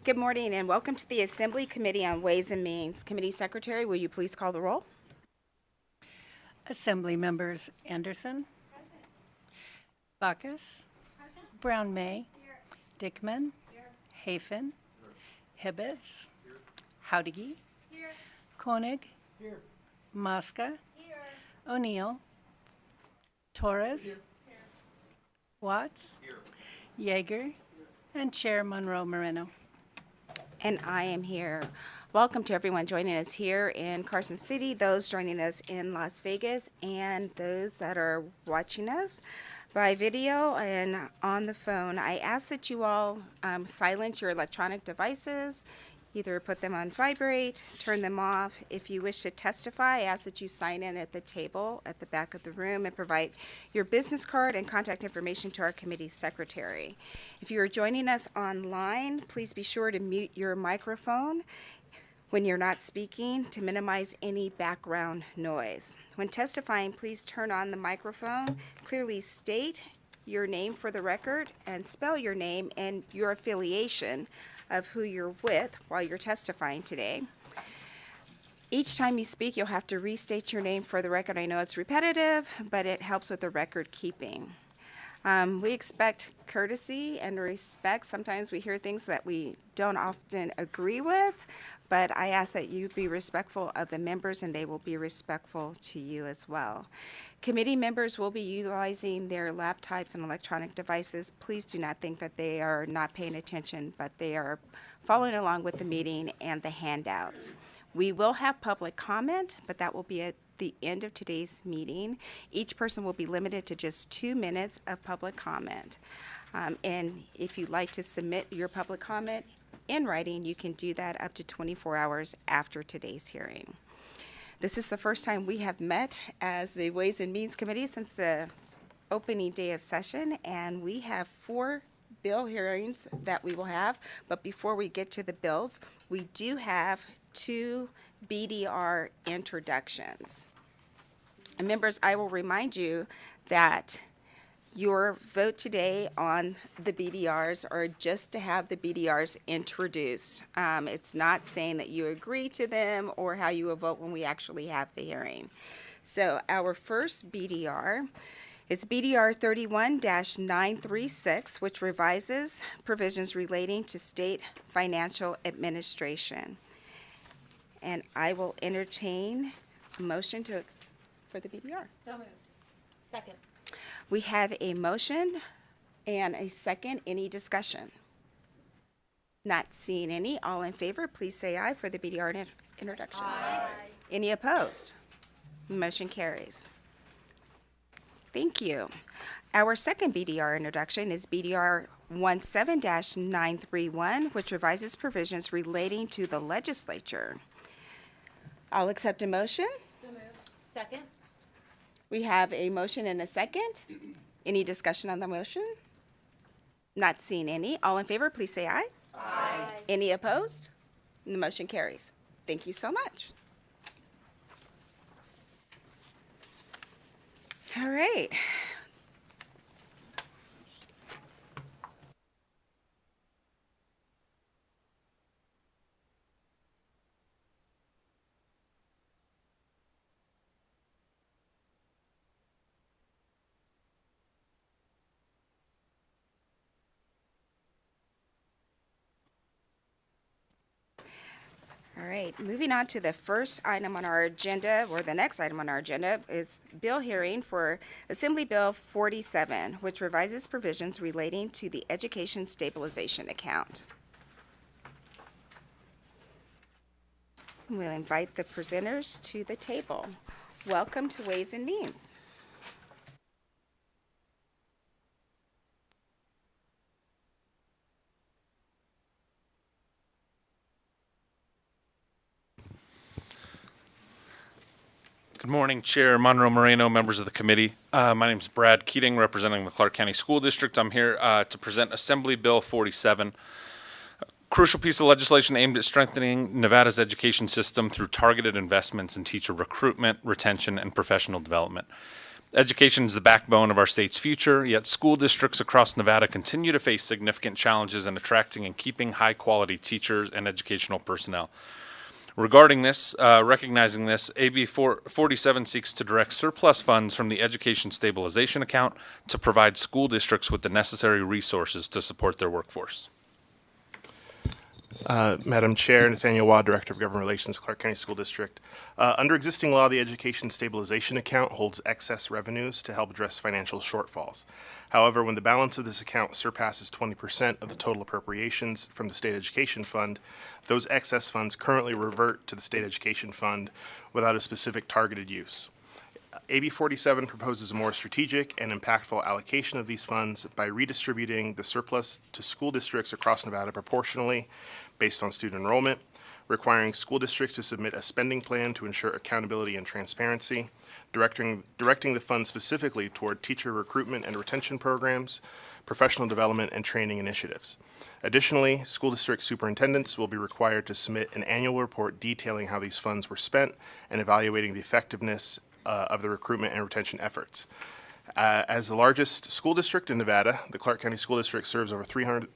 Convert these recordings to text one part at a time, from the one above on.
Good morning and welcome to the Assembly Committee on Ways and Means. Committee Secretary, will you please call the roll? Assembly members Anderson, Bacchus, Brown May, Dickman, Hafen, Hibbets, Howdigi, Koenig, Mosca, O'Neill, Torres, Watts, Yeager, and Chair Monroe Moreno. And I am here. Welcome to everyone joining us here in Carson City, those joining us in Las Vegas, and those that are watching us by video and on the phone. I ask that you all silence your electronic devices, either put them on vibrate, turn them off. If you wish to testify, I ask that you sign in at the table at the back of the room and provide your business card and contact information to our committee secretary. If you are joining us online, please be sure to mute your microphone when you're not speaking to minimize any background noise. When testifying, please turn on the microphone, clearly state your name for the record, and spell your name and your affiliation of who you're with while you're testifying today. Each time you speak, you'll have to restate your name for the record. I know it's repetitive, but it helps with the record keeping. We expect courtesy and respect. Sometimes we hear things that we don't often agree with, but I ask that you be respectful of the members and they will be respectful to you as well. Committee members will be utilizing their laptops and electronic devices. Please do not think that they are not paying attention, but they are following along with the meeting and the handouts. We will have public comment, but that will be at the end of today's meeting. Each person will be limited to just 2 minutes of public comment. And if you'd like to submit your public comment in writing, you can do that up to 24 hours after today's hearing. This is the first time we have met as the Ways and Means Committee since the opening day of session, and we have 4 bill hearings that we will have. But before we get to the bills, we do have 2 BDR introductions. And members, I will remind you that your vote today on the BDRs are just to have the BDRs introduced. It's not saying that you agree to them or how you will vote when we actually have the hearing. So our first BDR is BDR 31-936, which revises provisions relating to state financial administration. And I will entertain a motion for the BDR. So moved. Second. We have a motion and a second. Any discussion? Not seeing any. All in favor, please say aye for the BDR introduction. Aye. Any opposed? Motion carries. Thank you. Our second BDR introduction is BDR 17-931, which revises provisions relating to the legislature. I'll accept a motion. So moved. Second. We have a motion and a second. Any discussion on the motion? Not seeing any. All in favor, please say aye. Aye. Any opposed? The motion carries. Thank you so much. All right. All right, moving on to the first item on our agenda, or the next item on our agenda, is bill hearing for Assembly Bill 47, which revises provisions relating to the Education Stabilization Account. We'll invite the presenters to the table. Welcome to Ways and Means. Good morning, Chair Monroe Moreno, members of the committee. My name is Brad Keating, representing the Clark County School District. I'm here to present Assembly Bill 47, a crucial piece of legislation aimed at strengthening Nevada's education system through targeted investments in teacher recruitment, retention, and professional development. Education is the backbone of our state's future, yet school districts across Nevada continue to face significant challenges in attracting and keeping high-quality teachers and educational personnel. Regarding this, recognizing this, AB 47 seeks to direct surplus funds from the Education Stabilization Account to provide school districts with the necessary resources to support their workforce. Madam Chair, Nathaniel Waugh, Director of Government Relations, Clark County School District. Under existing law, the Education Stabilization Account holds excess revenues to help address financial shortfalls. However, when the balance of this account surpasses 20% of the total appropriations from the State Education Fund, those excess funds currently revert to the State Education Fund without a specific targeted use. AB 47 proposes a more strategic and impactful allocation of these funds by redistributing the surplus to school districts across Nevada proportionally based on student enrollment, requiring school districts to submit a spending plan to ensure accountability and transparency, directing the funds specifically toward teacher recruitment and retention programs, professional development, and training initiatives. Additionally, school district superintendents will be required to submit an annual report detailing how these funds were spent and evaluating the effectiveness of the recruitment and retention efforts. As the largest school district in Nevada, the Clark County School District serves over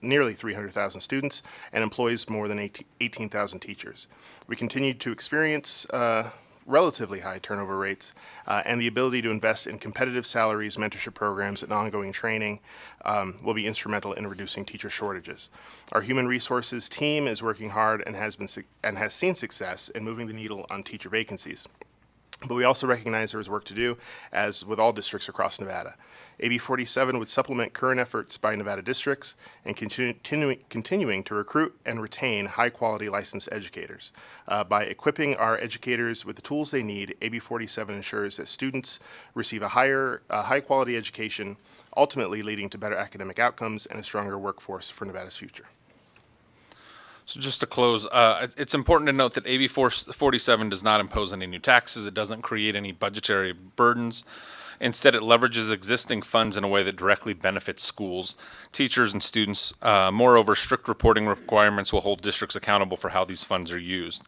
nearly 300,000 students and employs more than 18,000 teachers. We continue to experience relatively high turnover rates, and the ability to invest in competitive salaries, mentorship programs, and ongoing training will be instrumental in reducing teacher shortages. Our human resources team is working hard and has seen success in moving the needle on teacher vacancies. But we also recognize there is work to do, as with all districts across Nevada. AB 47 would supplement current efforts by Nevada districts and continuing to recruit and retain high-quality licensed educators. By equipping our educators with the tools they need, AB 47 ensures that students receive a high-quality education, ultimately leading to better academic outcomes and a stronger workforce for Nevada's future. So just to close, it's important to note that AB 47 does not impose any new taxes. It doesn't create any budgetary burdens. Instead, it leverages existing funds in a way that directly benefits schools, teachers, and students. Moreover, strict reporting requirements will hold districts accountable for how these funds are used.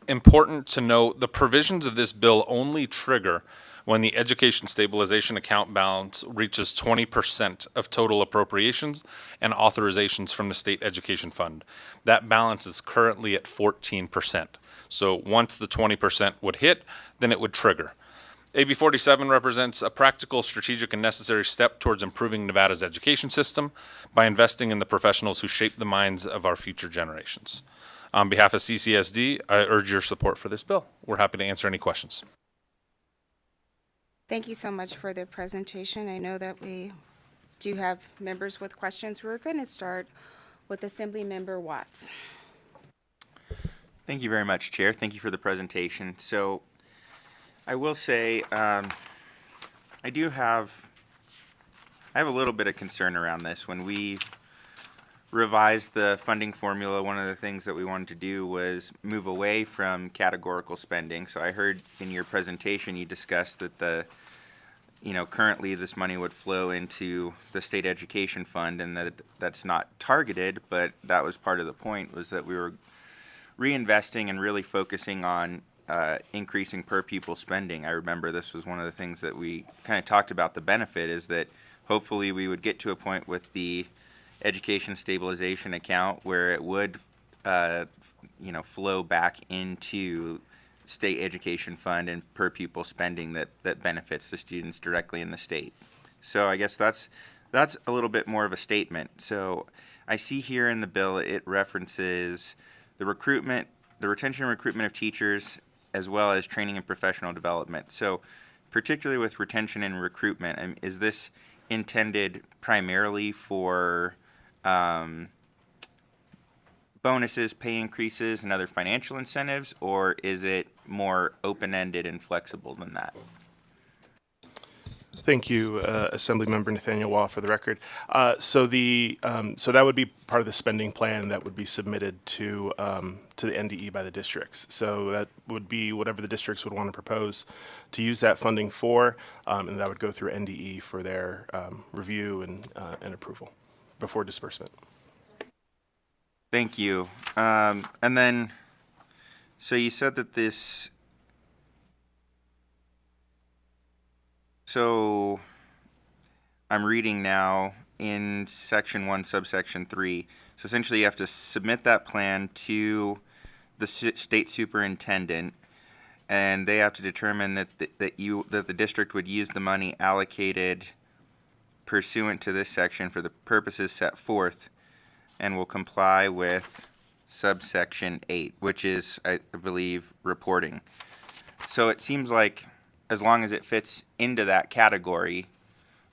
Important to note, the provisions of this bill only trigger when the Education Stabilization Account balance reaches 20% of total appropriations and authorizations from the State Education Fund. That balance is currently at 14%. So once the 20% would hit, then it would trigger. AB 47 represents a practical, strategic, and necessary step towards improving Nevada's education system by investing in the professionals who shape the minds of our future generations. On behalf of CCSD, I urge your support for this bill. We're happy to answer any questions. Thank you so much for the presentation. I know that we do have members with questions. We're going to start with Assembly Member Watts. Thank you very much, Chair. Thank you for the presentation. So I will say I have a little bit of concern around this. When we revised the funding formula, one of the things that we wanted to do was move away from categorical spending. So I heard in your presentation you discussed that currently this money would flow into the State Education Fund, and that's not targeted, but that was part of the point, was that we were reinvesting and really focusing on increasing per pupil spending. I remember this was one of the things that we kind of talked about. The benefit is that hopefully we would get to a point with the Education Stabilization Account where it would flow back into State Education Fund and per pupil spending that benefits the students directly in the state. So I guess that's a little bit more of a statement. So I see here in the bill it references the retention and recruitment of teachers, as well as training and professional development. So particularly with retention and recruitment, is this intended primarily for bonuses, pay increases, and other financial incentives, or is it more open-ended and flexible than that? Thank you, Assemblymember Nathaniel Waugh, for the record. So that would be part of the spending plan that would be submitted to the NDE by the districts. So that would be whatever the districts would want to propose to use that funding for, and that would go through NDE for their review and approval before disbursement. Thank you. And then, so you said that this So I'm reading now in section 1, subsection 3. So essentially you have to submit that plan to the state superintendent, and they have to determine that the district would use the money allocated pursuant to this section for the purposes set forth, and will comply with subsection 8, which is, I believe, reporting. So it seems like as long as it fits into that category,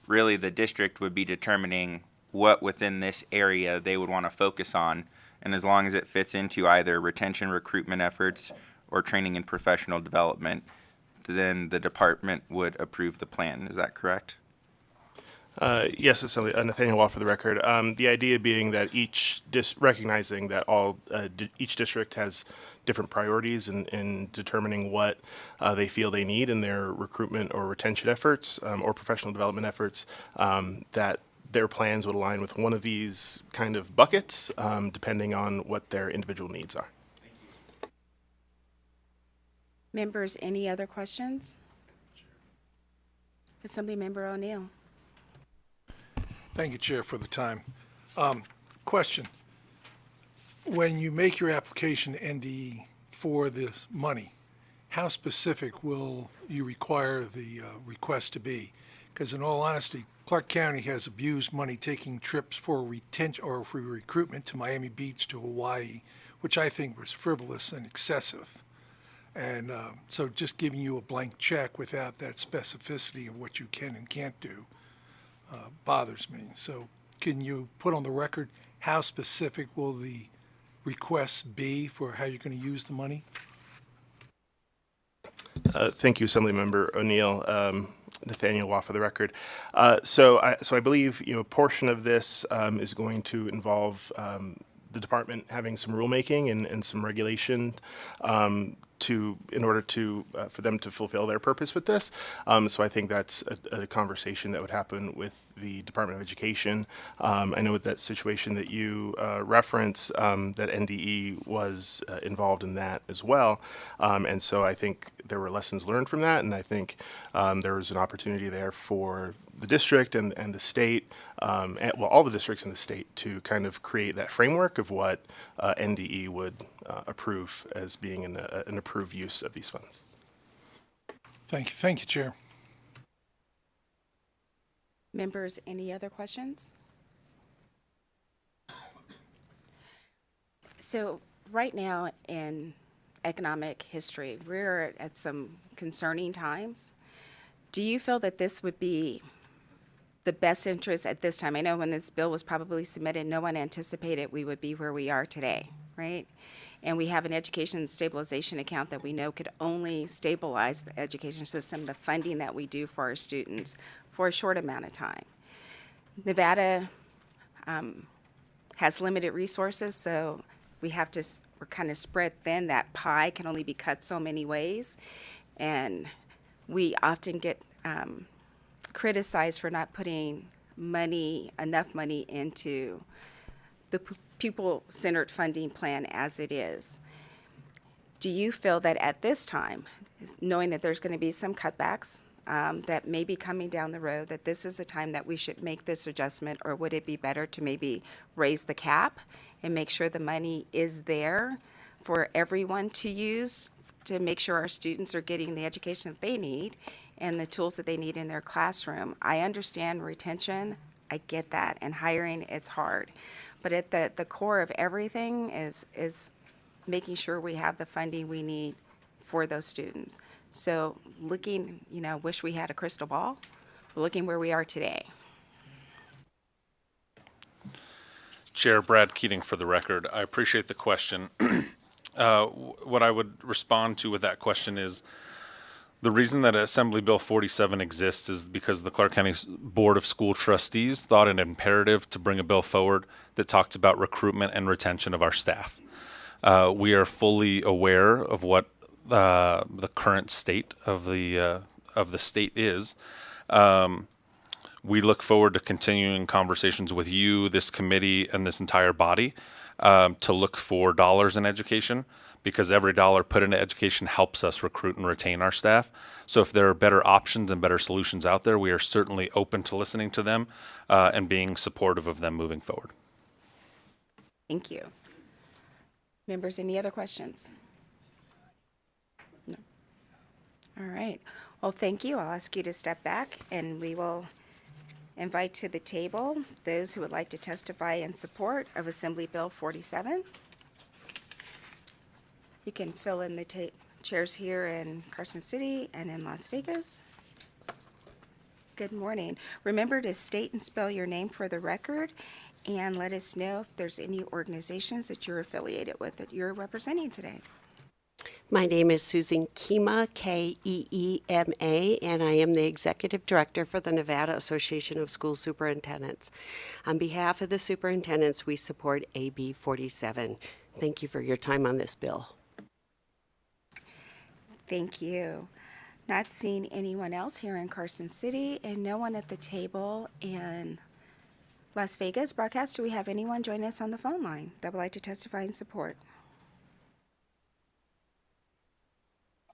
really the district would be determining what within this area they would want to focus on. And as long as it fits into either retention recruitment efforts or training and professional development, then the department would approve the plan. Is that correct? Yes, Assembly, Nathaniel Wall for the record. The idea being that recognizing that each district has different priorities in determining what they feel they need in their recruitment or retention efforts or professional development efforts, that their plans would align with one of these kind of buckets, depending on what their individual needs are. Members, any other questions? Assemblymember O'Neill. Thank you, Chair, for the time. Question. When you make your application to NDE for this money, how specific will you require the request to be? Because in all honesty, Clark County has abused money taking trips for retention or for recruitment to Miami Beach, to Hawaii, which I think was frivolous and excessive. And so just giving you a blank check without that specificity of what you can and can't do bothers me. So can you put on the record how specific will the requests be for how you're going to use the money? Thank you, Assemblymember O'Neill. Nathaniel Waugh for the record. So I believe a portion of this is going to involve the department having some rulemaking and some regulation in order for them to fulfill their purpose with this. So I think that's a conversation that would happen with the Department of Education. I know with that situation that you reference, that NDE was involved in that as well. And so I think there were lessons learned from that, and I think there was an opportunity there for the district and the state, all the districts in the state, to kind of create that framework of what NDE would approve as being an approved use of these funds. Thank you. Thank you, Chair. Members, any other questions? So right now in economic history, we're at some concerning times. Do you feel that this would be the best interest at this time? I know when this bill was probably submitted, no one anticipated we would be where we are today, right? And we have an education stabilization account that we know could only stabilize the education system, the funding that we do for our students, for a short amount of time. Nevada has limited resources, so we're kind of spread thin. That pie can only be cut so many ways. And we often get criticized for not putting enough money into the pupil-centered funding plan as it is. Do you feel that at this time, knowing that there's going to be some cutbacks that may be coming down the road, that this is the time that we should make this adjustment, or would it be better to maybe raise the cap and make sure the money is there for everyone to use to make sure our students are getting the education that they need and the tools that they need in their classroom? I understand retention, I get that, and hiring, it's hard. But at the core of everything is making sure we have the funding we need for those students. So looking, wish we had a crystal ball, but looking where we are today. Chair Brad Keating for the record. I appreciate the question. What I would respond to with that question is the reason that Assembly Bill 47 exists is because the Clark County Board of School Trustees thought it imperative to bring a bill forward that talked about recruitment and retention of our staff. We are fully aware of what the current state of the state is. We look forward to continuing conversations with you, this committee, and this entire body to look for dollars in education, because every dollar put into education helps us recruit and retain our staff. So if there are better options and better solutions out there, we are certainly open to listening to them and being supportive of them moving forward. Thank you. Members, any other questions? No. All right. Well, thank you. I'll ask you to step back, and we will invite to the table those who would like to testify in support of Assembly Bill 47. You can fill in the chairs here in Carson City and in Las Vegas. Good morning. Remember to state and spell your name for the record, and let us know if there's any organizations that you're affiliated with that you're representing today. My name is Susan Keema, Keema, and I am the Executive Director for the Nevada Association of School Superintendents. On behalf of the superintendents, we support AB 47. Thank you for your time on this bill. Thank you. Not seeing anyone else here in Carson City and no one at the table in Las Vegas broadcast. Do we have anyone join us on the phone line that would like to testify in support?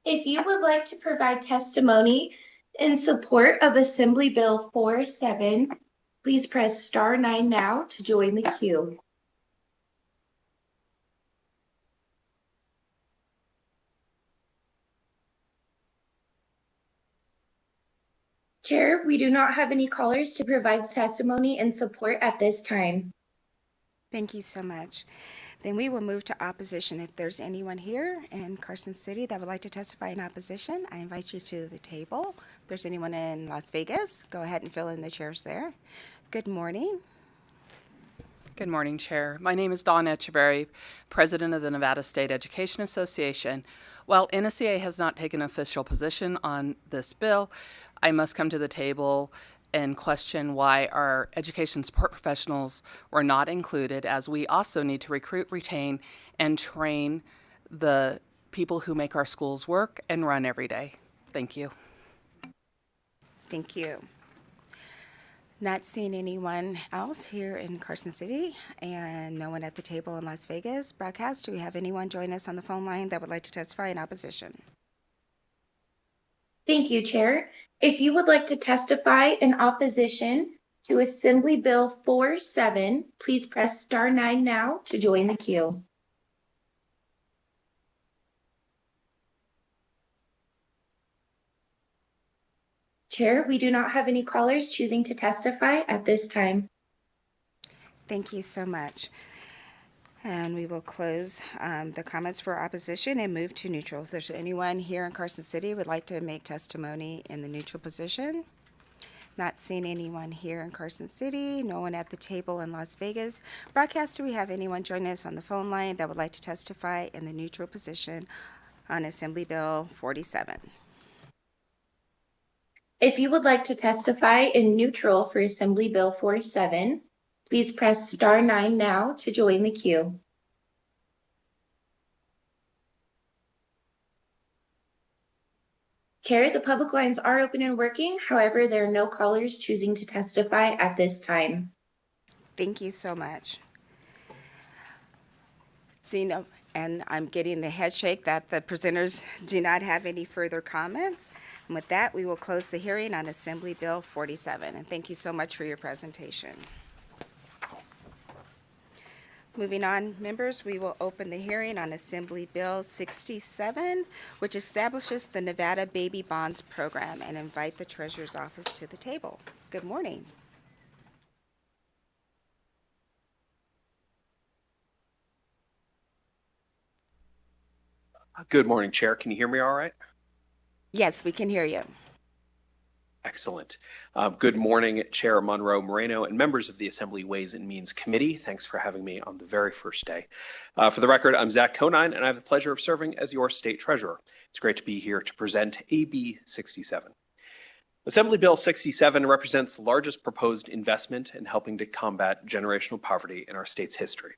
If you would like to provide testimony in support of Assembly Bill 47, please press star 9 now to join the queue. Chair, we do not have any callers to provide testimony in support at this time. Thank you so much. Then we will move to opposition. If there's anyone here in Carson City that would like to testify in opposition, I invite you to the table. If there's anyone in Las Vegas, go ahead and fill in the chairs there. Good morning. Good morning, Chair. My name is Dawn Echeverry, President of the Nevada State Education Association. While NSEA has not taken an official position on this bill, I must come to the table and question why our education support professionals were not included, as we also need to recruit, retain, and train the people who make our schools work and run every day. Thank you. Thank you. Not seeing anyone else here in Carson City and no one at the table in Las Vegas broadcast. Do we have anyone join us on the phone line that would like to testify in opposition? Thank you, Chair. If you would like to testify in opposition to Assembly Bill 47, please press star 9 now to join the queue. Chair, we do not have any callers choosing to testify at this time. Thank you so much. And we will close the comments for opposition and move to neutral. If there's anyone here in Carson City who would like to make testimony in the neutral position. Not seeing anyone here in Carson City, no one at the table in Las Vegas. Broadcast, do we have anyone join us on the phone line that would like to testify in the neutral position on Assembly Bill 47? If you would like to testify in neutral for Assembly Bill 47, please press star 9 now to join the queue. Chair, the public lines are open and working. However, there are no callers choosing to testify at this time. Thank you so much. And I'm getting the head shake that the presenters do not have any further comments. And with that, we will close the hearing on Assembly Bill 47. And thank you so much for your presentation. Moving on, members, we will open the hearing on Assembly Bill 67, which establishes the Nevada Baby Bonds Program, and invite the Treasurer's Office to the table. Good morning. Good morning, Chair. Can you hear me all right? Yes, we can hear you. Excellent. Good morning, Chair Monroe Moreno and members of the Assembly Ways and Means Committee. Thanks for having me on the very first day. For the record, I'm Zach Conine, and I have the pleasure of serving as your state treasurer. It's great to be here to present AB 67. Assembly Bill 67 represents the largest proposed investment in helping to combat generational poverty in our state's history.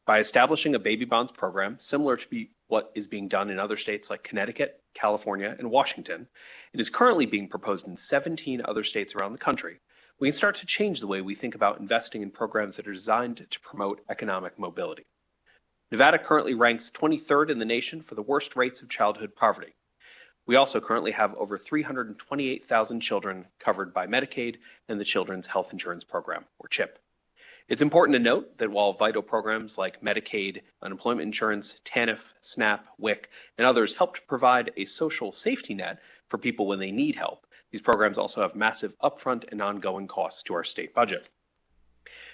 By establishing a baby bonds program similar to what is being done in other states like Connecticut, California, and Washington, it is currently being proposed in 17 other states around the country, we can start to change the way we think about investing in programs that are designed to promote economic mobility. Nevada currently ranks 23rd in the nation for the worst rates of childhood poverty. We also currently have over 328,000 children covered by Medicaid and the Children's Health Insurance Program, or CHIP. It's important to note that while vital programs like Medicaid, unemployment insurance, TANF, SNAP, WIC, and others help to provide a social safety net for people when they need help, these programs also have massive upfront and ongoing costs to our state budget.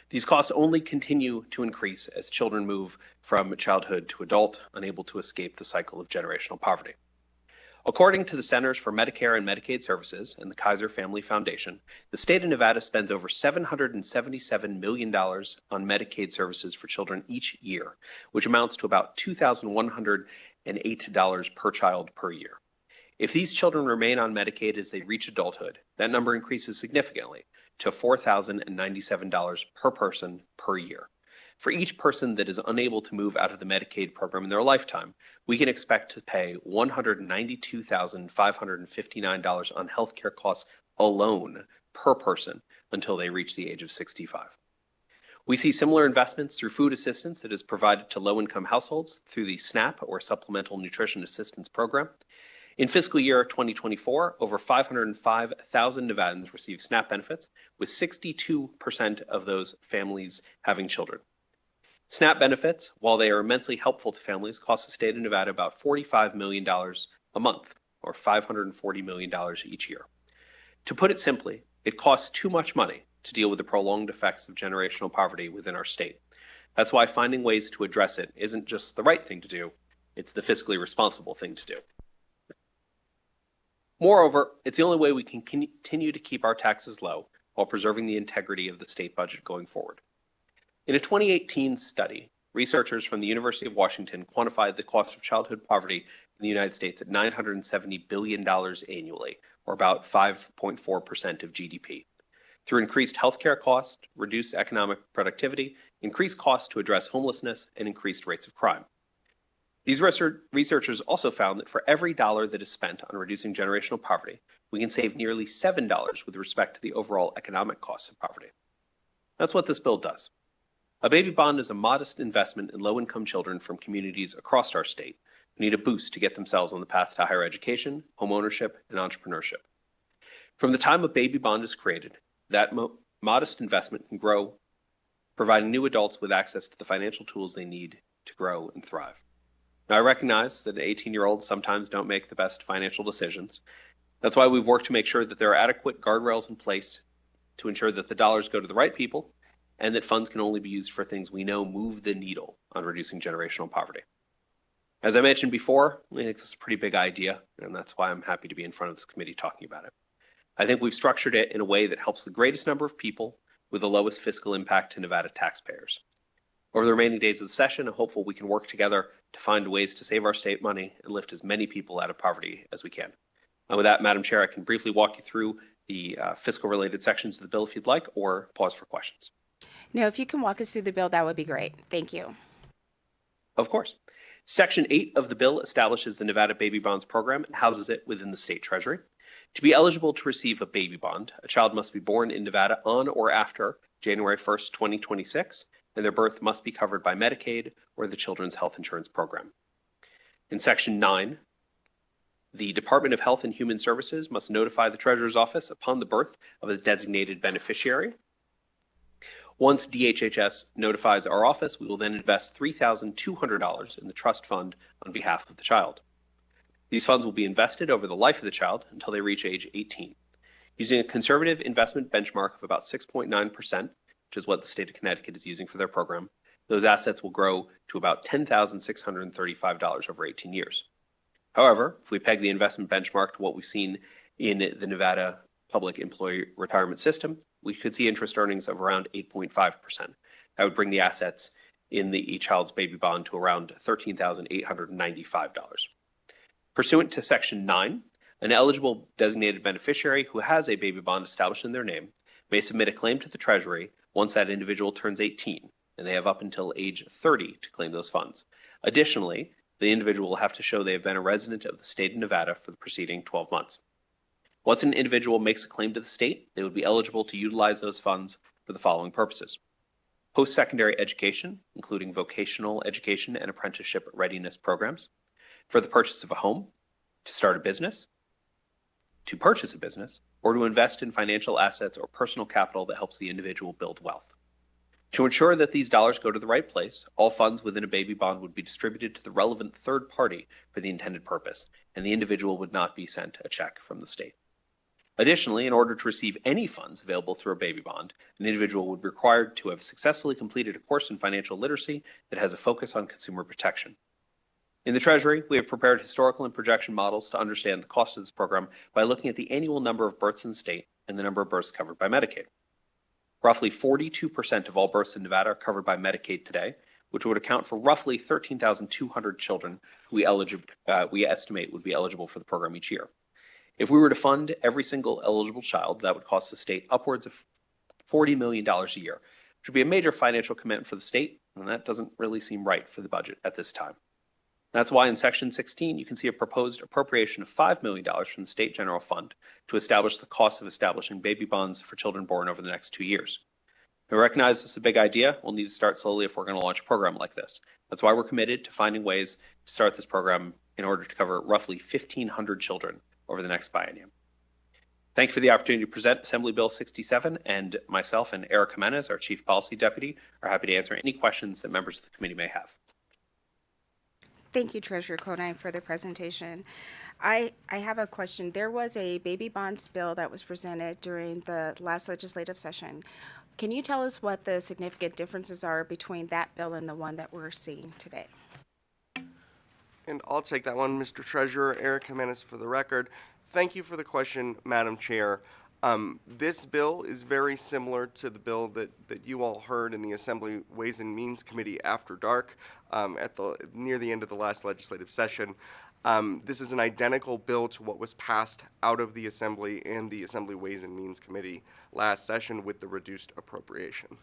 These costs only continue to increase as children move from childhood to adult, unable to escape the cycle of generational poverty. According to the Centers for Medicare and Medicaid Services and the Kaiser Family Foundation, the state of Nevada spends over $777 million on Medicaid services for children each year, which amounts to about $2,108 per child per year. If these children remain on Medicaid as they reach adulthood, that number increases significantly to $4,097 per person per year. For each person that is unable to move out of the Medicaid program in their lifetime, we can expect to pay $192,559 on healthcare costs alone per person until they reach the age of 65. We see similar investments through food assistance that is provided to low-income households through the SNAP, or Supplemental Nutrition Assistance Program. In fiscal year 2024, over 505,000 Nevadans received SNAP benefits, with 62% of those families having children. SNAP benefits, while they are immensely helpful to families, cost the state of Nevada about $45 million a month, or $540 million each year. To put it simply, it costs too much money to deal with the prolonged effects of generational poverty within our state. That's why finding ways to address it isn't just the right thing to do, it's the fiscally responsible thing to do. Moreover, it's the only way we can continue to keep our taxes low while preserving the integrity of the state budget going forward. In a 2018 study, researchers from the University of Washington quantified the cost of childhood poverty in the United States at $970 billion annually, or about 5.4% of GDP. Through increased healthcare costs, reduced economic productivity, increased costs to address homelessness, and increased rates of crime. These researchers also found that for every dollar that is spent on reducing generational poverty, we can save nearly $7 with respect to the overall economic costs of poverty. That's what this bill does. A baby bond is a modest investment in low-income children from communities across our state who need a boost to get themselves on the path to higher education, homeownership, and entrepreneurship. From the time a baby bond is created, that modest investment can grow, providing new adults with access to the financial tools they need to grow and thrive. Now, I recognize that 18-year-olds sometimes don't make the best financial decisions. That's why we've worked to make sure that there are adequate guardrails in place to ensure that the dollars go to the right people and that funds can only be used for things we know move the needle on reducing generational poverty. As I mentioned before, I think this is a pretty big idea, and that's why I'm happy to be in front of this committee talking about it. I think we've structured it in a way that helps the greatest number of people with the lowest fiscal impact to Nevada taxpayers. Over the remaining days of the session, I'm hopeful we can work together to find ways to save our state money and lift as many people out of poverty as we can. And with that, Madam Chair, I can briefly walk you through the fiscal-related sections of the bill if you'd like, or pause for questions. No, if you can walk us through the bill, that would be great. Thank you. Of course. Section 8 of the bill establishes the Nevada Baby Bonds program and houses it within the state treasury. To be eligible to receive a baby bond, a child must be born in Nevada on or after January 1st, 2026, and their birth must be covered by Medicaid or the Children's Health Insurance Program. In Section 9, the Department of Health and Human Services must notify the Treasurer's Office upon the birth of a designated beneficiary. Once DHHS notifies our office, we will then invest $3,200 in the trust fund on behalf of the child. These funds will be invested over the life of the child until they reach age 18. Using a conservative investment benchmark of about 6.9%, which is what the state of Connecticut is using for their program, those assets will grow to about $10,635 over 18 years. However, if we peg the investment benchmark to what we've seen in the Nevada Public Employee Retirement System, we could see interest earnings of around 8.5%. That would bring the assets in the child's baby bond to around $13,895. Pursuant to Section 9, an eligible designated beneficiary who has a baby bond established in their name may submit a claim to the Treasury once that individual turns 18, and they have up until age 30 to claim those funds. Additionally, the individual will have to show they have been a resident of the state of Nevada for the preceding 12 months. Once an individual makes a claim to the state, they would be eligible to utilize those funds for the following purposes: post-secondary education, including vocational education and apprenticeship readiness programs, for the purchase of a home, to start a business, to purchase a business, or to invest in financial assets or personal capital that helps the individual build wealth. To ensure that these dollars go to the right place, all funds within a baby bond would be distributed to the relevant third party for the intended purpose, and the individual would not be sent a check from the state. Additionally, in order to receive any funds available through a baby bond, an individual would be required to have successfully completed a course in financial literacy that has a focus on consumer protection. In the Treasury, we have prepared historical and projection models to understand the cost of this program by looking at the annual number of births in the state and the number of births covered by Medicaid. Roughly 42% of all births in Nevada are covered by Medicaid today, which would account for roughly 13,200 children who we estimate would be eligible for the program each year. If we were to fund every single eligible child, that would cost the state upwards of $40 million a year, which would be a major financial commitment for the state, and that doesn't really seem right for the budget at this time. That's why in Section 16, you can see a proposed appropriation of $5 million from the State General Fund to establish the cost of establishing baby bonds for children born over the next 2 years. We recognize this is a big idea. We'll need to start slowly if we're going to launch a program like this. That's why we're committed to finding ways to start this program in order to cover roughly 1,500 children over the next biennium. Thank you for the opportunity to present Assembly Bill 67, and myself and Eric Jimenez, our Chief Policy Deputy, are happy to answer any questions that members of the committee may have. Thank you, Treasurer Conine, for the presentation. I have a question. There was a baby bonds bill that was presented during the last legislative session. Can you tell us what the significant differences are between that bill and the one that we're seeing today? And I'll take that one, Mr. Treasurer. Eric Jimenez for the record. Thank you for the question, Madam Chair. This bill is very similar to the bill that you all heard in the Assembly Ways and Means Committee after dark near the end of the last legislative session. This is an identical bill to what was passed out of the Assembly and the Assembly Ways and Means Committee last session with the reduced appropriation.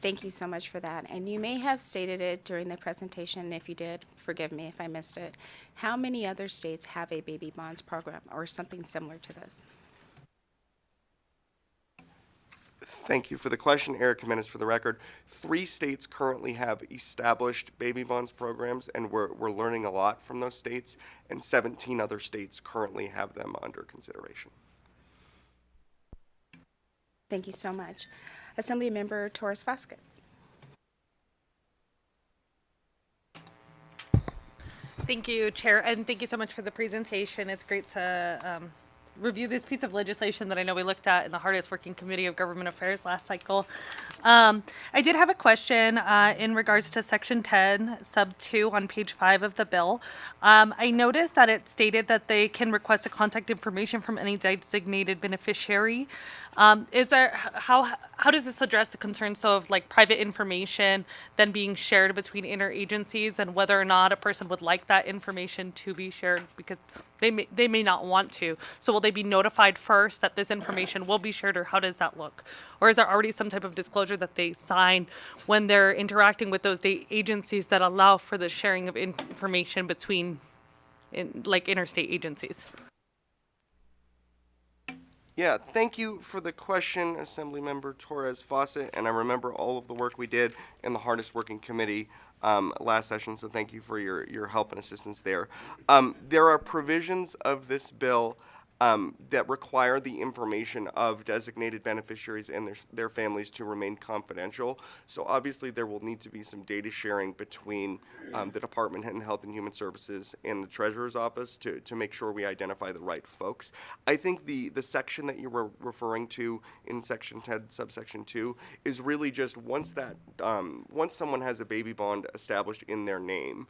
Thank you so much for that. And you may have stated it during the presentation. If you did, forgive me if I missed it. How many other states have a baby bonds program or something similar to this? Thank you for the question, Eric Jimenez for the record. 3 states currently have established baby bonds programs, and we're learning a lot from those states, and 17 other states currently have them under consideration. Thank you so much. Assembly Member Torres Vasquez. Thank you, Chair, and thank you so much for the presentation. It's great to review this piece of legislation that I know we looked at in the hardest working committee of government affairs last cycle. I did have a question in regards to Section 10, Sub 2 on page 5 of the bill. I noticed that it stated that they can request a contact information from any designated beneficiary. How does this address the concerns of like private information then being shared between interagencies, and whether or not a person would like that information to be shared because they may not want to? So will they be notified first that this information will be shared, or how does that look? Or is there already some type of disclosure that they sign when they're interacting with those agencies that allow for the sharing of information between interstate agencies? Yeah, thank you for the question, Assemblymember Torres Fawcett, and I remember all of the work we did in the hardest working committee last session, so thank you for your help and assistance there. There are provisions of this bill that require the information of designated beneficiaries and their families to remain confidential. So obviously there will need to be some data sharing between the Department of Health and Human Services and the Treasurer's Office to make sure we identify the right folks. I think the section that you were referring to in Section 10, subsection 2, is really just once someone has a baby bond established in their name,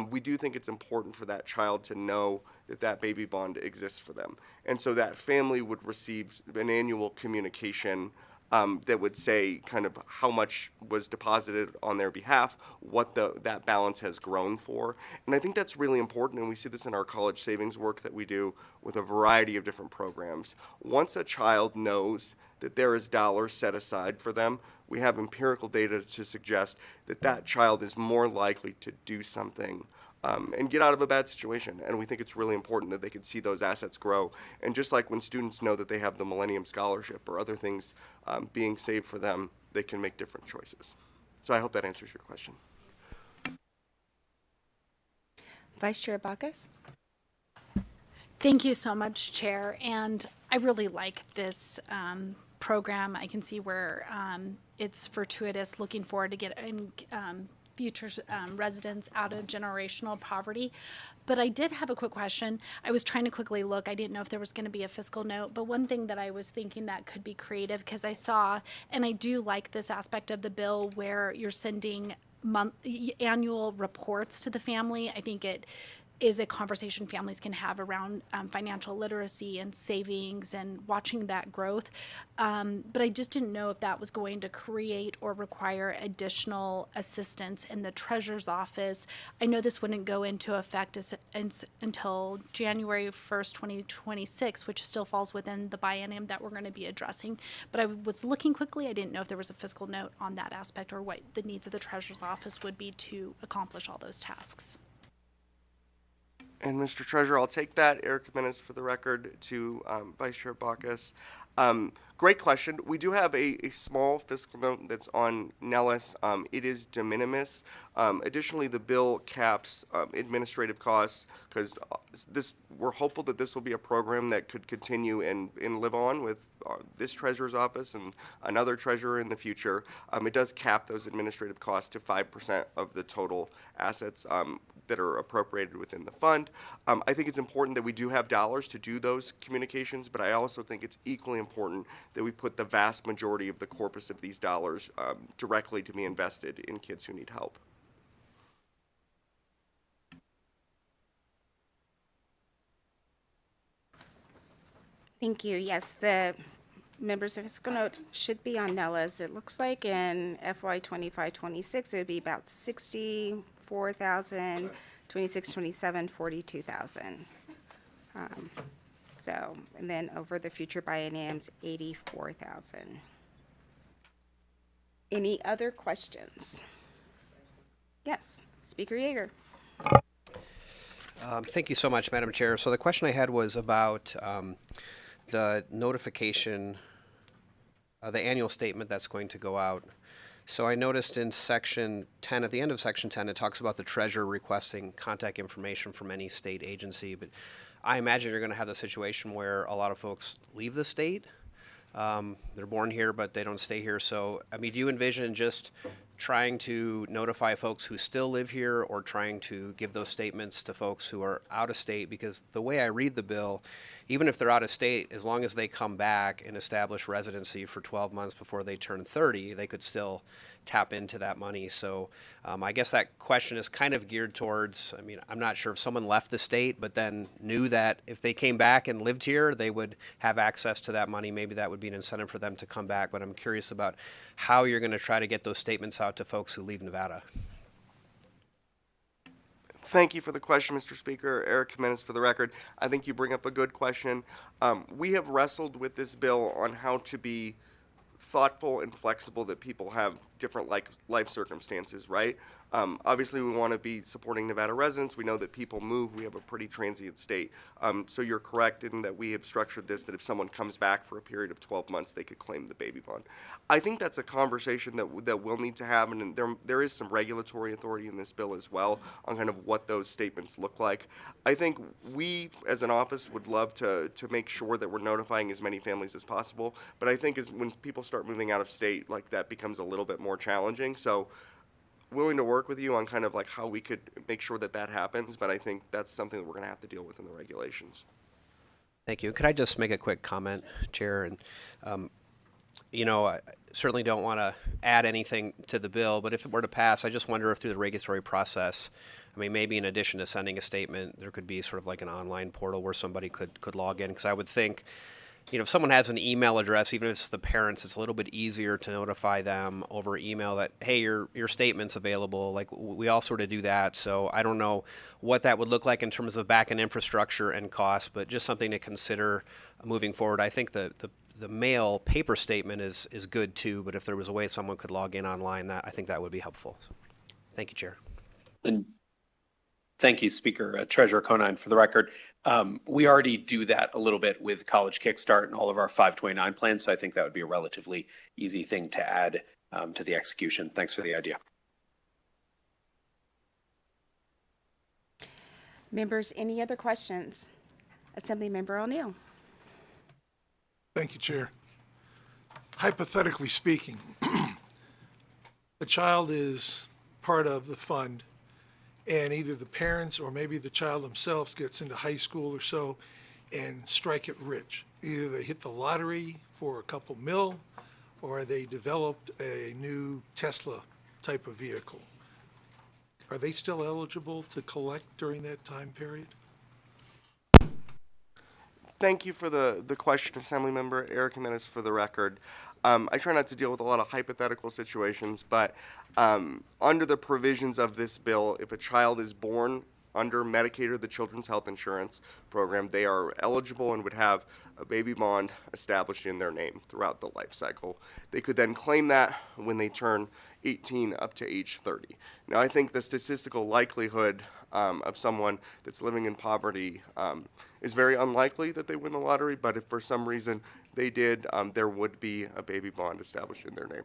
we do think it's important for that child to know that baby bond exists for them. And so that family would receive an annual communication that would say kind of how much was deposited on their behalf, what that balance has grown for. And I think that's really important, and we see this in our college savings work that we do with a variety of different programs. Once a child knows that there is dollars set aside for them, we have empirical data to suggest that child is more likely to do something and get out of a bad situation. And we think it's really important that they could see those assets grow. And just like when students know that they have the Millennium Scholarship or other things being saved for them, they can make different choices. So I hope that answers your question. Vice Chair Bacchus? Thank you so much, Chair. And I really like this program. I can see where it's fortuitous, looking forward to getting future residents out of generational poverty. But I did have a quick question. I was trying to quickly look. I didn't know if there was going to be a fiscal note. But one thing that I was thinking that could be creative, because I saw, and I do like this aspect of the bill where you're sending annual reports to the family. I think it is a conversation families can have around financial literacy and savings and watching that growth. But I just didn't know if that was going to create or require additional assistance in the treasurer's office. I know this wouldn't go into effect until January 1st, 2026, which still falls within the biennium that we're going to be addressing. But I was looking quickly. I didn't know if there was a fiscal note on that aspect or what the needs of the treasurer's office would be to accomplish all those tasks. And Mr. Treasurer, I'll take that. Eric Jimenez for the record to Vice Chair Bacchus. Great question. We do have a small fiscal note that's on Nellis. It is de minimis. Additionally, the bill caps administrative costs because we're hopeful that this will be a program that could continue and live on with this treasurer's office and another treasurer in the future. It does cap those administrative costs to 5% of the total assets that are appropriated within the fund. I think it's important that we do have dollars to do those communications, but I also think it's equally important that we put the vast majority of the corpus of these dollars directly to be invested in kids who need help. Thank you. Yes, the members of fiscal note should be on Nellis. It looks like in FY 25-26, it would be about 64,000, 26-27, 42,000. So, and then over the future bienniums, 84,000. Any other questions? Yes, Speaker Yeager. Thank you so much, Madam Chair. So the question I had was about the notification, the annual statement that's going to go out. So I noticed in section 10, at the end of section 10, it talks about the treasurer requesting contact information from any state agency. But I imagine you're going to have the situation where a lot of folks leave the state. They're born here, but they don't stay here. So, I mean, do you envision just trying to notify folks who still live here or trying to give those statements to folks who are out of state? Because the way I read the bill, even if they're out of state, as long as they come back and establish residency for 12 months before they turn 30, they could still tap into that money. So I guess that question is kind of geared towards, I mean, I'm not sure if someone left the state but then knew that if they came back and lived here, they would have access to that money. Maybe that would be an incentive for them to come back. But I'm curious about how you're going to try to get those statements out to folks who leave Nevada. Thank you for the question, Mr. Speaker. Eric Jimenez for the record. I think you bring up a good question. We have wrestled with this bill on how to be thoughtful and flexible that people have different life circumstances, right? Obviously, we want to be supporting Nevada residents. We know that people move. We have a pretty transient state. So you're correct in that we have structured this that if someone comes back for a period of 12 months, they could claim the baby bond. I think that's a conversation that we'll need to have, and there is some regulatory authority in this bill as well on kind of what those statements look like. I think we, as an office, would love to make sure that we're notifying as many families as possible, but I think when people start moving out of state, like that becomes a little bit more challenging. So willing to work with you on kind of like how we could make sure that happens, but I think that's something that we're going to have to deal with in the regulations. Thank you. Could I just make a quick comment, Chair? And I certainly don't want to add anything to the bill, but if it were to pass, I just wonder if through the regulatory process, I mean, maybe in addition to sending a statement, there could be sort of like an online portal where somebody could log in. Because I would think, if someone has an email address, even if it's the parents, it's a little bit easier to notify them over email that, hey, your statement's available. Like, we all sort of do that. So I don't know what that would look like in terms of back-end infrastructure and cost, but just something to consider moving forward. I think the mail paper statement is good too, but if there was a way someone could log in online, I think that would be helpful. So, thank you, Chair. And Thank you, Speaker. Treasurer Conine, for the record, we already do that a little bit with College Kickstart and all of our 529 plans, so I think that would be a relatively easy thing to add to the execution. Thanks for the idea. Members, any other questions? Assemblymember O'Neill. Thank you, Chair. Hypothetically speaking, a child is part of the fund, and either the parents or maybe the child themselves gets into high school or so and strike it rich. Either they hit the lottery for a couple mil, or they developed a new Tesla type of vehicle. Are they still eligible to collect during that time period? Thank you for the question, Assemblymember Eric Jimenez, for the record. I try not to deal with a lot of hypothetical situations, but under the provisions of this bill, if a child is born under Medicaid or the Children's Health Insurance Program, they are eligible and would have a baby bond established in their name throughout the life cycle. They could then claim that when they turn 18 up to age 30. Now, I think the statistical likelihood of someone that's living in poverty is very unlikely that they win the lottery, but if for some reason they did, there would be a baby bond established in their name.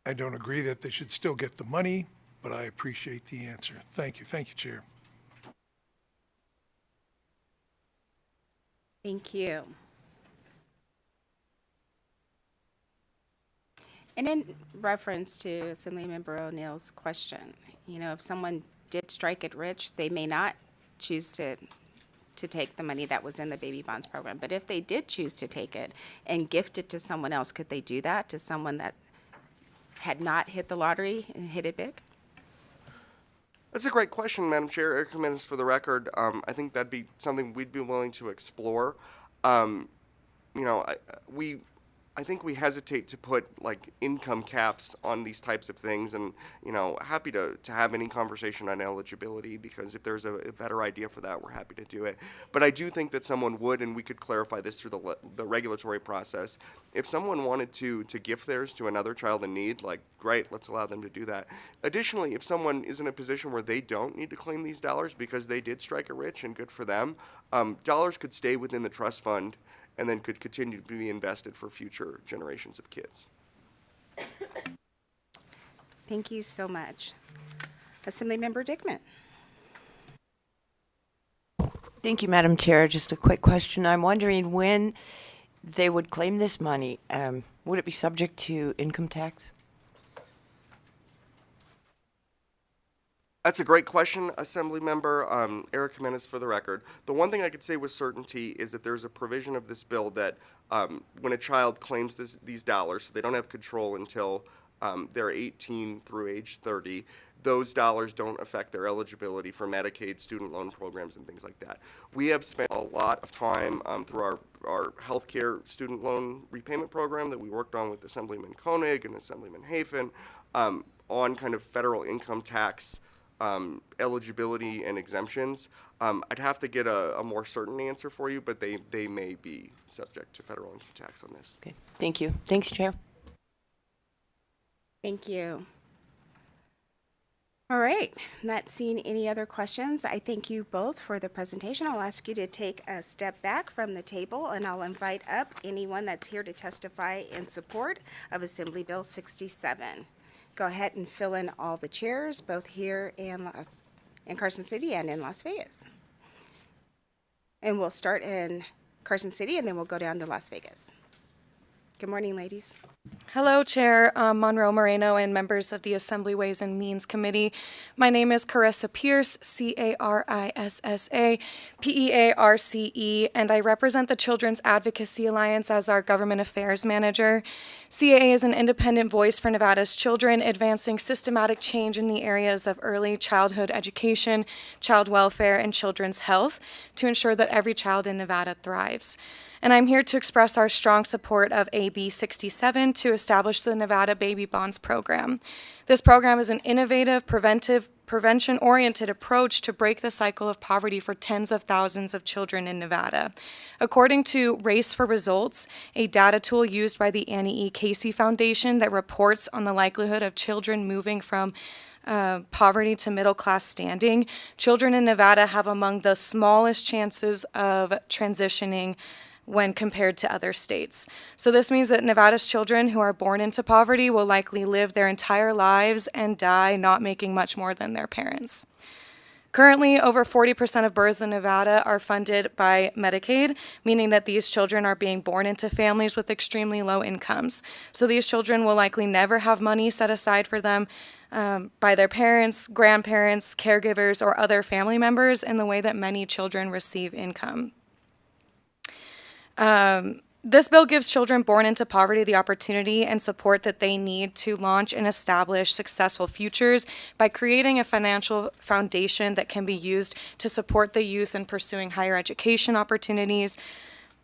I don't agree that they should still get the money, but I appreciate the answer. Thank you. Thank you, Chair. Thank you. And in reference to Assemblymember O'Neill's question, you know, if someone did strike it rich, they may not choose to take the money that was in the baby bonds program. But if they did choose to take it and gift it to someone else, could they do that to someone that had not hit the lottery and hit it big? That's a great question, Madam Chair. Eric Jimenez, for the record. I think that'd be something we'd be willing to explore. I think we hesitate to put like income caps on these types of things, and happy to have any conversation on eligibility, because if there's a better idea for that, we're happy to do it. But I do think that someone would, and we could clarify this through the regulatory process. If someone wanted to gift theirs to another child in need, like, great, let's allow them to do that. Additionally, if someone is in a position where they don't need to claim these dollars because they did strike it rich, and good for them, dollars could stay within the trust fund and then could continue to be invested for future generations of kids. Thank you so much. Assemblymember Dickman. Thank you, Madam Chair. Just a quick question. I'm wondering when they would claim this money. Would it be subject to income tax? That's a great question, Assemblymember Eric Jimenez, for the record. The one thing I could say with certainty is that there's a provision of this bill that when a child claims these dollars, so they don't have control until they're 18 through age 30, those dollars don't affect their eligibility for Medicaid, student loan programs, and things like that. We have spent a lot of time through our healthcare student loan repayment program that we worked on with Assemblyman Koenig and Assemblyman Hafen on kind of federal income tax eligibility and exemptions. I'd have to get a more certain answer for you, but they may be subject to federal income tax on this. Okay, thank you. Thanks, Chair. Thank you. All right, not seeing any other questions. I thank you both for the presentation. I'll ask you to take a step back from the table, and I'll invite up anyone that's here to testify in support of Assembly Bill 67. Go ahead and fill in all the chairs, both here in Carson City and in Las Vegas. And we'll start in Carson City, and then we'll go down to Las Vegas. Good morning, ladies. Hello, Chair Monroe Moreno and members of the Assembly Ways and Means Committee. My name is Carissa Pierce, CARISSA-PEARCE, and I represent the Children's Advocacy Alliance as our Government Affairs Manager. CAA is an independent voice for Nevada's children, advancing systematic change in the areas of early childhood education, child welfare, and children's health to ensure that every child in Nevada thrives. And I'm here to express our strong support of AB 67 to establish the Nevada Baby Bonds Program. This program is an innovative, preventive prevention-oriented approach to break the cycle of poverty for tens of thousands of children in Nevada. According to Race for Results, a data tool used by the Annie E. Casey Foundation that reports on the likelihood of children moving from poverty to middle class standing, children in Nevada have among the smallest chances of transitioning when compared to other states. So this means that Nevada's children who are born into poverty will likely live their entire lives and die not making much more than their parents. Currently, over 40% of births in Nevada are funded by Medicaid, meaning that these children are being born into families with extremely low incomes. So these children will likely never have money set aside for them by their parents, grandparents, caregivers, or other family members in the way that many children receive income. This bill gives children born into poverty the opportunity and support that they need to launch and establish successful futures by creating a financial foundation that can be used to support the youth in pursuing higher education opportunities,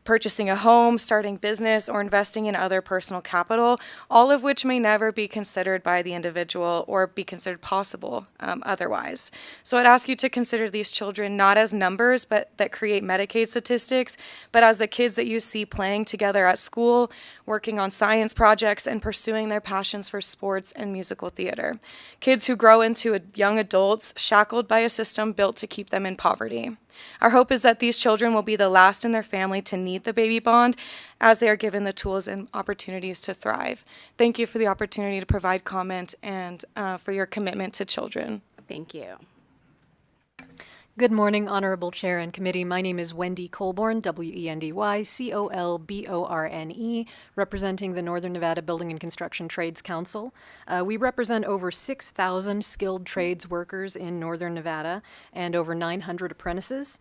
purchasing a home, starting business, or investing in other personal capital, all of which may never be considered by the individual or be considered possible otherwise. So I'd ask you to consider these children not as numbers but that create Medicaid statistics, but as the kids that you see playing together at school, working on science projects, and pursuing their passions for sports and musical theater. Kids who grow into young adults shackled by a system built to keep them in poverty. Our hope is that these children will be the last in their family to need the baby bond as they are given the tools and opportunities to thrive. Thank you for the opportunity to provide comment and for your commitment to children. Thank you. Good morning, Honorable Chair and Committee. My name is Wendy Colborne, Wendy Colborne, representing the Northern Nevada Building and Construction Trades Council. We represent over 6,000 skilled trades workers in Northern Nevada and over 900 apprentices.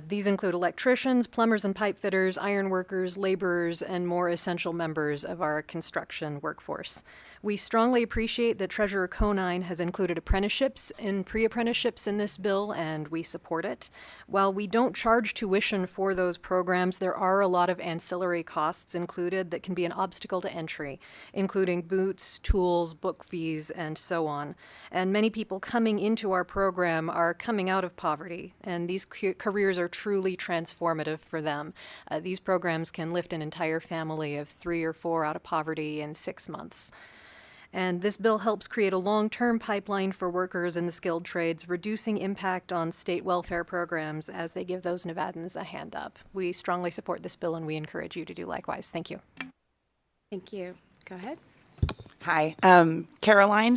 These include electricians, plumbers and pipe fitters, iron workers, laborers, and more essential members of our construction workforce. We strongly appreciate that Treasurer Conine has included apprenticeships and pre-apprenticeships in this bill, and we support it. While we don't charge tuition for those programs, there are a lot of ancillary costs included that can be an obstacle to entry, including boots, tools, book fees, and so on. And many people coming into our program are coming out of poverty, and these careers are truly transformative for them. These programs can lift an entire family of 3 or 4 out of poverty in 6 months. And this bill helps create a long-term pipeline for workers in the skilled trades, reducing impact on state welfare programs as they give those Nevadans a hand up. We strongly support this bill, and we encourage you to do likewise. Thank you. Thank you. Go ahead. Hi, Caroline, Caroline,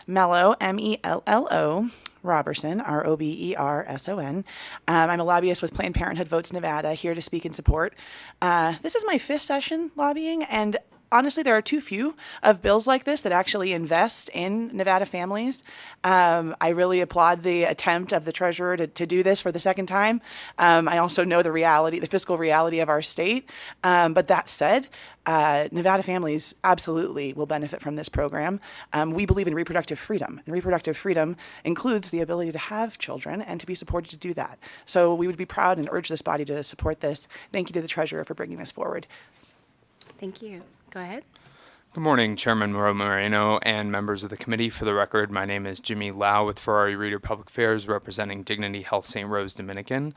Mello, Mello, Roberson, Roberson. I'm a lobbyist with Planned Parenthood Votes Nevada, here to speak in support. This is my 5th session lobbying, and honestly, there are too few of bills like this that actually invest in Nevada families. I really applaud the attempt of the treasurer to do this for the 2nd time. I also know the fiscal reality of our state. But that said, Nevada families absolutely will benefit from this program. We believe in reproductive freedom, and reproductive freedom includes the ability to have children and to be supported to do that. So we would be proud and urge this body to support this. Thank you to the treasurer for bringing this forward. Thank you. Go ahead. Good morning, Chairman Moreno and members of the committee. For the record, my name is Jimmy Lau with Ferrari Reader Public Affairs, representing Dignity Health St. Rose Dominican.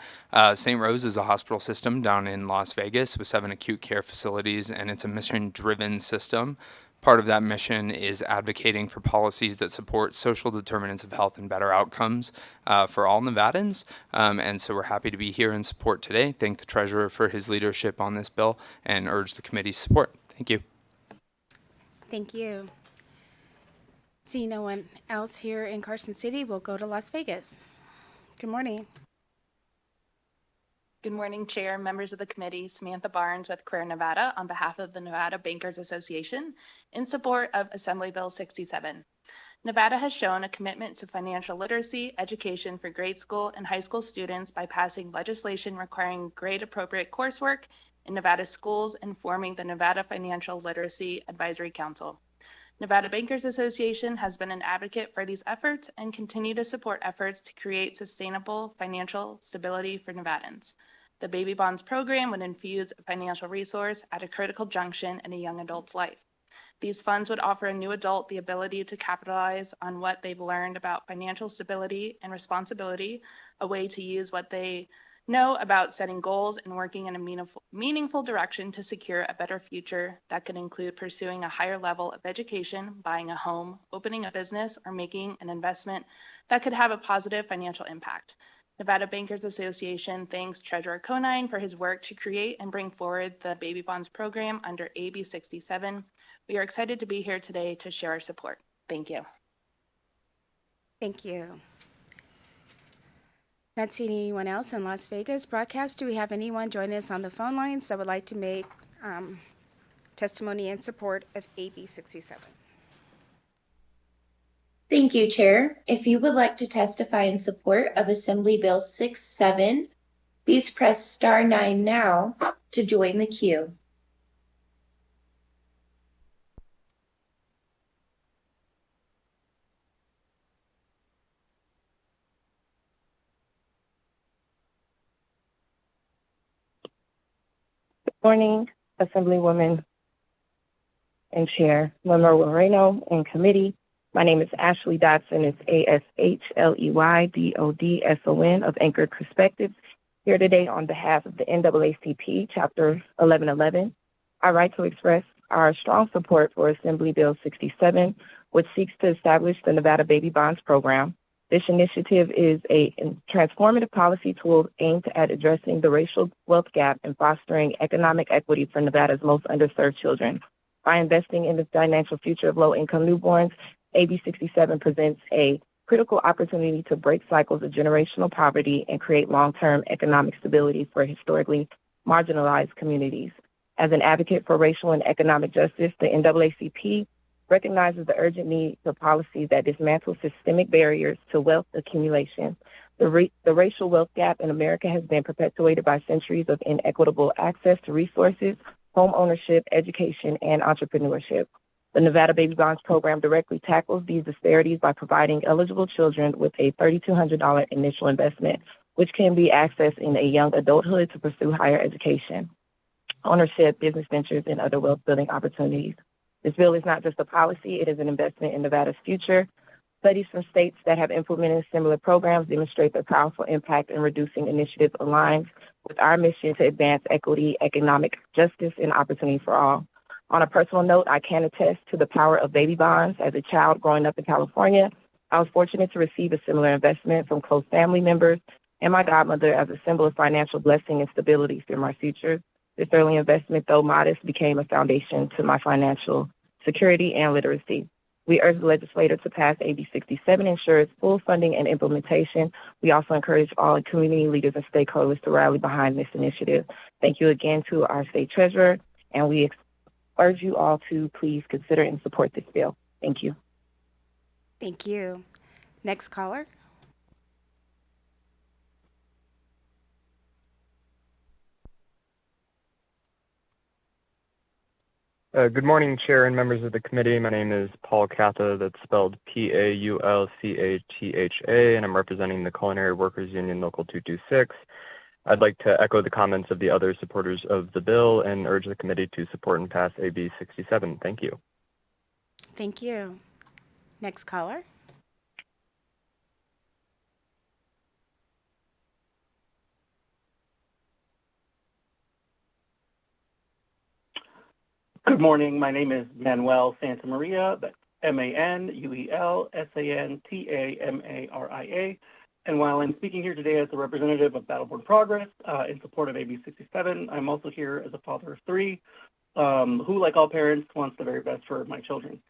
St. Rose is a hospital system down in Las Vegas with 7 acute care facilities, and it's a mission-driven system. Part of that mission is advocating for policies that support social determinants of health and better outcomes for all Nevadans. And so we're happy to be here in support today. Thank the Treasurer for his leadership on this bill and urge the committee's support. Thank you. Thank you. See no one else here in Carson City, we'll go to Las Vegas. Good morning. Good morning, Chair, members of the committee. Samantha Barnes with Career Nevada on behalf of the Nevada Bankers Association in support of Assembly Bill 67. Nevada has shown a commitment to financial literacy education for grade school and high school students by passing legislation requiring grade-appropriate coursework in Nevada schools and forming the Nevada Financial Literacy Advisory Council. Nevada Bankers Association has been an advocate for these efforts and continue to support efforts to create sustainable financial stability for Nevadans. The Baby Bonds program would infuse a financial resource at a critical junction in a young adult's life. These funds would offer a new adult the ability to capitalize on what they've learned about financial stability and responsibility, a way to use what they know about setting goals and working in a meaningful direction to secure a better future that could include pursuing a higher level of education, buying a home, opening a business, or making an investment that could have a positive financial impact. Nevada Bankers Association thanks Treasurer Conine for his work to create and bring forward the Baby Bonds program under AB 67. We are excited to be here today to share our support. Thank you. Thank you. Not seeing anyone else in Las Vegas broadcast. Do we have anyone joining us on the phone lines that would like to make testimony in support of AB 67? Thank you, Chair. If you would like to testify in support of Assembly Bill 67, please press star 9 now to join the queue. Morning, Assemblywoman and Chair Monroe Moreno and committee. My name is Ashley Dodson. It's ASHLEY DODSON of Anchored Perspectives, here today on behalf of the NAACP Chapter 1111. I write to express our strong support for Assembly Bill 67, which seeks to establish the Nevada Baby Bonds program. This initiative is a transformative policy tool aimed at addressing the racial wealth gap and fostering economic equity for Nevada's most underserved children. By investing in the financial future of low-income newborns, AB 67 presents a critical opportunity to break cycles of generational poverty and create long-term economic stability for historically marginalized communities. As an advocate for racial and economic justice, the NAACP recognizes the urgent need for policy that dismantles systemic barriers to wealth accumulation. The racial wealth gap in America has been perpetuated by centuries of inequitable access to resources, home ownership, education, and entrepreneurship. The Nevada Baby Bonds program directly tackles these disparities by providing eligible children with a $3,200 initial investment, which can be accessed in a young adulthood to pursue higher education, ownership, business ventures, and other wealth-building opportunities. This bill is not just a policy, it is an investment in Nevada's future. Studies from states that have implemented similar programs demonstrate their powerful impact in reducing initiatives aligns with our mission to advance equity, economic justice, and opportunity for all. On a personal note, I can attest to the power of baby bonds. As a child growing up in California, I was fortunate to receive a similar investment from close family members and my godmother as a symbol of financial blessing and stability for my future. This early investment, though modest, became a foundation to my financial security and literacy. We urge the legislature to pass AB 67, ensure its full funding and implementation. We also encourage all community leaders and stakeholders to rally behind this initiative. Thank you again to our state treasurer, and we urge you all to please consider and support this bill. Thank you. Thank you. Next caller. Good morning, Chair and members of the committee. My name is Paul Catha, that's spelled Paulchatha, and I'm representing the Culinary Workers Union Local 226. I'd like to echo the comments of the other supporters of the bill and urge the committee to support and pass AB 67. Thank you. Thank you. Next caller. Good morning. My name is Manuel Santamaria. That's MANUEL SANTAMARIA. And while I'm speaking here today as a representative of Battleborn Progress in support of AB 67, I'm also here as a father of three who, like all parents, wants the very best for my children.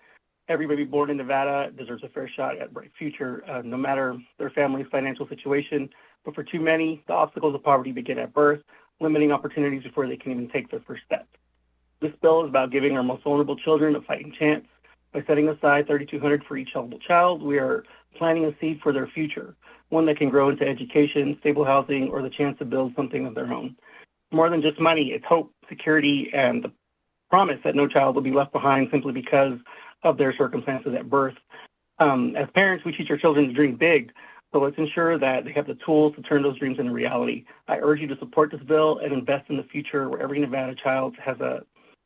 Every baby born in Nevada deserves a fair shot at a bright future, no matter their family's financial situation. But for too many, the obstacles of poverty begin at birth, limiting opportunities before they can even take their first steps. This bill is about giving our most vulnerable children a fighting chance. By setting aside $3,200 for each eligible child, we are planting a seed for their future, one that can grow into education, stable housing, or the chance to build something of their own. More than just money, it's hope, security, and the promise that no child will be left behind simply because of their circumstances at birth. As parents, we teach our children to dream big, so let's ensure that they have the tools to turn those dreams into reality. I urge you to support this bill and invest in the future where every Nevada child has a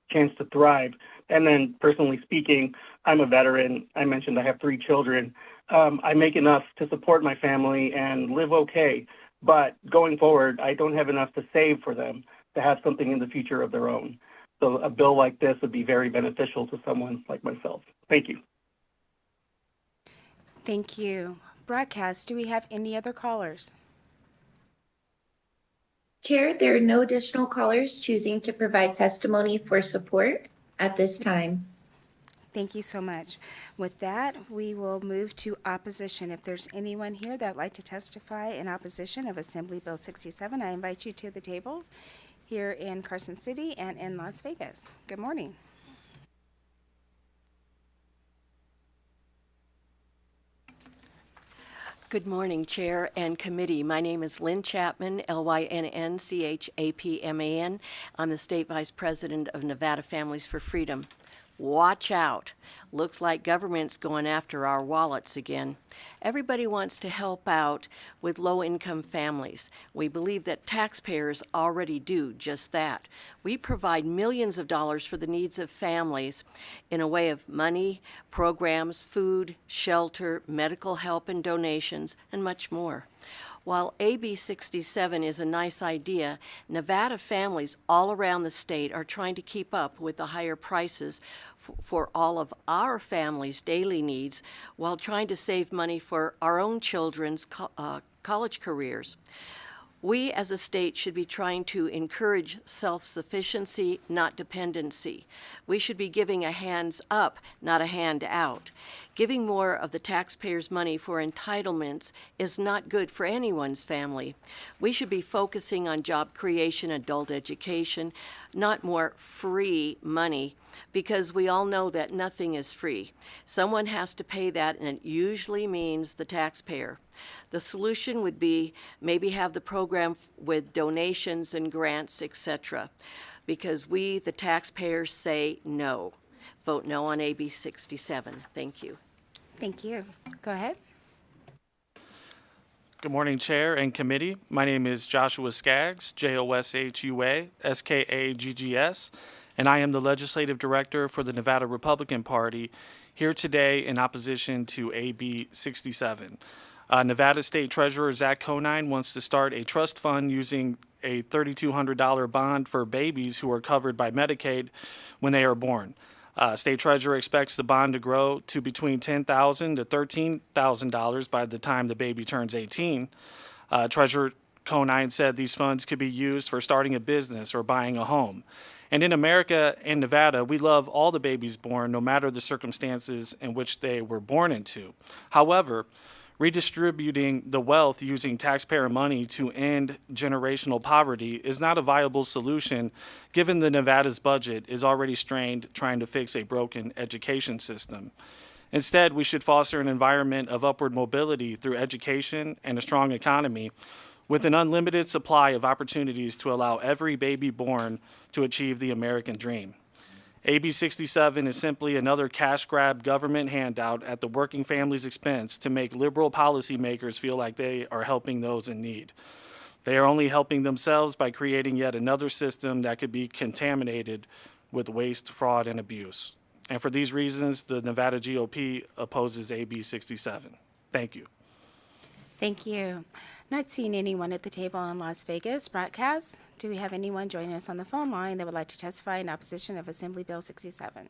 chance to thrive. And then personally speaking, I'm a veteran. I mentioned I have 3 children. I make enough to support my family and live okay. But going forward, I don't have enough to save for them to have something in the future of their own. So a bill like this would be very beneficial to someone like myself. Thank you. Thank you. Broadcast, do we have any other callers? Chair, there are no additional callers choosing to provide testimony for support at this time. Thank you so much. With that, we will move to opposition. If there's anyone here that would like to testify in opposition of Assembly Bill 67, I invite you to the tables here in Carson City and in Las Vegas. Good morning. Good morning, Chair and Committee. My name is Lynn Chapman, Lynnchapman. I'm the State Vice President of Nevada Families for Freedom. Watch out. Looks like government's going after our wallets again. Everybody wants to help out with low-income families. We believe that taxpayers already do just that. We provide millions of dollars for the needs of families in a way of money, programs, food, shelter, medical help and donations, and much more. While AB 67 is a nice idea, Nevada families all around the state are trying to keep up with the higher prices for all of our families' daily needs while trying to save money for our own children's college careers. We as a state should be trying to encourage self-sufficiency, not dependency. We should be giving a hands up, not a hand out. Giving more of the taxpayers' money for entitlements is not good for anyone's family. We should be focusing on job creation, adult education, not more free money, because we all know that nothing is free. Someone has to pay that, and it usually means the taxpayer. The solution would be maybe have the program with donations and grants, etc., because we, the taxpayers, say no. Vote no on AB 67. Thank you. Thank you. Go ahead. Good morning, Chair and Committee. My name is Joshua Skaggs, Joshua Skaggs, and I am the Legislative Director for the Nevada Republican Party, here today in opposition to AB 67. Nevada State Treasurer Zach Conine wants to start a trust fund using a $3,200 bond for babies who are covered by Medicaid when they are born. State Treasurer expects the bond to grow to between $10,000 to $13,000 by the time the baby turns 18. Treasurer Conine said these funds could be used for starting a business or buying a home. And in America and Nevada, we love all the babies born, no matter the circumstances in which they were born into. However, redistributing the wealth using taxpayer money to end generational poverty is not a viable solution, given the Nevada's budget is already strained trying to fix a broken education system. Instead, we should foster an environment of upward mobility through education and a strong economy, with an unlimited supply of opportunities to allow every baby born to achieve the American dream. AB 67 is simply another cash grab government handout at the working family's expense to make liberal policymakers feel like they are helping those in need. They are only helping themselves by creating yet another system that could be contaminated with waste, fraud, and abuse. And for these reasons, the Nevada GOP opposes AB 67. Thank you. Thank you. Not seeing anyone at the table in Las Vegas. Broadcast, do we have anyone joining us on the phone line that would like to testify in opposition of Assembly Bill 67?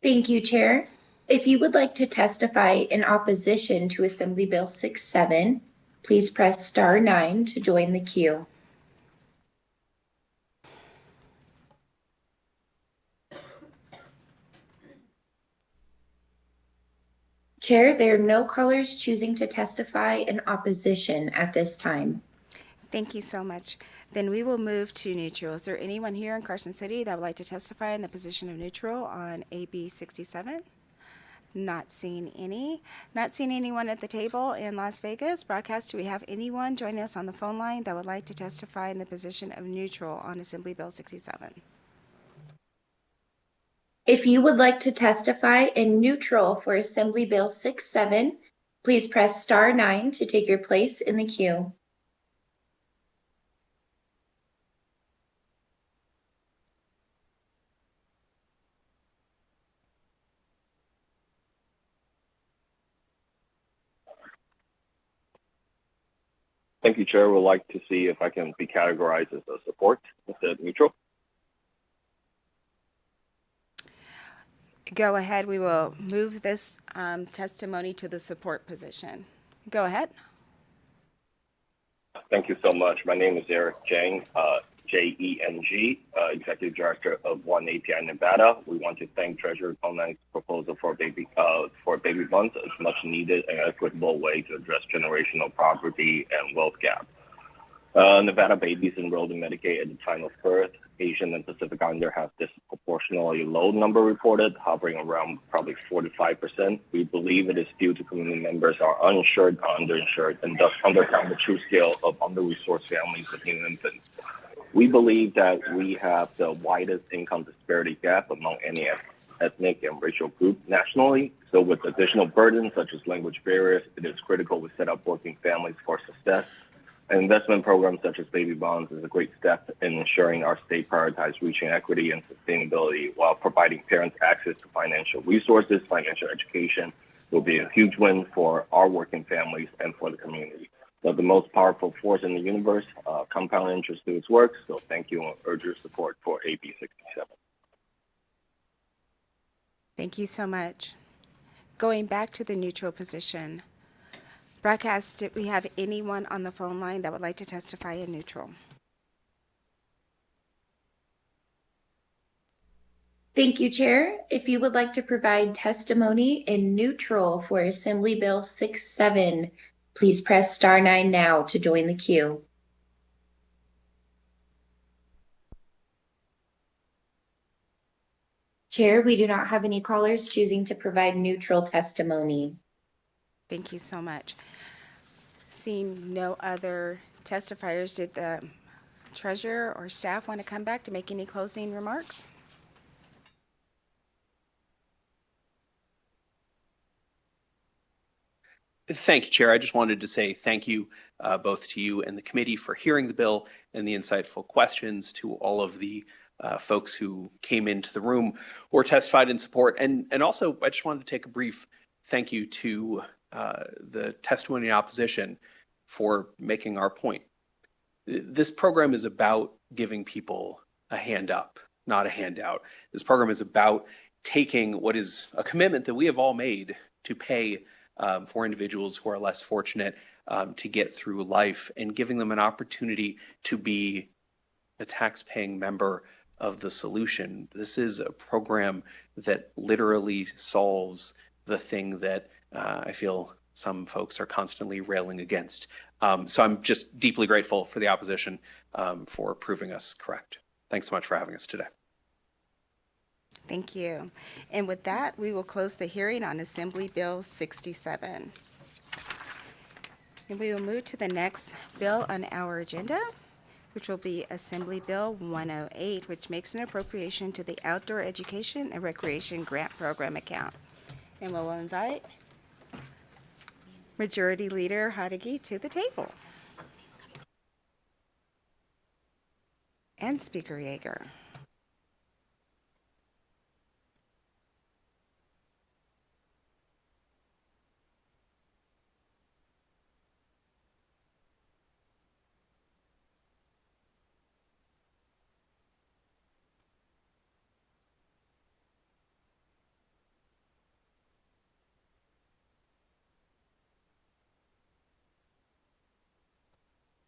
Thank you, Chair. If you would like to testify in opposition to Assembly Bill 67, please press star 9 to join the queue. Chair, there are no callers choosing to testify in opposition at this time. Thank you so much. Then we will move to neutral. Is there anyone here in Carson City that would like to testify in the position of neutral on AB 67? Not seeing any. Not seeing anyone at the table in Las Vegas. Broadcast, do we have anyone joining us on the phone line that would like to testify in the position of neutral on Assembly Bill 67? If you would like to testify in neutral for Assembly Bill 67, please press star 9 to take your place in the queue. Thank you, Chair. Would like to see if I can be categorized as a support instead of neutral. Go ahead. We will move this testimony to the support position. Go ahead. Thank you so much. My name is Eric Jang, Jeng, Executive Director of One API Nevada. We want to thank Treasurer Conan's proposal for baby bonds as much needed and equitable way to address generational poverty and wealth gap. Nevada babies enrolled in Medicaid at the time of birth, Asian and Pacific Islander have disproportionately low number reported, hovering around probably 45%. We believe it is due to community members are uninsured, underinsured, and thus undercount the true scale of under-resourced families with new infants. We believe that we have the widest income disparity gap among any ethnic and racial group nationally. So with additional burdens such as language barriers, it is critical we set up working families for success. An investment program such as baby bonds is a great step in ensuring our state prioritizes reaching equity and sustainability while providing parents access to financial resources. Financial education will be a huge win for our working families and for the community. So the most powerful force in the universe, compound interest through its work. So thank you and urge your support for AB 67. Thank you so much. Going back to the neutral position. Broadcast, did we have anyone on the phone line that would like to testify in neutral? Thank you, Chair. If you would like to provide testimony in neutral for Assembly Bill 67, please press *9 now to join the queue. Chair, we do not have any callers choosing to provide neutral testimony. Thank you so much. Seeing no other testifiers, did the treasurer or staff want to come back to make any closing remarks? Thank you, Chair. I just wanted to say thank you both to you and the committee for hearing the bill and the insightful questions, to all of the folks who came into the room or testified in support. And also, I just wanted to take a brief thank you to the testimony in opposition for making our point. This program is about giving people a hand up, not a handout. This program is about taking what is a commitment that we have all made to pay for individuals who are less fortunate to get through life, and giving them an opportunity to be a tax-paying member of the solution. This is a program that literally solves the thing that I feel some folks are constantly railing against. So I'm just deeply grateful for the opposition for proving us correct. Thanks so much for having us today. Thank you. And with that, we will close the hearing on Assembly Bill 67. And we will move to the next bill on our agenda, which will be Assembly Bill 108, which makes an appropriation to the Outdoor Education and Recreation Grant Program account. And we'll invite Majority Leader Hadegi to the table. And Speaker Yeager.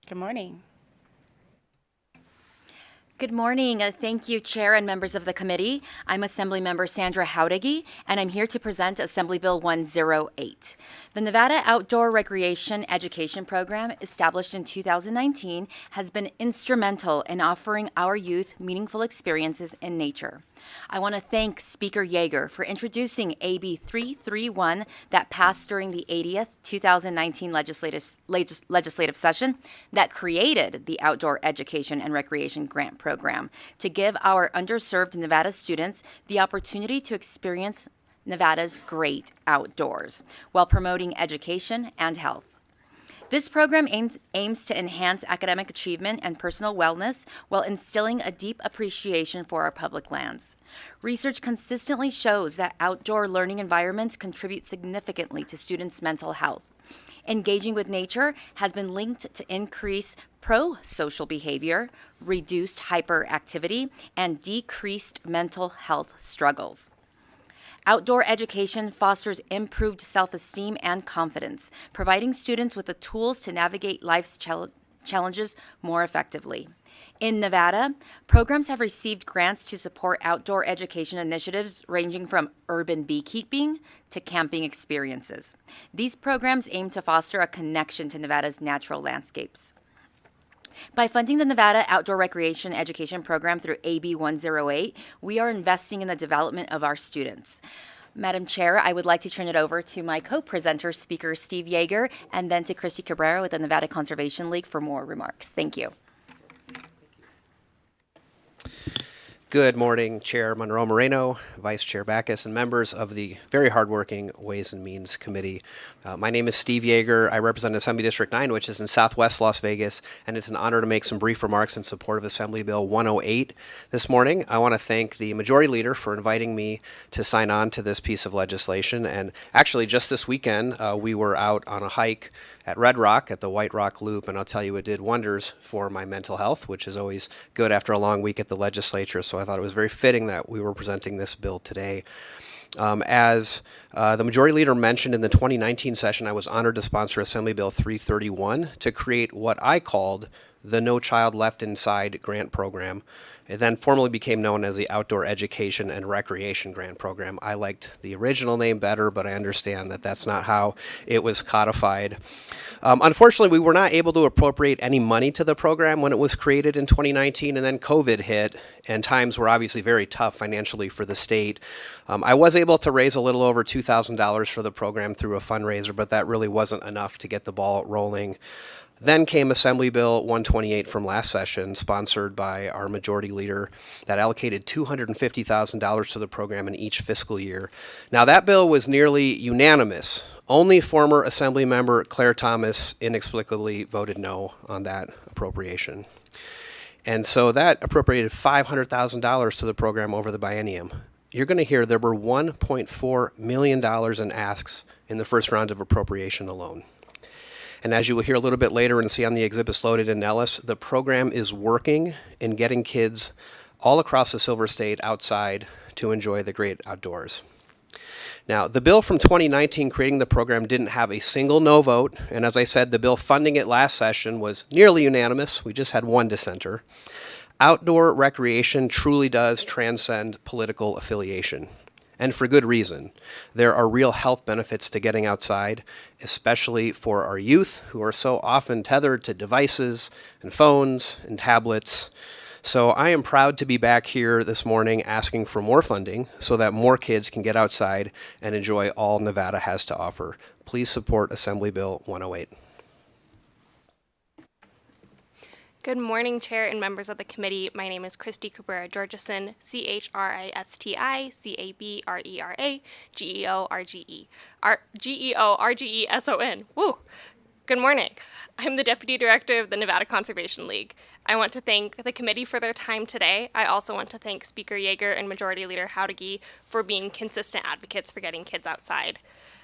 Good morning. Good morning. Thank you, Chair and members of the committee. I'm Assemblymember Sandra Haudegi, and I'm here to present Assembly Bill 108. The Nevada Outdoor Recreation Education Program, established in 2019, has been instrumental in offering our youth meaningful experiences in nature. I want to thank Speaker Yeager for introducing AB 331 that passed during the 80th 2019 legislative session that created the Outdoor Education and Recreation Grant Program to give our underserved Nevada students the opportunity to experience Nevada's great outdoors while promoting education and health. This program aims to enhance academic achievement and personal wellness while instilling a deep appreciation for our public lands. Research consistently shows that outdoor learning environments contribute significantly to students' mental health. Engaging with nature has been linked to increased pro-social behavior, reduced hyperactivity, and decreased mental health struggles. Outdoor education fosters improved self-esteem and confidence, providing students with the tools to navigate life's challenges more effectively. In Nevada, programs have received grants to support outdoor education initiatives ranging from urban beekeeping to camping experiences. These programs aim to foster a connection to Nevada's natural landscapes. By funding the Nevada Outdoor Recreation Education Program through AB 108, we are investing in the development of our students. Madam Chair, I would like to turn it over to my co-presenter, Speaker Steve Yeager, and then to Christy Cabrera with the Nevada Conservation League for more remarks. Thank you. Good morning, Chair Monroe Moreno, Vice Chair Backus, and members of the very hardworking Ways and Means Committee. My name is Steve Yeager. I represent Assembly District 9, which is in southwest Las Vegas, and it's an honor to make some brief remarks in support of Assembly Bill 108 this morning. I want to thank the Majority Leader for inviting me to sign on to this piece of legislation. And actually, just this weekend, we were out on a hike at Red Rock at the White Rock Loop, and I'll tell you, it did wonders for my mental health, which is always good after a long week at the legislature. So I thought it was very fitting that we were presenting this bill today. As the Majority Leader mentioned in the 2019 session, I was honored to sponsor Assembly Bill 331 to create what I called the No Child Left Inside grant program. It then formally became known as the Outdoor Education and Recreation Grant Program. I liked the original name better, but I understand that that's not how it was codified. Unfortunately, we were not able to appropriate any money to the program when it was created in 2019, and then COVID hit, and times were obviously very tough financially for the state. I was able to raise a little over $2,000 for the program through a fundraiser, but that really wasn't enough to get the ball rolling. Then came Assembly Bill 128 from last session, sponsored by our Majority Leader, that allocated $250,000 to the program in each fiscal year. Now, that bill was nearly unanimous. Only former Assembly member Claire Thomas inexplicably voted no on that appropriation. And so that appropriated $500,000 to the program over the biennium. You're going to hear there were $1.4 million in asks in the first round of appropriation alone. And as you will hear a little bit later and see on the exhibits loaded in Nellis, the program is working in getting kids all across the Silver State outside to enjoy the great outdoors. Now, the bill from 2019 creating the program didn't have a single no vote, and as I said, the bill funding it last session was nearly unanimous. We just had one dissenter. Outdoor recreation truly does transcend political affiliation. And for good reason. There are real health benefits to getting outside, especially for our youth who are so often tethered to devices and phones and tablets. So I am proud to be back here this morning asking for more funding so that more kids can get outside and enjoy all Nevada has to offer. Please support Assembly Bill 108. Good morning, Chair and members of the committee. My name is Christy Cabrera Georgeson, CHRISTI GEORGESON. Woo! Good morning. I'm the Deputy Director of the Nevada Conservation League. I want to thank the committee for their time today. I also want to thank Speaker Yeager and Majority Leader Howdeggy for being consistent advocates for getting kids outside.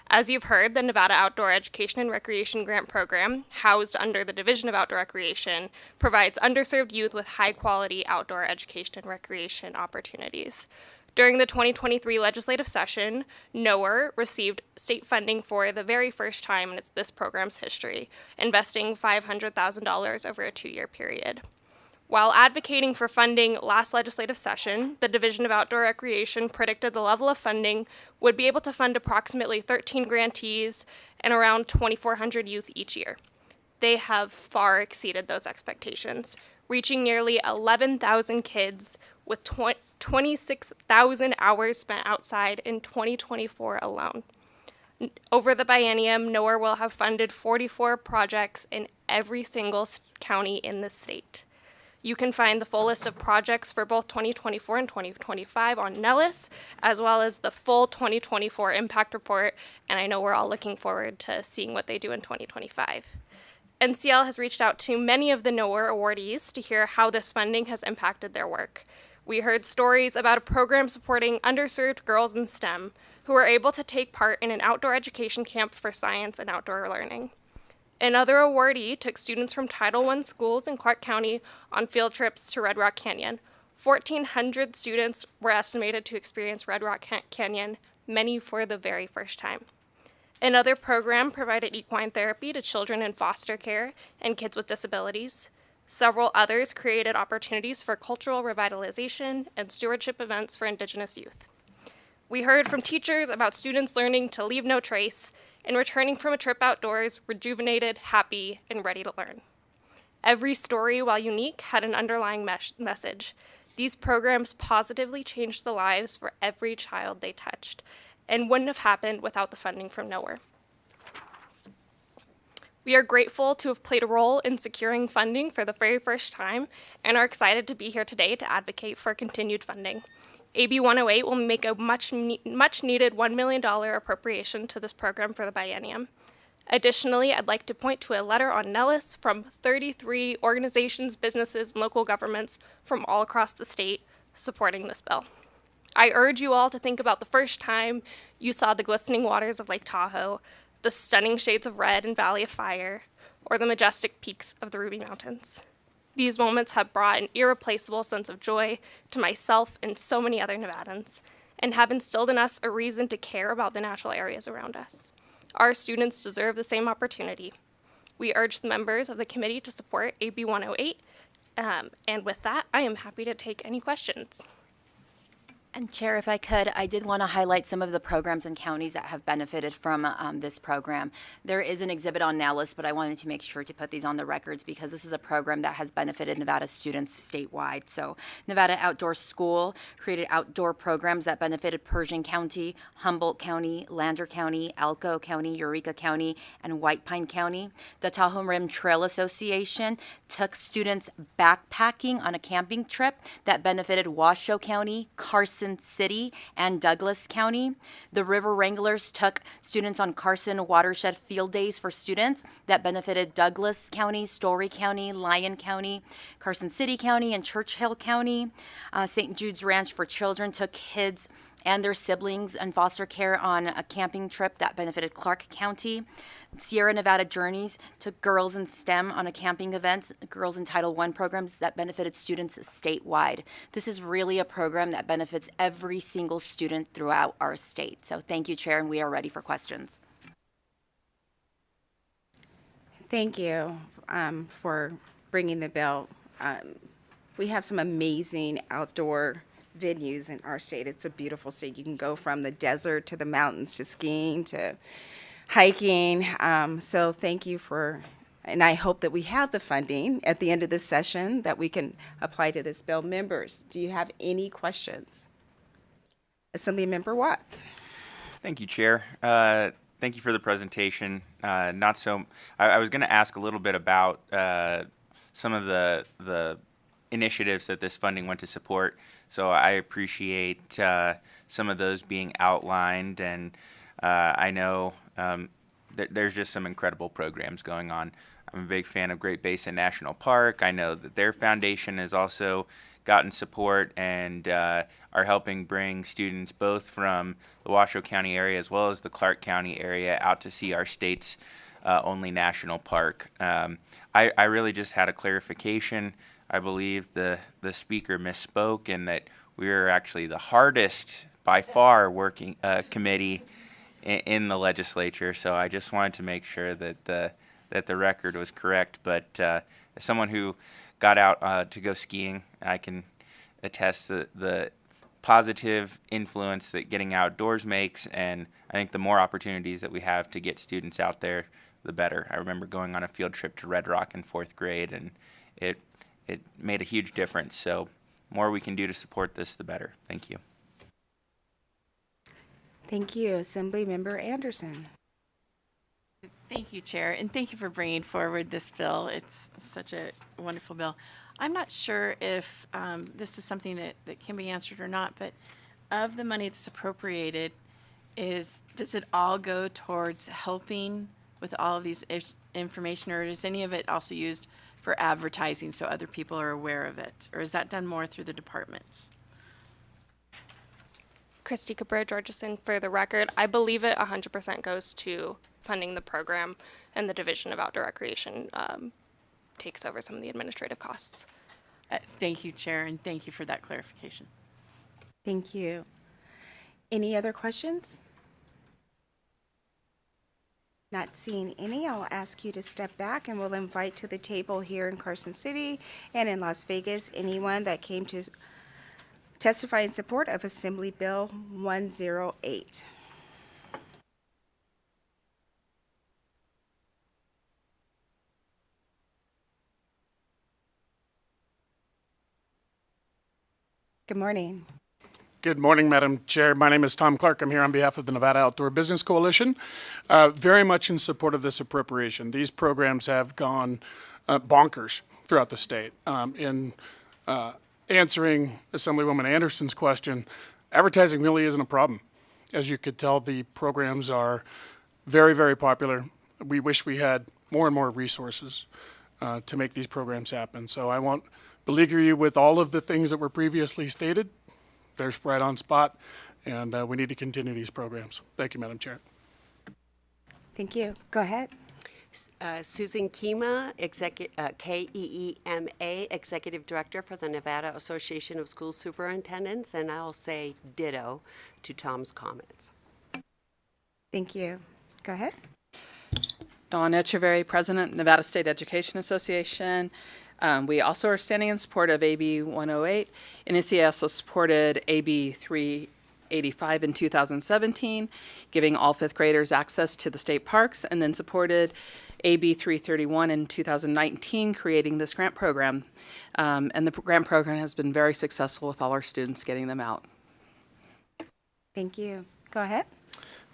As you've heard, the Nevada Outdoor Education and Recreation Grant Program, housed under the Division of Outdoor Recreation, provides underserved youth with high-quality outdoor education and recreation opportunities. During the 2023 legislative session, NOAR received state funding for the very first time in this program's history, investing $500,000 over a 2-year period. While advocating for funding last legislative session, the Division of Outdoor Recreation predicted the level of funding would be able to fund approximately 13 grantees and around 2,400 youth each year. They have far exceeded those expectations, reaching nearly 11,000 kids with 26,000 hours spent outside in 2024 alone. Over the biennium, NOAR will have funded 44 projects in every single county in the state. You can find the full list of projects for both 2024 and 2025 on Nellis, as well as the full 2024 impact report, and I know we're all looking forward to seeing what they do in 2025. NCL has reached out to many of the NOAA awardees to hear how this funding has impacted their work. We heard stories about a program supporting underserved girls in STEM who were able to take part in an outdoor education camp for science and outdoor learning. Another awardee took students from Title I schools in Clark County on field trips to Red Rock Canyon. 1,400 students were estimated to experience Red Rock Canyon, many for the very first time. Another program provided equine therapy to children in foster care and kids with disabilities. Several others created opportunities for cultural revitalization and stewardship events for Indigenous youth. We heard from teachers about students learning to leave no trace and returning from a trip outdoors rejuvenated, happy, and ready to learn. Every story, while unique, had an underlying message. These programs positively changed the lives for every child they touched, and wouldn't have happened without the funding from NOAA. We are grateful to have played a role in securing funding for the very first time and are excited to be here today to advocate for continued funding. AB 108 will make a much needed $1 million appropriation to this program for the biennium. Additionally, I'd like to point to a letter on Nellis from 33 organizations, businesses, and local governments from all across the state supporting this bill. I urge you all to think about the first time you saw the glistening waters of Lake Tahoe, the stunning shades of red in Valley of Fire, or the majestic peaks of the Ruby Mountains. These moments have brought an irreplaceable sense of joy to myself and so many other Nevadans, and have instilled in us a reason to care about the natural areas around us. Our students deserve the same opportunity. We urge the members of the committee to support AB 108, and with that, I am happy to take any questions. And Chair, if I could, I did want to highlight some of the programs and counties that have benefited from this program. There is an exhibit on Nellis, but I wanted to make sure to put these on the records because this is a program that has benefited Nevada students statewide. So Nevada Outdoor School created outdoor programs that benefited Pershing County, Humboldt County, Lander County, Elko County, Eureka County, and White Pine County. The Tahoe Rim Trail Association took students backpacking on a camping trip that benefited Washoe County, Carson City, and Douglas County. The River Wranglers took students on Carson Watershed Field Days for students that benefited Douglas County, Story County, Lyon County, Carson City County, and Churchill County. St. Jude's Ranch for Children took kids and their siblings in foster care on a camping trip that benefited Clark County. Sierra Nevada Journeys took girls in STEM on a camping event, girls in Title I programs that benefited students statewide. This is really a program that benefits every single student throughout our state. So thank you, Chair, and we are ready for questions. Thank you for bringing the bill. We have some amazing outdoor venues in our state. It's a beautiful state. You can go from the desert to the mountains to skiing to hiking. So thank you and I hope that we have the funding at the end of this session that we can apply to this bill. Members, do you have any questions? Assemblymember Watts. Thank you, Chair. Thank you for the presentation. I was going to ask a little bit about some of the initiatives that this funding went to support. So I appreciate some of those being outlined, and I know that there's just some incredible programs going on. I'm a big fan of Great Basin National Park. I know that their foundation has also gotten support and are helping bring students both from the Washoe County area as well as the Clark County area out to see our state's only national park. I really just had a clarification. I believe the speaker misspoke and that we are actually the hardest by far working committee in the legislature. So I just wanted to make sure that the record was correct. But as someone who got out to go skiing, I can attest the positive influence that getting outdoors makes. And I think the more opportunities that we have to get students out there, the better. I remember going on a field trip to Red Rock in 4th grade, and it made a huge difference. So more we can do to support this, the better. Thank you. Thank you. Assemblymember Anderson. Thank you, Chair, and thank you for bringing forward this bill. It's such a wonderful bill. I'm not sure if this is something that can be answered or not, but of the money that's appropriated, does it all go towards helping with all of these information, or is any of it also used for advertising so other people are aware of it? Or is that done more through the departments? Christy Cabrera Georgeson, for the record, I believe it 100% goes to funding the program, and the Division of Outdoor Recreation takes over some of the administrative costs. Thank you, Chair, and thank you for that clarification. Thank you. Any other questions? Not seeing any, I'll ask you to step back and we'll invite to the table here in Carson City and in Las Vegas anyone that came to testify in support of Assembly Bill 108. Good morning. Good morning, Madam Chair. My name is Tom Clark. I'm here on behalf of the Nevada Outdoor Business Coalition, very much in support of this appropriation. These programs have gone bonkers throughout the state. In answering Assemblywoman Anderson's question, advertising really isn't a problem. As you could tell, the programs are very, very popular. We wish we had more and more resources to make these programs happen. So I won't beleaguer you with all of the things that were previously stated. They're right on spot, and we need to continue these programs. Thank you, Madam Chair. Thank you. Go ahead. Susan Keema, K-E-E-M-A, Executive Director for the Nevada Association of School Superintendents, and I'll say ditto to Tom's comments. Thank you. Go ahead. Dawn Echeverry, President, Nevada State Education Association. We also are standing in support of AB 108. NECA also supported AB 385 in 2017, giving all fifth graders access to the state parks, and then supported AB 331 in 2019, creating this grant program. And the grant program has been very successful with all our students getting them out. Thank you. Go ahead.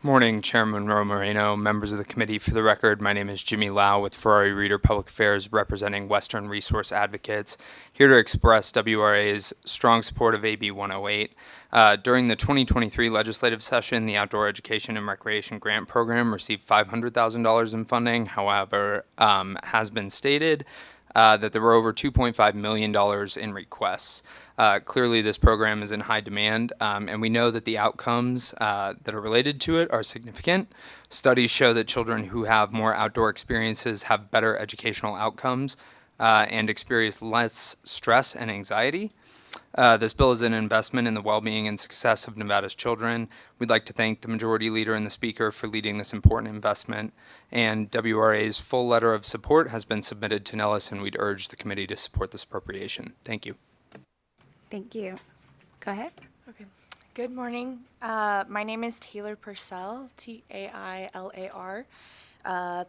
Morning, Chairman Monroe Moreno, members of the committee. For the record, my name is Jimmy Lau with Ferrari Reader Public Affairs, representing Western Resource Advocates, here to express WRA's strong support of AB 108. During the 2023 legislative session, the Outdoor Education and Recreation Grant Program received $500,000 in funding. However, has been stated that there were over $2.5 million in requests. Clearly, this program is in high demand, and we know that the outcomes that are related to it are significant. Studies show that children who have more outdoor experiences have better educational outcomes and experience less stress and anxiety. This bill is an investment in the well-being and success of Nevada's children. We'd like to thank the Majority Leader and the Speaker for leading this important investment, and WRA's full letter of support has been submitted to Nellis, and we'd urge the committee to support this appropriation. Thank you. Thank you. Go ahead. Okay. Good morning. My name is Taylor Purcell, T-A-I-L-A-R,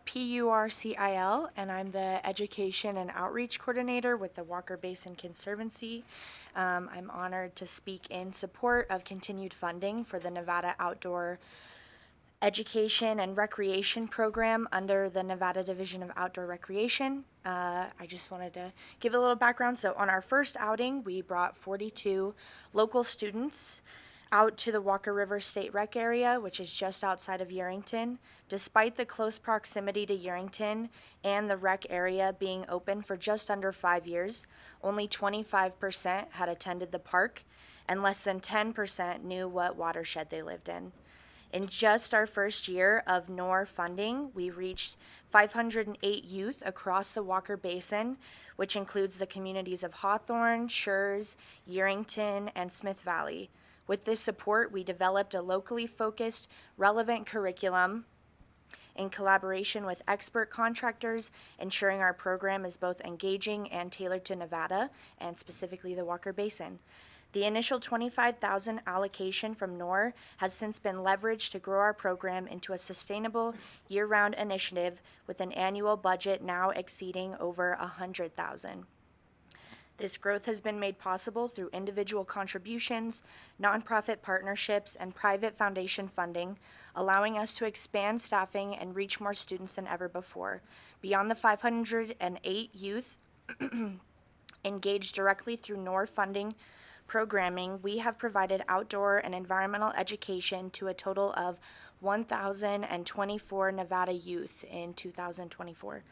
P-U-R-C-I-L, and I'm the Education and Outreach Coordinator with the Walker Basin Conservancy. I'm honored to speak in support of continued funding for the Nevada Outdoor Education and Recreation Program under the Nevada Division of Outdoor Recreation. I just wanted to give a little background. So on our first outing, we brought 42 local students out to the Walker River State Rec area, which is just outside of Yerington. Despite the close proximity to Yerington and the rec area being open for just under 5 years, only 25% had attended the park, and less than 10% knew what watershed they lived in. In just our first year of NOR funding, we reached 508 youth across the Walker Basin, which includes the communities of Hawthorne, Schurz, Yerington, and Smith Valley. With this support, we developed a locally focused, relevant curriculum in collaboration with expert contractors, ensuring our program is both engaging and tailored to Nevada, and specifically the Walker Basin. The initial $25,000 allocation from NOR has since been leveraged to grow our program into a sustainable year-round initiative with an annual budget now exceeding over $100,000. This growth has been made possible through individual contributions, nonprofit partnerships, and private foundation funding, allowing us to expand staffing and reach more students than ever before. Beyond the 508 youth engaged directly through NOR funding programming, we have provided outdoor and environmental education to a total of 1,024 Nevada youth in 2024.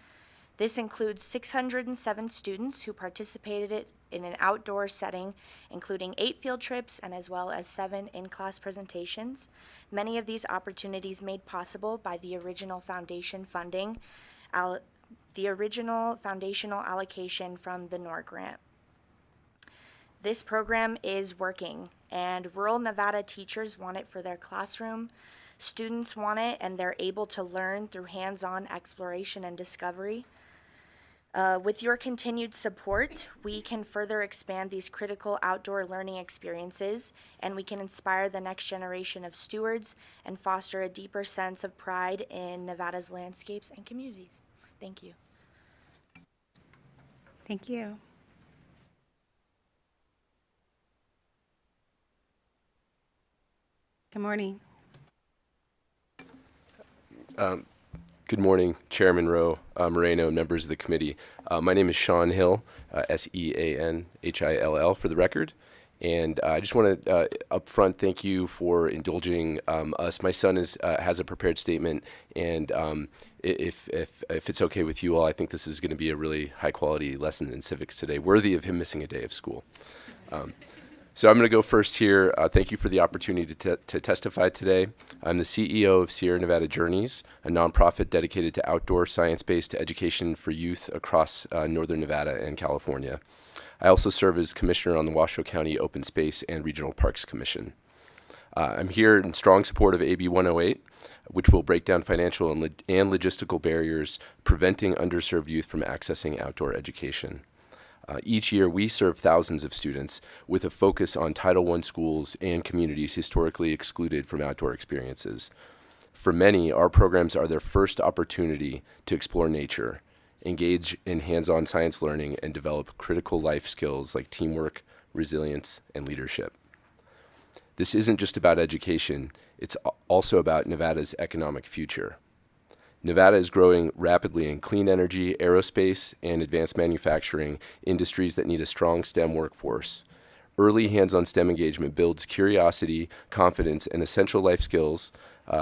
This includes 607 students who participated in an outdoor setting, including 8 field trips and as well as 7 in-class presentations. Many of these opportunities made possible by the original foundation funding, the original foundational allocation from the NOR grant. This program is working, and rural Nevada teachers want it for their classroom. Students want it, and they're able to learn through hands-on exploration and discovery. With your continued support, we can further expand these critical outdoor learning experiences, and we can inspire the next generation of stewards and foster a deeper sense of pride in Nevada's landscapes and communities. Thank you. Thank you. Good morning. Good morning, Chairman Rowe, Moreno, and members of the committee. My name is Sean Hill, Seanhill for the record. And I just want to up front thank you for indulging us. My son has a prepared statement, and if it's okay with you all, I think this is going to be a really high-quality lesson in civics today, worthy of him missing a day of school. So I'm going to go first here. Thank you for the opportunity to testify today. I'm the CEO of Sierra Nevada Journeys, a nonprofit dedicated to outdoor science-based education for youth across northern Nevada and California. I also serve as commissioner on the Washoe County Open Space and Regional Parks Commission. I'm here in strong support of AB 108, which will break down financial and logistical barriers preventing underserved youth from accessing outdoor education. Each year, we serve thousands of students with a focus on Title I schools and communities historically excluded from outdoor experiences. For many, our programs are their first opportunity to explore nature, engage in hands-on science learning, and develop critical life skills like teamwork, resilience, and leadership. This isn't just about education, it's also about Nevada's economic future. Nevada is growing rapidly in clean energy, aerospace, and advanced manufacturing, industries that need a strong STEM workforce. Early hands-on STEM engagement builds curiosity, confidence, and essential life skills,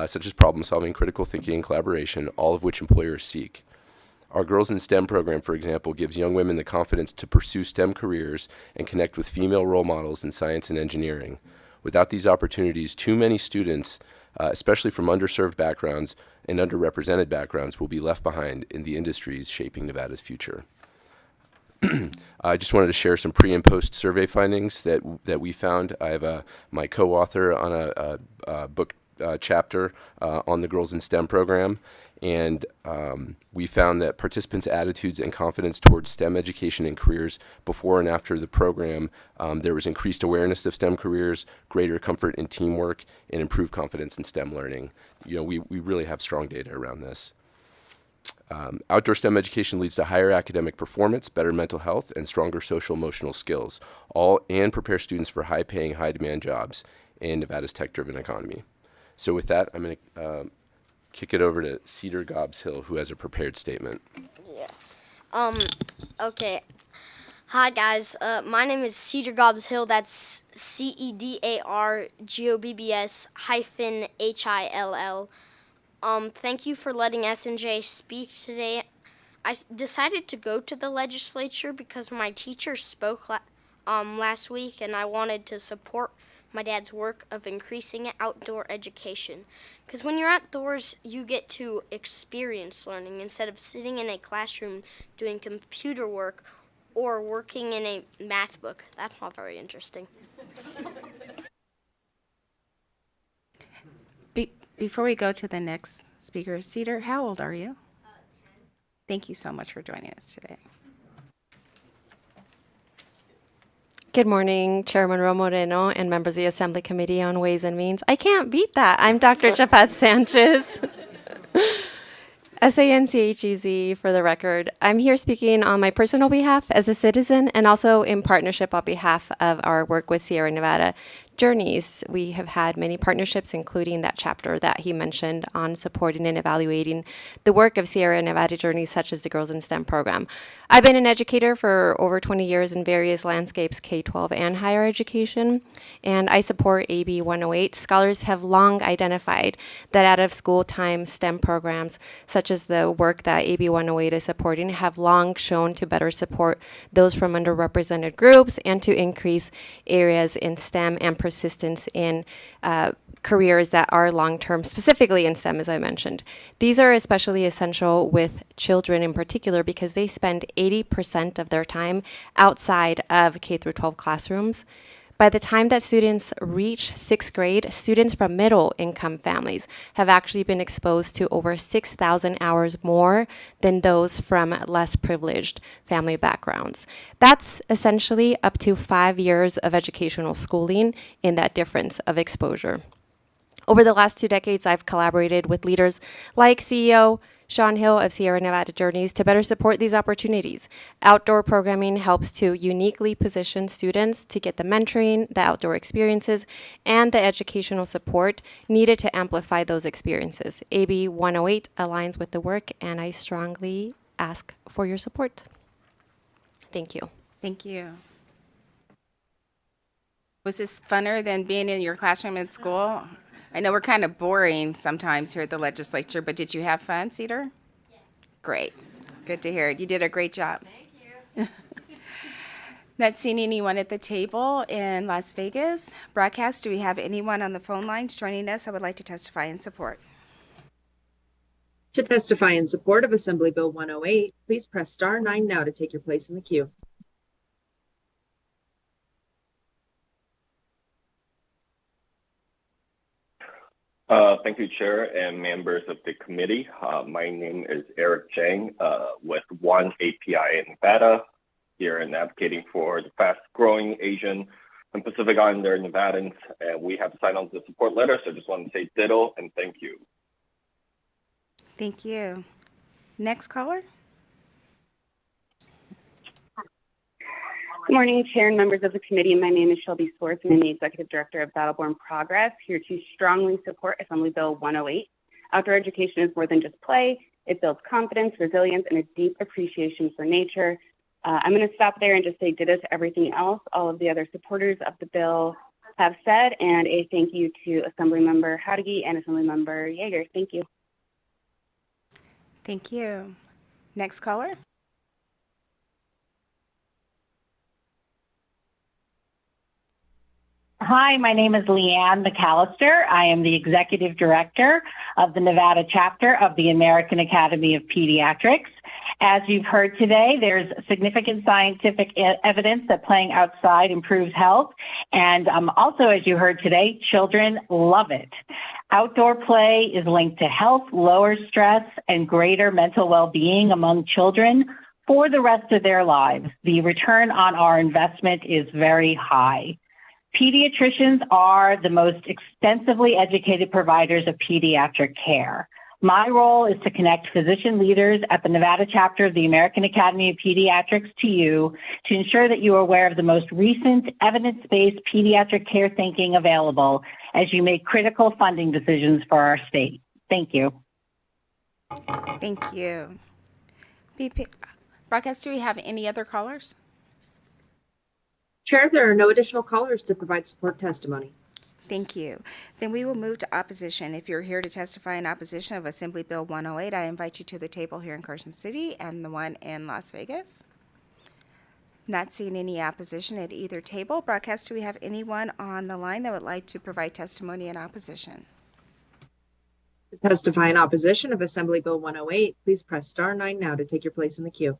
such as problem-solving, critical thinking, and collaboration, all of which employers seek. Our Girls in STEM program, for example, gives young women the confidence to pursue STEM careers and connect with female role models in science and engineering. Without these opportunities, too many students, especially from underserved backgrounds and underrepresented backgrounds, will be left behind in the industries shaping Nevada's future. I just wanted to share some pre and post survey findings that we found. I have my co-author on a book chapter on the Girls in STEM program, and we found that participants' attitudes and confidence towards STEM education and careers before and after the program, there was increased awareness of STEM careers, greater comfort in teamwork, and improved confidence in STEM learning. You know, we really have strong data around this. Outdoor STEM education leads to higher academic performance, better mental health, and stronger social emotional skills, and prepare students for high-paying, high-demand jobs in Nevada's tech-driven economy. So with that, I'm going to kick it over to Cedar Gobbs Hill, who has a prepared statement. Yeah. Okay. Hi, guys. My name is Cedar Gobbs Hill. That's CEDARGOBBS-HILL. Thank you for letting S&J speak today. I decided to go to the legislature because my teacher spoke last week, and I wanted to support my dad's work of increasing outdoor education. Because when you're outdoors, you get to experience learning instead of sitting in a classroom doing computer work or working in a math book. That's not very interesting. Before we go to the next speaker, Cedar, how old are you? 10. Thank you so much for joining us today. Good morning, Chairman Moreno and members of the Assembly Committee on Ways and Means. I can't beat that. I'm Dr. Japhet Sanchez. SANCHEZ for the record. I'm here speaking on my personal behalf as a citizen and also in partnership on behalf of our work with Sierra Nevada Journeys. We have had many partnerships, including that chapter that he mentioned on supporting and evaluating the work of Sierra Nevada Journeys, such as the Girls in STEM program. I've been an educator for over 20 years in various landscapes, K-12 and higher education, and I support AB 108. Scholars have long identified that out of school time STEM programs, such as the work that AB 108 is supporting, have long shown to better support those from underrepresented groups and to increase areas in STEM and persistence in careers that are long-term, specifically in STEM, as I mentioned. These are especially essential with children in particular because they spend 80% of their time outside of K through 12 classrooms. By the time that students reach sixth grade, students from middle income families have actually been exposed to over 6,000 hours more than those from less privileged family backgrounds. That's essentially up to 5 years of educational schooling in that difference of exposure. Over the last 2 decades, I've collaborated with leaders like CEO Sean Hill of Sierra Nevada Journeys to better support these opportunities. Outdoor programming helps to uniquely position students to get the mentoring, the outdoor experiences, and the educational support needed to amplify those experiences. AB 108 aligns with the work, and I strongly ask for your support. Thank you. Thank you. Was this funner than being in your classroom at school? I know we're kind of boring sometimes here at the legislature, but did you have fun, Cedar? Yeah. Great. Good to hear it. You did a great job. Thank you. Not seeing anyone at the table in Las Vegas. Broadcast, do we have anyone on the phone lines joining us that would like to testify in support? To testify in support of Assembly Bill 108, please press star 9 now to take your place in the queue. Thank you, Chair and members of the committee. My name is Eric Jang with One API in Nevada, here and advocating for the fast-growing Asian and Pacific Islander Nevadans. And we have signed on the support letter, so I just want to say ditto and thank you. Thank you. Next caller. Good morning, Chair and members of the committee. My name is Shelby Swartz, and I'm the Executive Director of Battleborn Progress, here to strongly support Assembly Bill 108. Outdoor education is more than just play. It builds confidence, resilience, and a deep appreciation for nature. I'm going to stop there and just say ditto to everything else all of the other supporters of the bill have said, and a thank you to Assemblymember Howdigi and Assemblymember Yeager. Thank you. Thank you. Next caller. Hi, my name is Leanne McAllister. I am the Executive Director of the Nevada chapter of the American Academy of Pediatrics. As you've heard today, there's significant scientific evidence that playing outside improves health. And also, as you heard today, children love it. Outdoor play is linked to health, lower stress, and greater mental well-being among children for the rest of their lives. The return on our investment is very high. Pediatricians are the most extensively educated providers of pediatric care. My role is to connect physician leaders at the Nevada chapter of the American Academy of Pediatrics to you to ensure that you are aware of the most recent evidence-based pediatric care thinking available as you make critical funding decisions for our state. Thank you. Thank you. BP, Broadcast, do we have any other callers? Chair, there are no additional callers to provide support testimony. Thank you. Then we will move to opposition. If you're here to testify in opposition of Assembly Bill 108, I invite you to the table here in Carson City and the one in Las Vegas. Not seeing any opposition at either table. Broadcast, do we have anyone on the line that would like to provide testimony in opposition? To testify in opposition of Assembly Bill 108, please press star 9 now to take your place in the queue.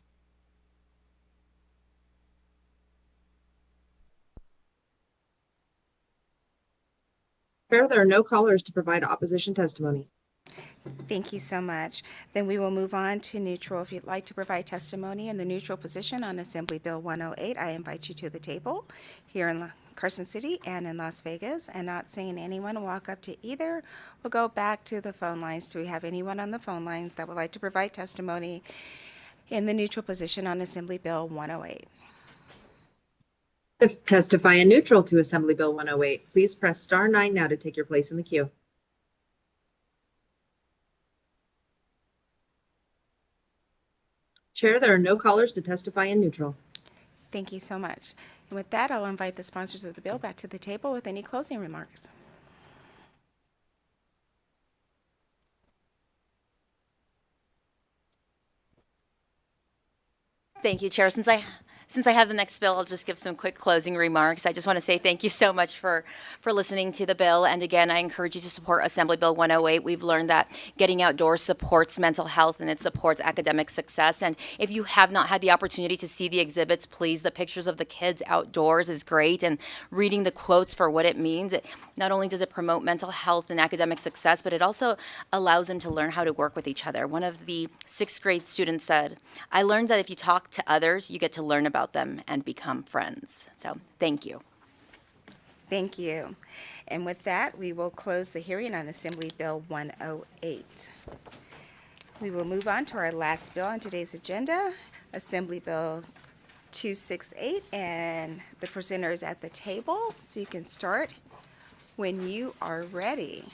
Chair, there are no callers to provide opposition testimony. Thank you so much. Then we will move on to neutral. If you'd like to provide testimony in the neutral position on Assembly Bill 108, I invite you to the table here in Carson City and in Las Vegas. And not seeing anyone walk up to either, we'll go back to the phone lines. Do we have anyone on the phone lines that would like to provide testimony in the neutral position on Assembly Bill 108? To testify in neutral to Assembly Bill 108, please press star 9 now to take your place in the queue. Chair, there are no callers to testify in neutral. Thank you so much. And with that, I'll invite the sponsors of the bill back to the table with any closing remarks. Thank you, Chair. Since I have the next bill, I'll just give some quick closing remarks. I just want to say thank you so much for listening to the bill. And again, I encourage you to support Assembly Bill 108. We've learned that getting outdoors supports mental health and it supports academic success. And if you have not had the opportunity to see the exhibits, please, the pictures of the kids outdoors is great. And reading the quotes for what it means, not only does it promote mental health and academic success, but it also allows them to learn how to work with each other. One of the 6th grade students said, "I learned that if you talk to others, you get to learn about them and become friends." So thank you. Thank you. And with that, we will close the hearing on Assembly Bill 108. We will move on to our last bill on today's agenda, Assembly Bill 268, and the presenter is at the table, so you can start when you are ready.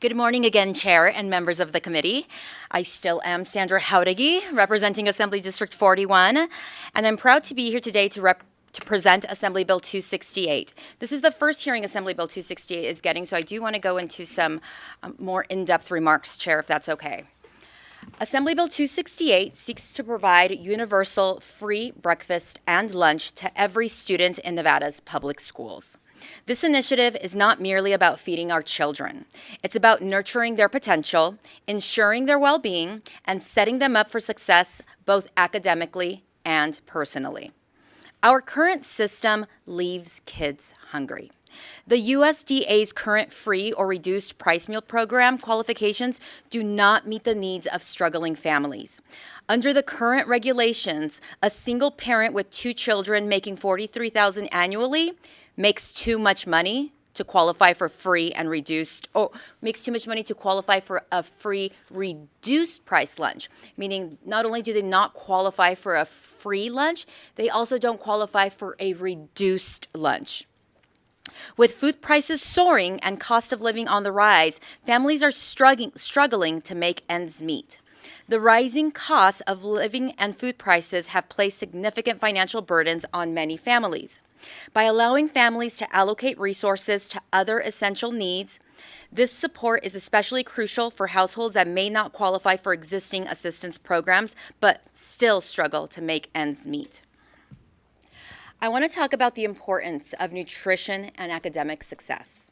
Good morning again, Chair and members of the committee. I still am Sandra Haudegi, representing Assembly District 41, and I'm proud to be here today to present Assembly Bill 268. This is the first hearing Assembly Bill 268 is getting, so I do want to go into some more in-depth remarks, Chair, if that's okay. Assembly Bill 268 seeks to provide universal free breakfast and lunch to every student in Nevada's public schools. This initiative is not merely about feeding our children. It's about nurturing their potential, ensuring their well-being, and setting them up for success both academically and personally. Our current system leaves kids hungry. The USDA's current free or reduced price meal program qualifications do not meet the needs of struggling families. Under the current regulations, a single parent with 2 children making $43,000 annually makes too much money to qualify for free and reduced, or makes too much money to qualify for a free reduced price lunch, meaning not only do they not qualify for a free lunch, they also don't qualify for a reduced lunch. With food prices soaring and cost of living on the rise, families are struggling to make ends meet. The rising costs of living and food prices have placed significant financial burdens on many families. By allowing families to allocate resources to other essential needs, this support is especially crucial for households that may not qualify for existing assistance programs but still struggle to make ends meet. I want to talk about the importance of nutrition and academic success.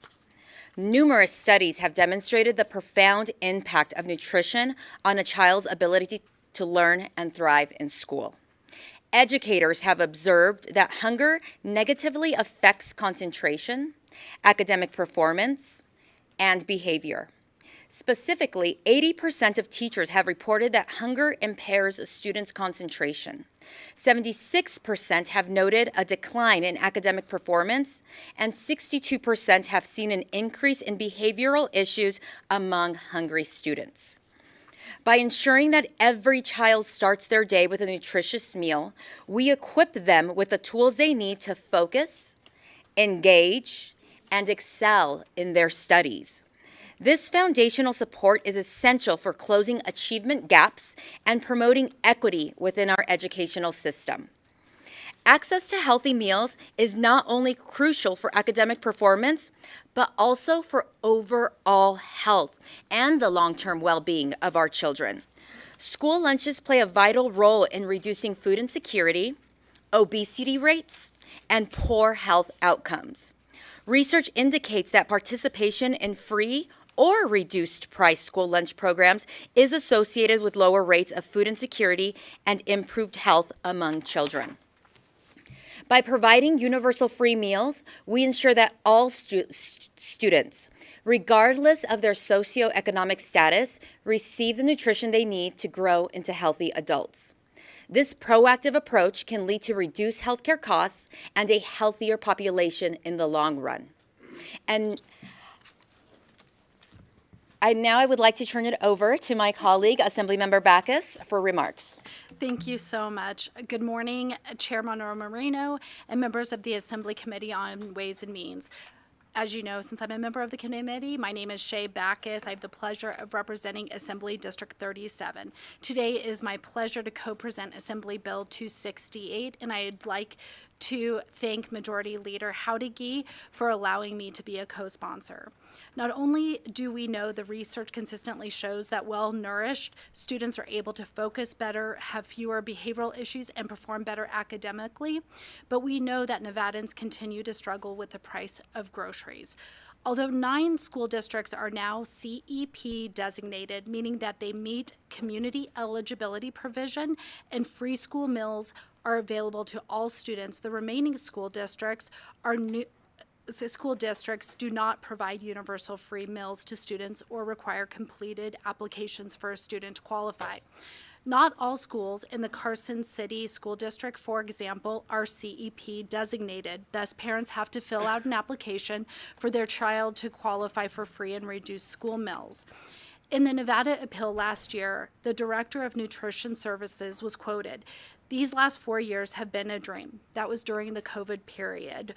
Numerous studies have demonstrated the profound impact of nutrition on a child's ability to learn and thrive in school. Educators have observed that hunger negatively affects concentration, academic performance, and behavior. Specifically, 80% of teachers have reported that hunger impairs a student's concentration. 76% have noted a decline in academic performance, and 62% have seen an increase in behavioral issues among hungry students. By ensuring that every child starts their day with a nutritious meal, we equip them with the tools they need to focus, engage, and excel in their studies. This foundational support is essential for closing achievement gaps and promoting equity within our educational system. Access to healthy meals is not only crucial for academic performance, but also for overall health and the long-term well-being of our children. School lunches play a vital role in reducing food insecurity, obesity rates, and poor health outcomes. Research indicates that participation in free or reduced price school lunch programs is associated with lower rates of food insecurity and improved health among children. By providing universal free meals, we ensure that all students, regardless of their socioeconomic status, receive the nutrition they need to grow into healthy adults. This proactive approach can lead to reduced healthcare costs and a healthier population in the long run. And I would like to turn it over to my colleague, Assemblymember Backus, for remarks. Thank you so much. Good morning, Chair Monroe Moreno and members of the Assembly Committee on Ways and Means. As you know, since I'm a member of the committee, my name is Shay Backus. I have the pleasure of representing Assembly District 37. Today it is my pleasure to co-present Assembly Bill 268, and I'd like to thank Majority Leader Howdigi for allowing me to be a co-sponsor. Not only do we know the research consistently shows that well-nourished students are able to focus better, have fewer behavioral issues, and perform better academically, but we know that Nevadans continue to struggle with the price of groceries. Although 9 school districts are now CEP designated, meaning that they meet community eligibility provision and free school meals are available to all students, the remaining school districts do not provide universal free meals to students or require completed applications for a student to qualify. Not all schools in the Carson City School District, for example, are CEP designated. Thus, parents have to fill out an application for their child to qualify for free and reduced school meals. In the Nevada appeal last year, the Director of Nutrition Services was quoted, "These last 4 years have been a dream." That was during the COVID period.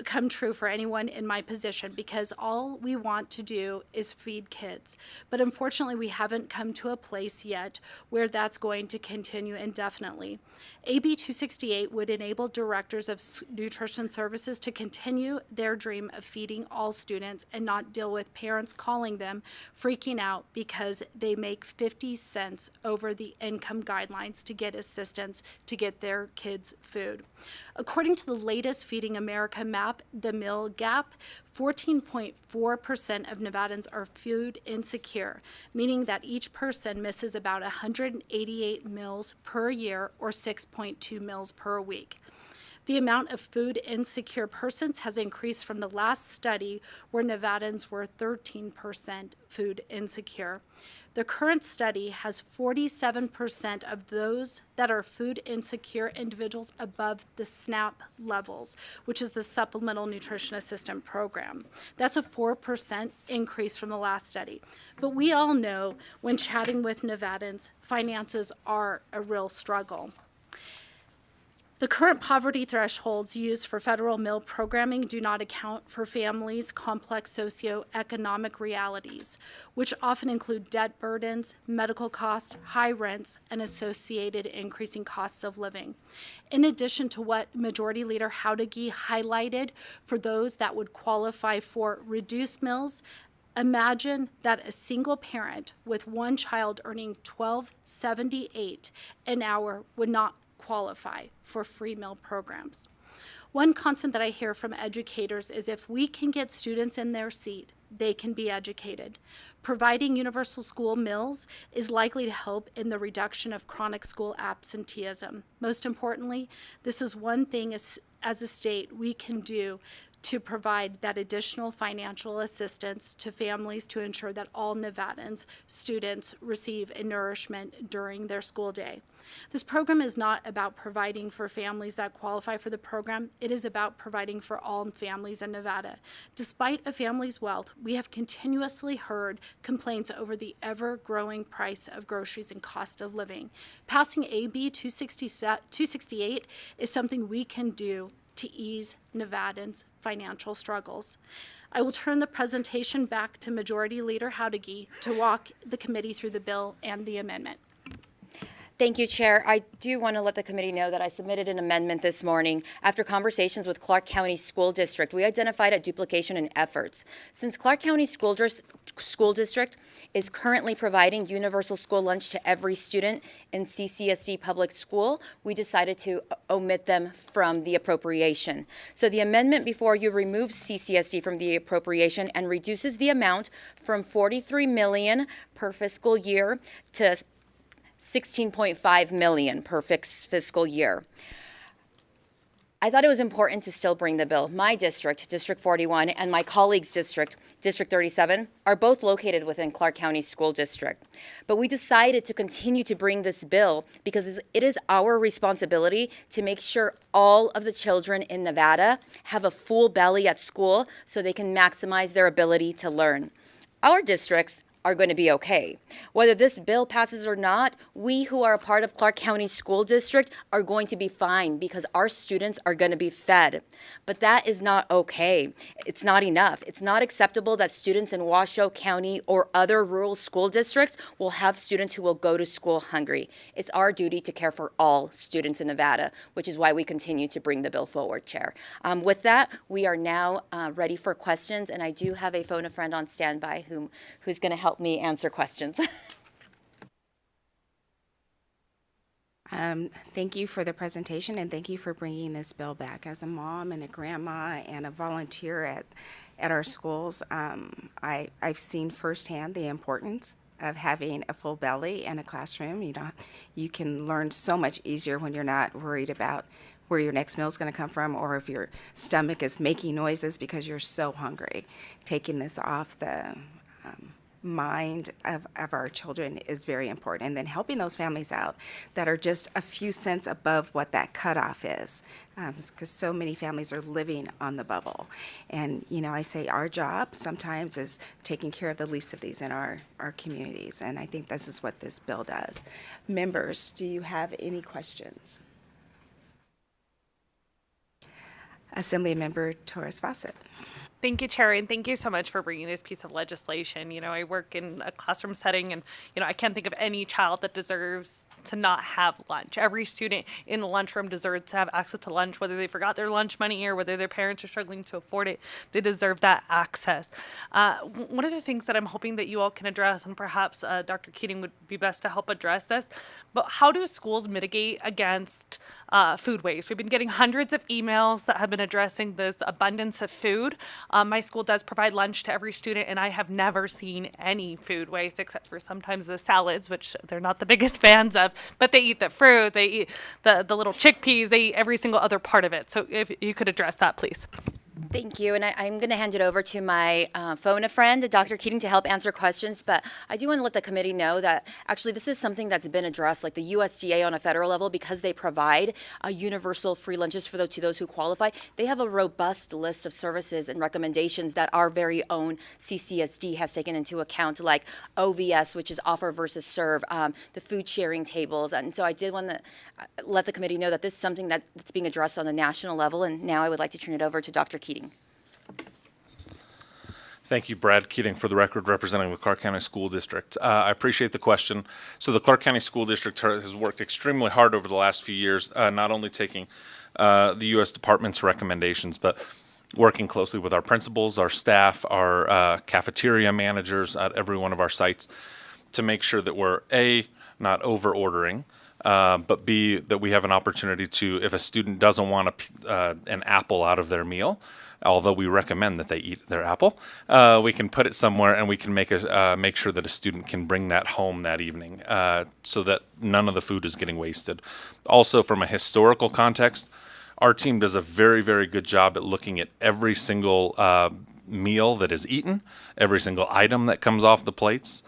Come true for anyone in my position because all we want to do is feed kids. But unfortunately, we haven't come to a place yet where that's going to continue indefinitely. AB 268 would enable directors of nutrition services to continue their dream of feeding all students and not deal with parents calling them freaking out because they make 50 cents over the income guidelines to get assistance to get their kids food. According to the latest Feeding America map, the meal gap, 14.4% of Nevadans are food insecure, meaning that each person misses about 188 meals per year or 6.2 meals per week. The amount of food insecure persons has increased from the last study where Nevadans were 13% food insecure. The current study has 47% of those that are food insecure individuals above the SNAP levels, which is the Supplemental Nutrition Assistance Program. That's a 4% increase from the last study. But we all know when chatting with Nevadans, finances are a real struggle. The current poverty thresholds used for federal meal programming do not account for families' complex socioeconomic realities, which often include debt burdens, medical costs, high rents, and associated increasing costs of living. In addition to what Majority Leader Howdigi highlighted for those that would qualify for reduced meals, imagine that a single parent with one child earning $12.78 an hour would not qualify for free meal programs. One constant that I hear from educators is if we can get students in their seat, they can be educated. Providing universal school meals is likely to help in the reduction of chronic school absenteeism. Most importantly, this is one thing as a state we can do to provide that additional financial assistance to families to ensure that all Nevadans students receive a nourishment during their school day. This program is not about providing for families that qualify for the program. It is about providing for all families in Nevada. Despite a family's wealth, we have continuously heard complaints over the ever-growing price of groceries and cost of living. Passing AB 268 is something we can do to ease Nevadans' financial struggles. I will turn the presentation back to Majority Leader Howdigi to walk the committee through the bill and the amendment. Thank you, Chair. I do want to let the committee know that I submitted an amendment this morning. After conversations with Clark County School District, we identified a duplication in efforts. Since Clark County School District is currently providing universal school lunch to every student in CCSD public school, we decided to omit them from the appropriation. So the amendment before you removes CCSD from the appropriation and reduces the amount from $43 million per fiscal year to $16.5 million per fiscal year. I thought it was important to still bring the bill. My district, District 41, and my colleague's district, District 37, are both located within Clark County School District. But we decided to continue to bring this bill because it is our responsibility to make sure all of the children in Nevada have a full belly at school so they can maximize their ability to learn. Our districts are going to be okay. Whether this bill passes or not, we who are a part of Clark County School District are going to be fine because our students are going to be fed. But that is not okay. It's not enough. It's not acceptable that students in Washoe County or other rural school districts will have students who will go to school hungry. It's our duty to care for all students in Nevada, which is why we continue to bring the bill forward, Chair. With that, we are now ready for questions, and I do have a phone a friend on standby who's going to help me answer questions. Thank you for the presentation, and thank you for bringing this bill back. As a mom and a grandma and a volunteer at our schools, I've seen firsthand the importance of having a full belly in a classroom. You can learn so much easier when you're not worried about where your next meal is going to come from, or if your stomach is making noises because you're so hungry. Taking this off the mind of our children is very important, and then helping those families out that are just a few cents above what that cutoff is, because so many families are living on the bubble. And I say our job sometimes is taking care of the least of these in our communities, and I think this is what this bill does. Members, do you have any questions? Assemblymember Torres Fawcett. Thank you, Chair, and thank you so much for bringing this piece of legislation. I work in a classroom setting, and, I can't think of any child that deserves to not have lunch. Every student in the lunchroom deserves to have access to lunch, whether they forgot their lunch money or whether their parents are struggling to afford it. They deserve that access. One of the things that I'm hoping that you all can address, and perhaps Dr. Keating would be best to help address this, but how do schools mitigate against food waste? We've been getting hundreds of emails that have been addressing this abundance of food. My school does provide lunch to every student, and I have never seen any food waste except for sometimes the salads, which they're not the biggest fans of, but they eat the fruit, they eat the little chickpeas, they eat every single other part of it. So if you could address that, please. Thank you, and I'm going to hand it over to my phone a friend, Dr. Keating, to help answer questions, but I do want to let the committee know that actually this is something that's been addressed, like the USDA on a federal level, because they provide universal free lunches for those who qualify. They have a robust list of services and recommendations that our very own CCSD has taken into account, like OVS, which is offer versus serve, the food sharing tables, and so I did want to let the committee know that this is something that's being addressed on a national level, and now I would like to turn it over to Dr. Keating. Thank you, Brad Keating, for the record, representing the Clark County School District. I appreciate the question. So the Clark County School District has worked extremely hard over the last few years, not only taking the U.S. Department's recommendations, but working closely with our principals, our staff, our cafeteria managers at every one of our sites to make sure that we're, A, not over-ordering, but B, that we have an opportunity to, if a student doesn't want an apple out of their meal, although we recommend that they eat their apple, we can put it somewhere and we can make sure that a student can bring that home that evening so that none of the food is getting wasted. Also, from a historical context, our team does a very, very good job at looking at every single meal that is eaten, every single item that comes off the plates,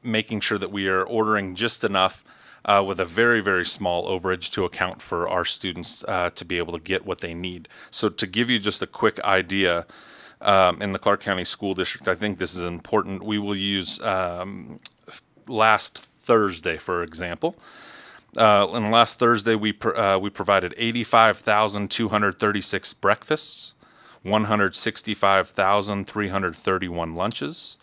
making sure that we are ordering just enough with a very, very small overage to account for our students to be able to get what they need. So to give you just a quick idea, in the Clark County School District, I think this is important. We will use last Thursday, for example. And last Thursday, we provided 85,236 breakfasts, 165,331 lunches,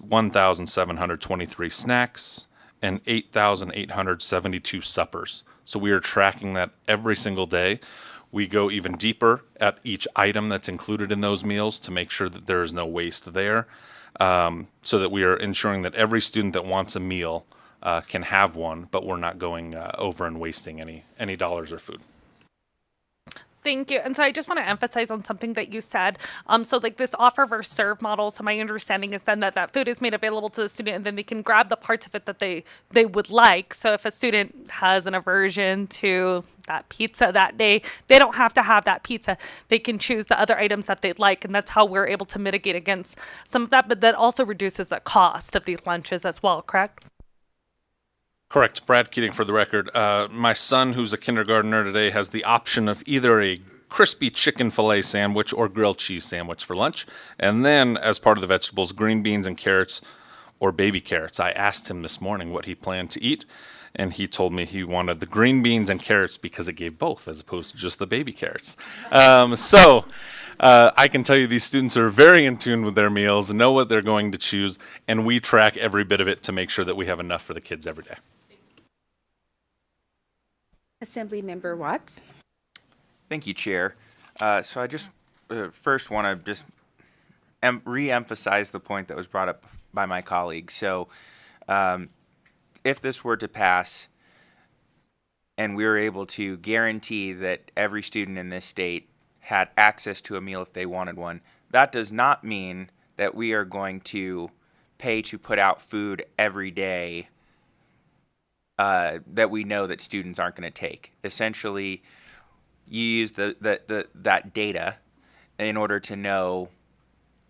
1,723 snacks, and 8,872 suppers. So we are tracking that every single day. We go even deeper at each item that's included in those meals to make sure that there is no waste there, so that we are ensuring that every student that wants a meal can have one, but we're not going over and wasting any dollars or food. Thank you. And so I just want to emphasize on something that you said. So like this offer versus serve model. So my understanding is then that food is made available to the student and then they can grab the parts of it that they would like. So if a student has an aversion to that pizza that day, they don't have to have that pizza. They can choose the other items that they'd like. And that's how we're able to mitigate against some of that. But that also reduces the cost of these lunches as well, correct? Correct. Brad Keating for the record. My son, who's a kindergartner today, has the option of either a crispy chicken filet sandwich or grilled cheese sandwich for lunch. And then, as part of the vegetables, green beans and carrots or baby carrots. I asked him this morning what he planned to eat, and he told me he wanted the green beans and carrots because it gave both as opposed to just the baby carrots. I can tell you these students are very in tune with their meals, know what they're going to choose, and we track every bit of it to make sure that we have enough for the kids every day. Assemblymember Watts. Thank you, Chair. So I just first want to just re-emphasize the point that was brought up by my colleague. So if this were to pass and we were able to guarantee that every student in this state had access to a meal if they wanted one, that does not mean that we are going to pay to put out food every day that we know that students aren't going to take. Essentially, you use that data in order to know,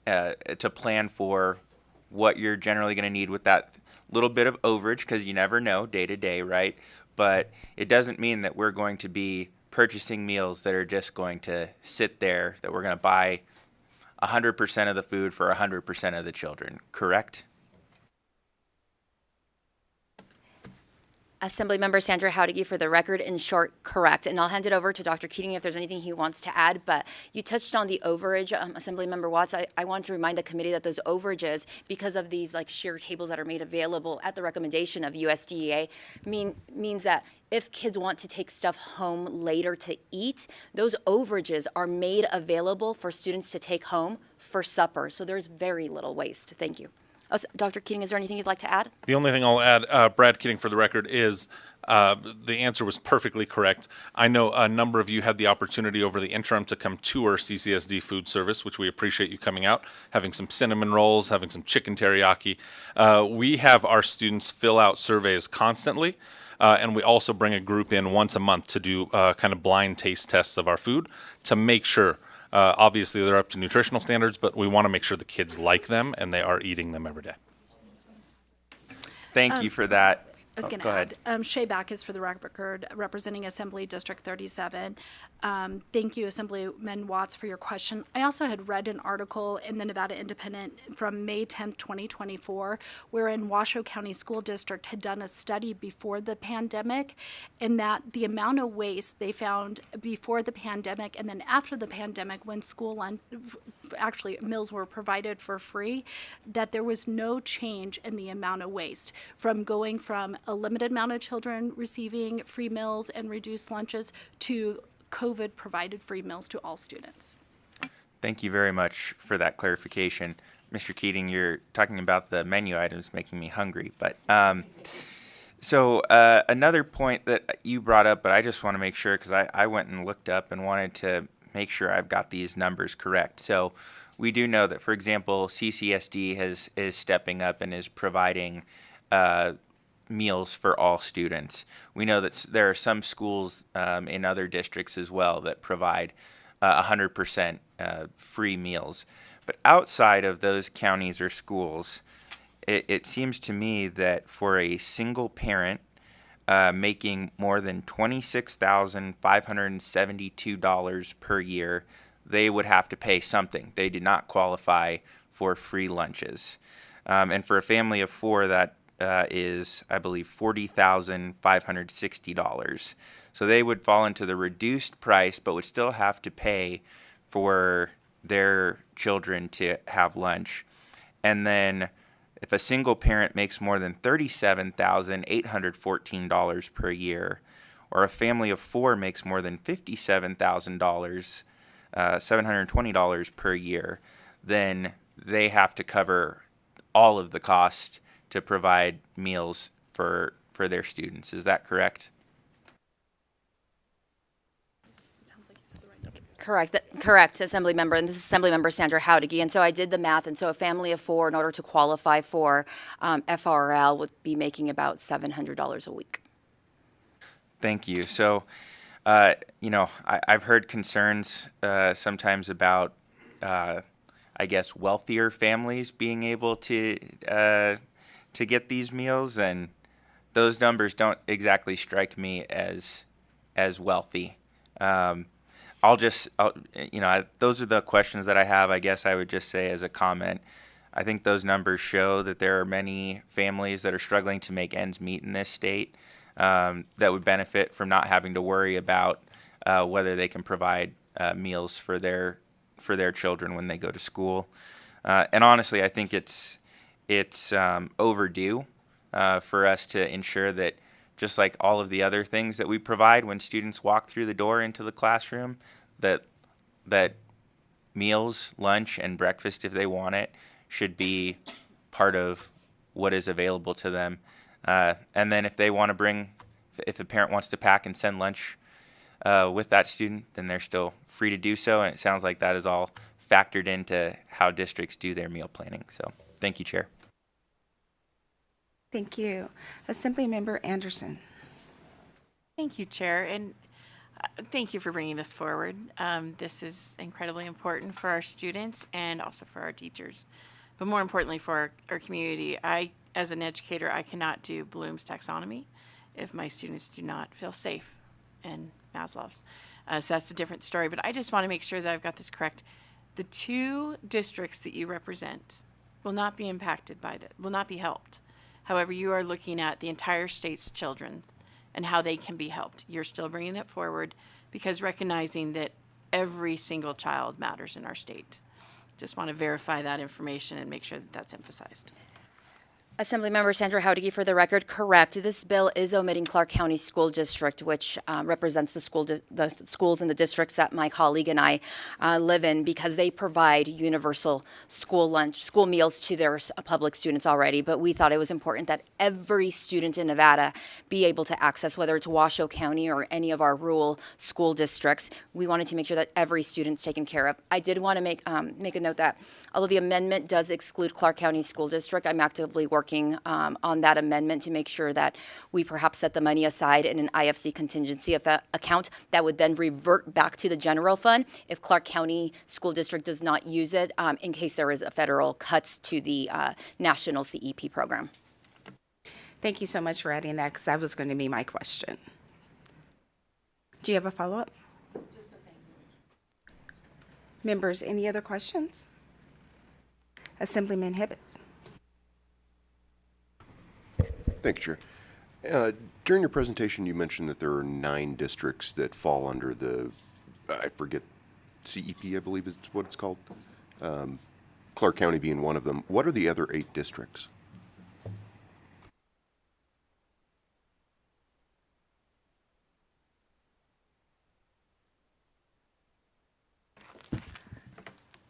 to plan for what you're generally going to need with that little bit of overage, because you never know day to day, right? But it doesn't mean that we're going to be purchasing meals that are just going to sit there, that we're going to buy 100% of the food for 100% of the children, correct? Assemblymember Sandra Howdigi for the record, in short, correct. And I'll hand it over to Dr. Keating if there's anything he wants to add, but you touched on the overage, Assemblymember Watts. I want to remind the committee that those overages, because of these like sheer tables that are made available at the recommendation of USDA, means that if kids want to take stuff home later to eat, those overages are made available for students to take home for supper. So there's very little waste. Thank you. Dr. Keating, is there anything you'd like to add? The only thing I'll add, Brad Keating for the record, is the answer was perfectly correct. I know a number of you had the opportunity over the interim to come to our CCSD food service, which we appreciate you coming out, having some cinnamon rolls, having some chicken teriyaki. We have our students fill out surveys constantly, and we also bring a group in once a month to do kind of blind taste tests of our food to make sure. Obviously, they're up to nutritional standards, but we want to make sure the kids like them and they are eating them every day. Thank you for that. I was going to add, Shay Backus for the record, representing Assembly District 37. Thank you, Assemblyman Watts, for your question. I also had read an article in the Nevada Independent from May 10th, 2024, wherein Washoe County School District had done a study before the pandemic, and that the amount of waste they found before the pandemic and then after the pandemic, when actually meals were provided for free, that there was no change in the amount of waste from going from a limited amount of children receiving free meals and reduced lunches to COVID provided free meals to all students. Thank you very much for that clarification. Mr. Keating, you're talking about the menu items making me hungry, but so another point that you brought up, but I just want to make sure, because I went and looked up and wanted to make sure I've got these numbers correct. So we do know that, for example, CCSD is stepping up and is providing meals for all students. We know that there are some schools in other districts as well that provide 100% free meals. But outside of those counties or schools, it seems to me that for a single parent making more than $26,572 per year, they would have to pay something. They do not qualify for free lunches. And for a family of four, that is, I believe, $40,560. So they would fall into the reduced price, but would still have to pay for their children to have lunch. And then if a single parent makes more than $37,814 per year, or a family of four makes more than $57,000, $720 per year, then they have to cover all of the cost to provide meals for their students. Is that correct? It sounds like you said the right number. Correct, Assembly Member, and this is Assembly Member Sandra Howdiggy. And so I did the math, and so a family of four, in order to qualify for FRL, would be making about $700 a week. Thank you. So, I've heard concerns sometimes about, I guess, wealthier families being able to get these meals, and those numbers don't exactly strike me as wealthy. Those are the questions that I have. I guess I would just say as a comment, I think those numbers show that there are many families that are struggling to make ends meet in this state, that would benefit from not having to worry about whether they can provide meals for their children when they go to school. And honestly, I think it's overdue for us to ensure that, just like all of the other things that we provide when students walk through the door into the classroom, that meals, lunch, and breakfast, if they want it, should be part of what is available to them. And then if a parent wants to pack and send lunch with that student, then they're still free to do so. And it sounds like that is all factored into how districts do their meal planning. So thank you, Chair. Thank you. Assembly Member Anderson. Thank you, Chair, and thank you for bringing this forward. This is incredibly important for our students and also for our teachers, but more importantly for our community. As an educator, I cannot do Bloom's taxonomy if my students do not feel safe and Maslow's. So that's a different story, but I just want to make sure that I've got this correct. The two districts that you represent will not be impacted by that, will not be helped. However, you are looking at the entire state's children and how they can be helped. You're still bringing it forward because recognizing that every single child matters in our state. Just want to verify that information and make sure that that's emphasized. Assemblymember Sandra Howdiggy, for the record, correct. This bill is omitting Clark County School District, which represents the schools and the districts that my colleague and I live in, because they provide universal school meals to their public students already. But we thought it was important that every student in Nevada be able to access, whether it's Washoe County or any of our rural school districts. We wanted to make sure that every student's taken care of. I did want to make a note that although the amendment does exclude Clark County School District, I'm actively working on that amendment to make sure that we perhaps set the money aside in an IFC contingency account that would then revert back to the general fund if Clark County School District does not use it, in case there is a federal cuts to the national CEP program. Thank you so much for adding that, because that was going to be my question. Do you have a follow-up? Just a thank you. Members, any other questions? Assemblyman Hibbets. Thank you, Chair. During your presentation, you mentioned that there are 9 districts that fall under the, I forget, CEP, I believe is what it's called. Clark County being one of them. What are the other 8 districts?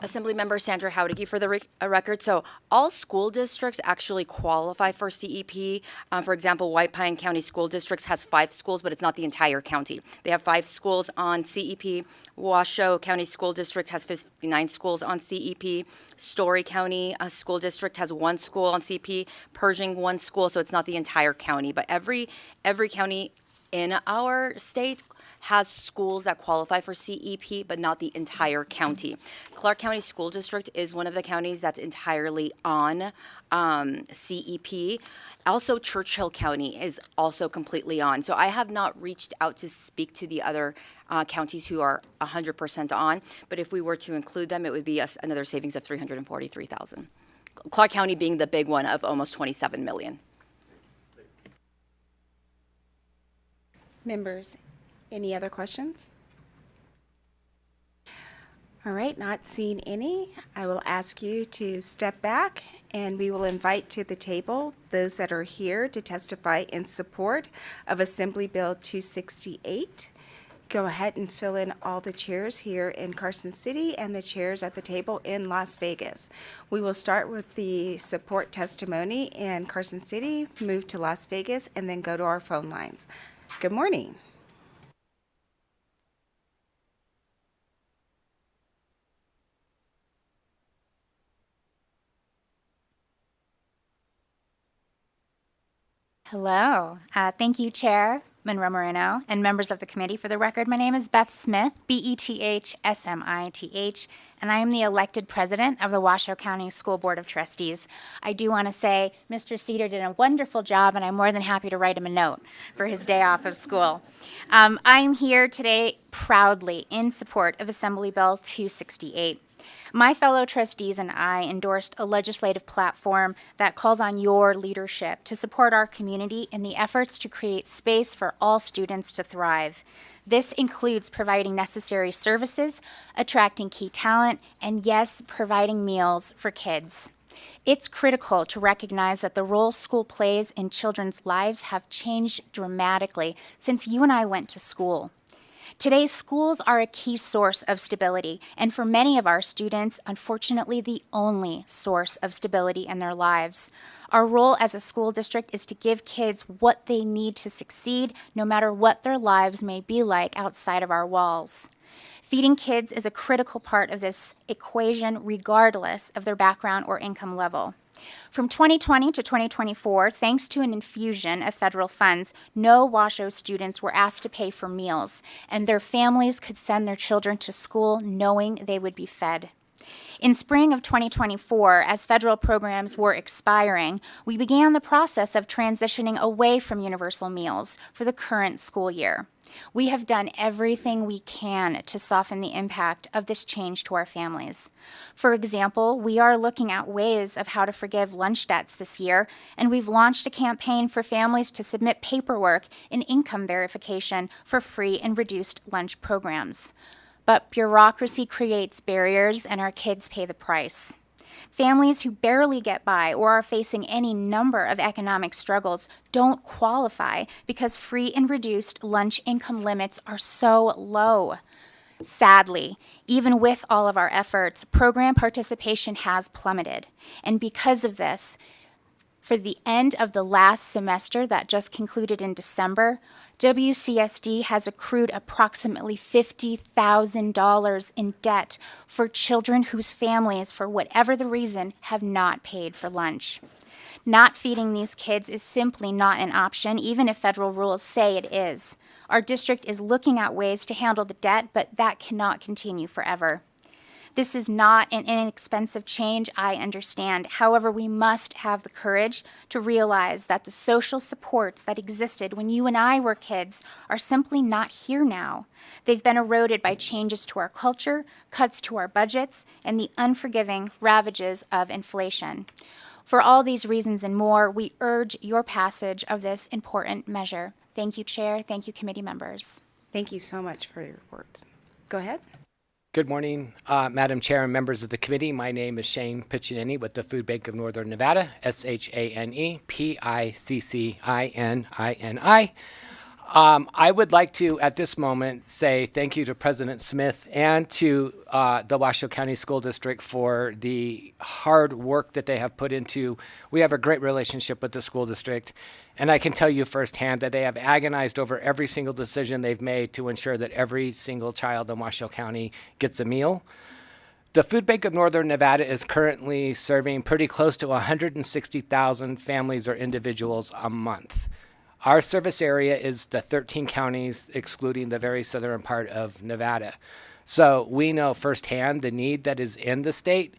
Assemblymember Sandra Howdiggy, for the record. So all school districts actually qualify for CEP. For example, White Pine County School District has 5 schools, but it's not the entire county. They have 5 schools on CEP. Washoe County School District has 59 schools on CEP. Story County School District has 1 school on CEP. Pershing 1 school, so it's not the entire county. But every county in our state has schools that qualify for CEP, but not the entire county. Clark County School District is one of the counties that's entirely on CEP. Also, Churchill County is also completely on. So I have not reached out to speak to the other counties who are 100% on, but if we were to include them, it would be another savings of $343,000. Clark County being the big one of almost $27 million. Members, any other questions? All right, not seeing any, I will ask you to step back and we will invite to the table those that are here to testify in support of Assembly Bill 268. Go ahead and fill in all the chairs here in Carson City and the chairs at the table in Las Vegas. We will start with the support testimony in Carson City, move to Las Vegas, and then go to our phone lines. Good morning. Hello. Thank you, Chairman Moreno, and members of the committee. For the record, my name is Beth Smith, Bethsmith, and I am the elected president of the Washoe County School Board of Trustees. I do want to say Mr. Cedar did a wonderful job, and I'm more than happy to write him a note for his day off of school. I'm here today proudly in support of Assembly Bill 268. My fellow trustees and I endorsed a legislative platform that calls on your leadership to support our community in the efforts to create space for all students to thrive. This includes providing necessary services, attracting key talent, and yes, providing meals for kids. It's critical to recognize that the role school plays in children's lives have changed dramatically since you and I went to school. Today, schools are a key source of stability, and for many of our students, unfortunately, the only source of stability in their lives. Our role as a school district is to give kids what they need to succeed, no matter what their lives may be like outside of our walls. Feeding kids is a critical part of this equation, regardless of their background or income level. From 2020 to 2024, thanks to an infusion of federal funds, no Washoe students were asked to pay for meals, and their families could send their children to school knowing they would be fed. In spring of 2024, as federal programs were expiring, we began the process of transitioning away from universal meals for the current school year. We have done everything we can to soften the impact of this change to our families. For example, we are looking at ways of how to forgive lunch debts this year, and we've launched a campaign for families to submit paperwork and income verification for free and reduced lunch programs. But bureaucracy creates barriers, and our kids pay the price. Families who barely get by or are facing any number of economic struggles don't qualify because free and reduced lunch income limits are so low. Sadly, even with all of our efforts, program participation has plummeted. And because of this, for the end of the last semester that just concluded in December, WCSD has accrued approximately $50,000 in debt for children whose families, for whatever the reason, have not paid for lunch. Not feeding these kids is simply not an option, even if federal rules say it is. Our district is looking at ways to handle the debt, but that cannot continue forever. This is not an inexpensive change, I understand. However, we must have the courage to realize that the social supports that existed when you and I were kids are simply not here now. They've been eroded by changes to our culture, cuts to our budgets, and the unforgiving ravages of inflation. For all these reasons and more, we urge your passage of this important measure. Thank you, Chair. Thank you, committee members. Thank you so much for your reports. Go ahead. Good morning, Madam Chair and members of the committee. My name is Shane Piccinini with the Food Bank of Northern Nevada, ShanePiccinini. I would like to, at this moment, say thank you to President Smith and to the Washoe County School District for the hard work that they have put into. We have a great relationship with the school district, and I can tell you firsthand that they have agonized over every single decision they've made to ensure that every single child in Washoe County gets a meal. The Food Bank of Northern Nevada is currently serving pretty close to 160,000 families or individuals a month. Our service area is the 13 counties, excluding the very southern part of Nevada. So we know firsthand the need that is in the state.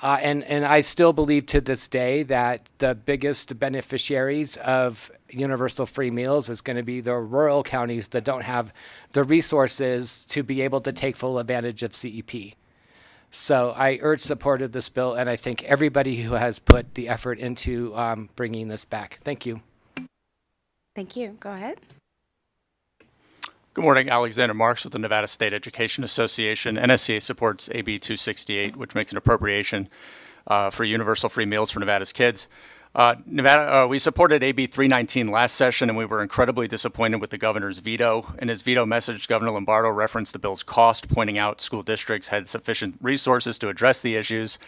And I still believe to this day that the biggest beneficiaries of universal free meals is going to be the rural counties that don't have the resources to be able to take full advantage of CEP. So I urge support of this bill, and I thank everybody who has put the effort into bringing this back. Thank you. Thank you. Go ahead. Good morning, Alexander Marks with the Nevada State Education Association. NSCA supports AB 268, which makes an appropriation for universal free meals for Nevada's kids. We supported AB 319 last session, and we were incredibly disappointed with the governor's veto. In his veto message, Governor Lombardo referenced the bill's cost, pointing out school districts had sufficient resources to address the issues.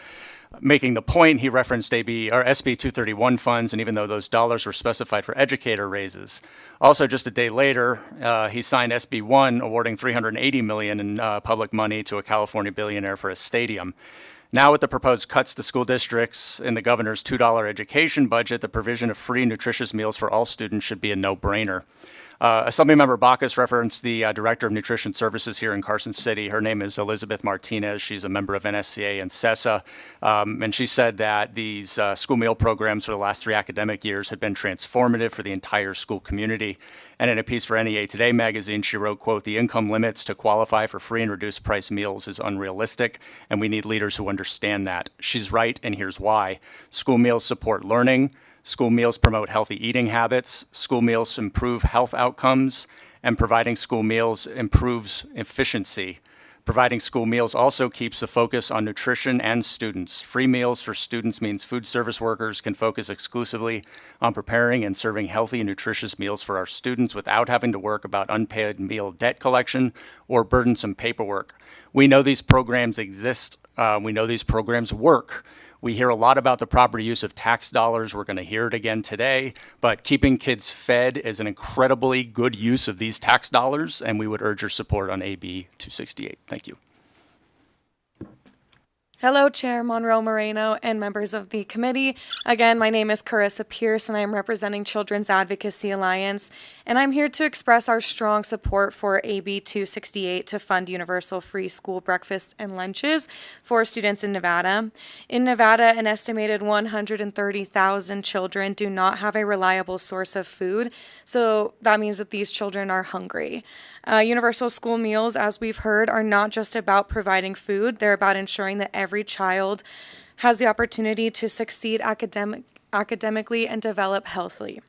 Making the point, he referenced SB 231 funds, and even though those dollars were specified for educator raises. Also, just a day later, he signed SB 1, awarding $380 million in public money to a California billionaire for a stadium. Now, with the proposed cuts to school districts in the governor's $2 education budget, the provision of free nutritious meals for all students should be a no-brainer. Assemblymember Bacchus referenced the Director of Nutrition Services here in Carson City. Her name is Elizabeth Martinez. She's a member of NSCA and CESA. And she said that these school meal programs for the last 3 academic years had been transformative for the entire school community. And in a piece for NEA Today magazine, she wrote, quote, "The income limits to qualify for free and reduced price meals is unrealistic, and we need leaders who understand that." She's right, and here's why. School meals support learning. School meals promote healthy eating habits. School meals improve health outcomes, and providing school meals improves efficiency. Providing school meals also keeps the focus on nutrition and students. Free meals for students means food service workers can focus exclusively on preparing and serving healthy and nutritious meals for our students without having to work about unpaid meal debt collection or burdensome paperwork. We know these programs exist. We know these programs work. We hear a lot about the proper use of tax dollars. We're going to hear it again today, but keeping kids fed is an incredibly good use of these tax dollars, and we would urge your support on AB 268. Thank you. Hello, Chair Monroe Moreno and members of the committee. Again, my name is Carissa Pierce, and I'm representing Children's Advocacy Alliance, and I'm here to express our strong support for AB 268 to fund universal free school breakfasts and lunches for students in Nevada. In Nevada, an estimated 130,000 children do not have a reliable source of food, so that means that these children are hungry. Universal school meals, as we've heard, are not just about providing food. They're about ensuring that every child has the opportunity to succeed academically and develop healthily.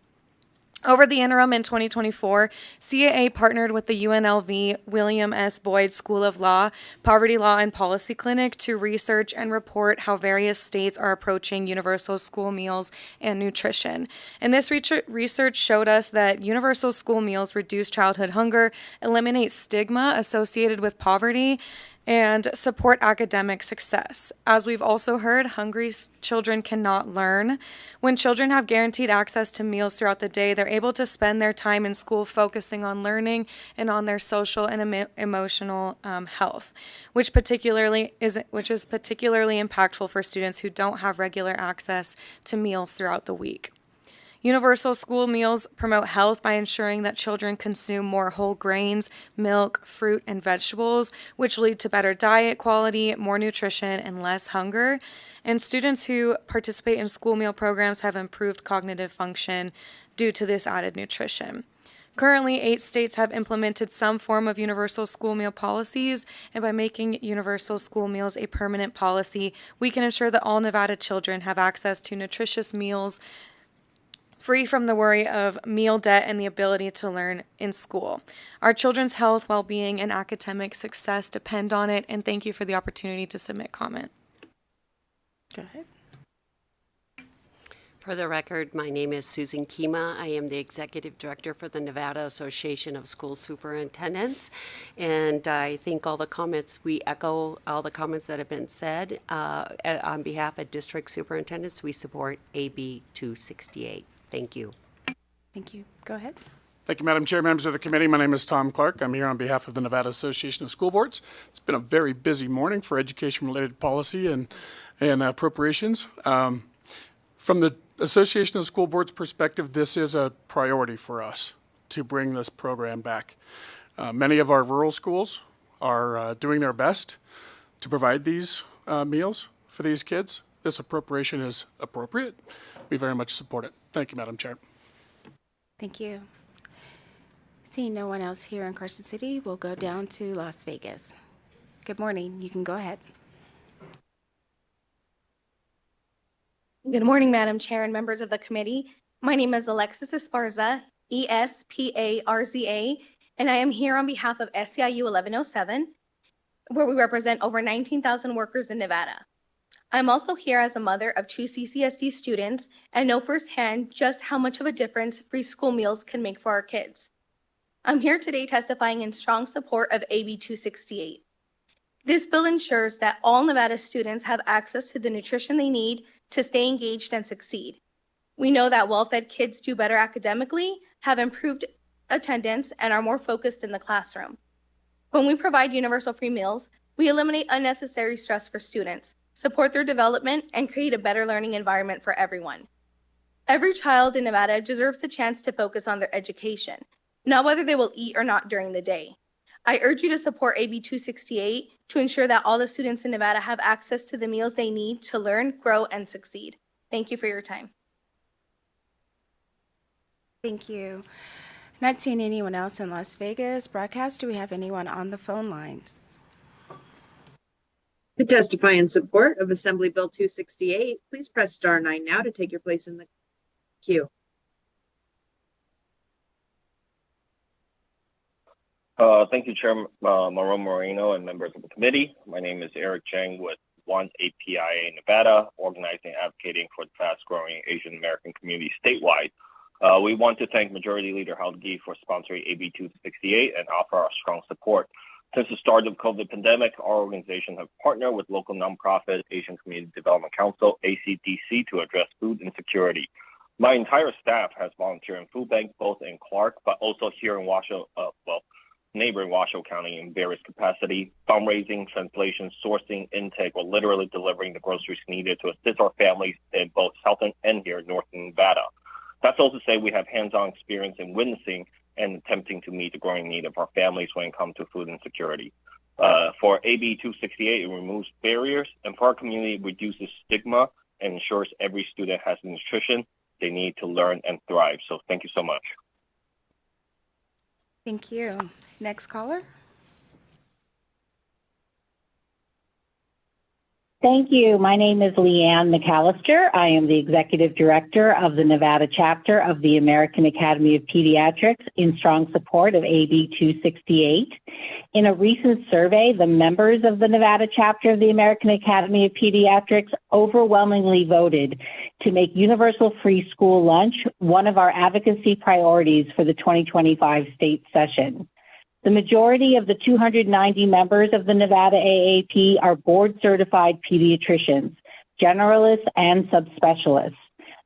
Over the interim in 2024, CAA partnered with the UNLV William S. Boyd School of Law, Poverty Law and Policy Clinic to research and report how various states are approaching universal school meals and nutrition. And this research showed us that universal school meals reduce childhood hunger, eliminate stigma associated with poverty, and support academic success. As we've also heard, hungry children cannot learn. When children have guaranteed access to meals throughout the day, they're able to spend their time in school focusing on learning and on their social and emotional health, which is particularly impactful for students who don't have regular access to meals throughout the week. Universal school meals promote health by ensuring that children consume more whole grains, milk, fruit, and vegetables, which lead to better diet quality, more nutrition, and less hunger. And students who participate in school meal programs have improved cognitive function due to this added nutrition. Currently, 8 states have implemented some form of universal school meal policies, and by making universal school meals a permanent policy, we can ensure that all Nevada children have access to nutritious meals free from the worry of meal debt and the ability to learn in school. Our children's health, well-being, and academic success depend on it, and thank you for the opportunity to submit comment. Go ahead. For the record, my name is Susan Kima. I am the Executive Director for the Nevada Association of School Superintendents, and I think we echo all the comments that have been said. On behalf of District Superintendents, we support AB 268. Thank you. Thank you. Go ahead. Thank you, Madam Chair, members of the committee. My name is Tom Clark. I'm here on behalf of the Nevada Association of School Boards. It's been a very busy morning for education-related policy and appropriations. From the Association of School Boards perspective, this is a priority for us to bring this program back. Many of our rural schools are doing their best to provide these meals for these kids. This appropriation is appropriate. We very much support it. Thank you, Madam Chair. Thank you. Seeing no one else here in Carson City, we'll go down to Las Vegas. Good morning. You can go ahead. Good morning, Madam Chair and members of the committee. My name is Alexis Esparza, ESPARZA, and I am here on behalf of SEIU 1107, where we represent over 19,000 workers in Nevada. I'm also here as a mother of 2 CCSD students and know firsthand just how much of a difference free school meals can make for our kids. I'm here today testifying in strong support of AB 268. This bill ensures that all Nevada students have access to the nutrition they need to stay engaged and succeed. We know that well-fed kids do better academically, have improved attendance, and are more focused in the classroom. When we provide universal free meals, we eliminate unnecessary stress for students. support their development, and create a better learning environment for everyone. Every child in Nevada deserves the chance to focus on their education, not whether they will eat or not during the day. I urge you to support AB 268 to ensure that all the students in Nevada have access to the meals they need to learn, grow, and succeed. Thank you for your time. Thank you. Not seeing anyone else in Las Vegas broadcast. Do we have anyone on the phone lines? To testify in support of Assembly Bill 268, please press star 9 now to take your place in the queue. Thank you, Chair Mauro Moreno and members of the committee. My name is Eric Chang with One APIA Nevada, organizing and advocating for the fast-growing Asian American community statewide. We want to thank Majority Leader Haldgi for sponsoring AB 268 and offer our strong support. Since the start of the COVID pandemic, our organization has partnered with local nonprofit Asian Community Development Council, ACDC, to address food insecurity. My entire staff has volunteered in food bank, both in Clark, but also here in Washoe, neighboring Washoe County in various capacity, fundraising, translation, sourcing, intake, or literally delivering the groceries needed to assist our families in both Southern and here in Northern Nevada. That's also to say we have hands-on experience in witnessing and attempting to meet the growing need of our families when it comes to food insecurity. For AB 268, it removes barriers, and for our community, it reduces stigma and ensures every student has the nutrition they need to learn and thrive. So thank you so much. Thank you. Next caller. Thank you. My name is Leanne McAllister. I am the Executive Director of the Nevada chapter of the American Academy of Pediatrics in strong support of AB 268. In a recent survey, the members of the Nevada chapter of the American Academy of Pediatrics overwhelmingly voted to make universal free school lunch one of our advocacy priorities for the 2025 state session. The majority of the 290 members of the Nevada AAP are board-certified pediatricians, generalists, and subspecialists.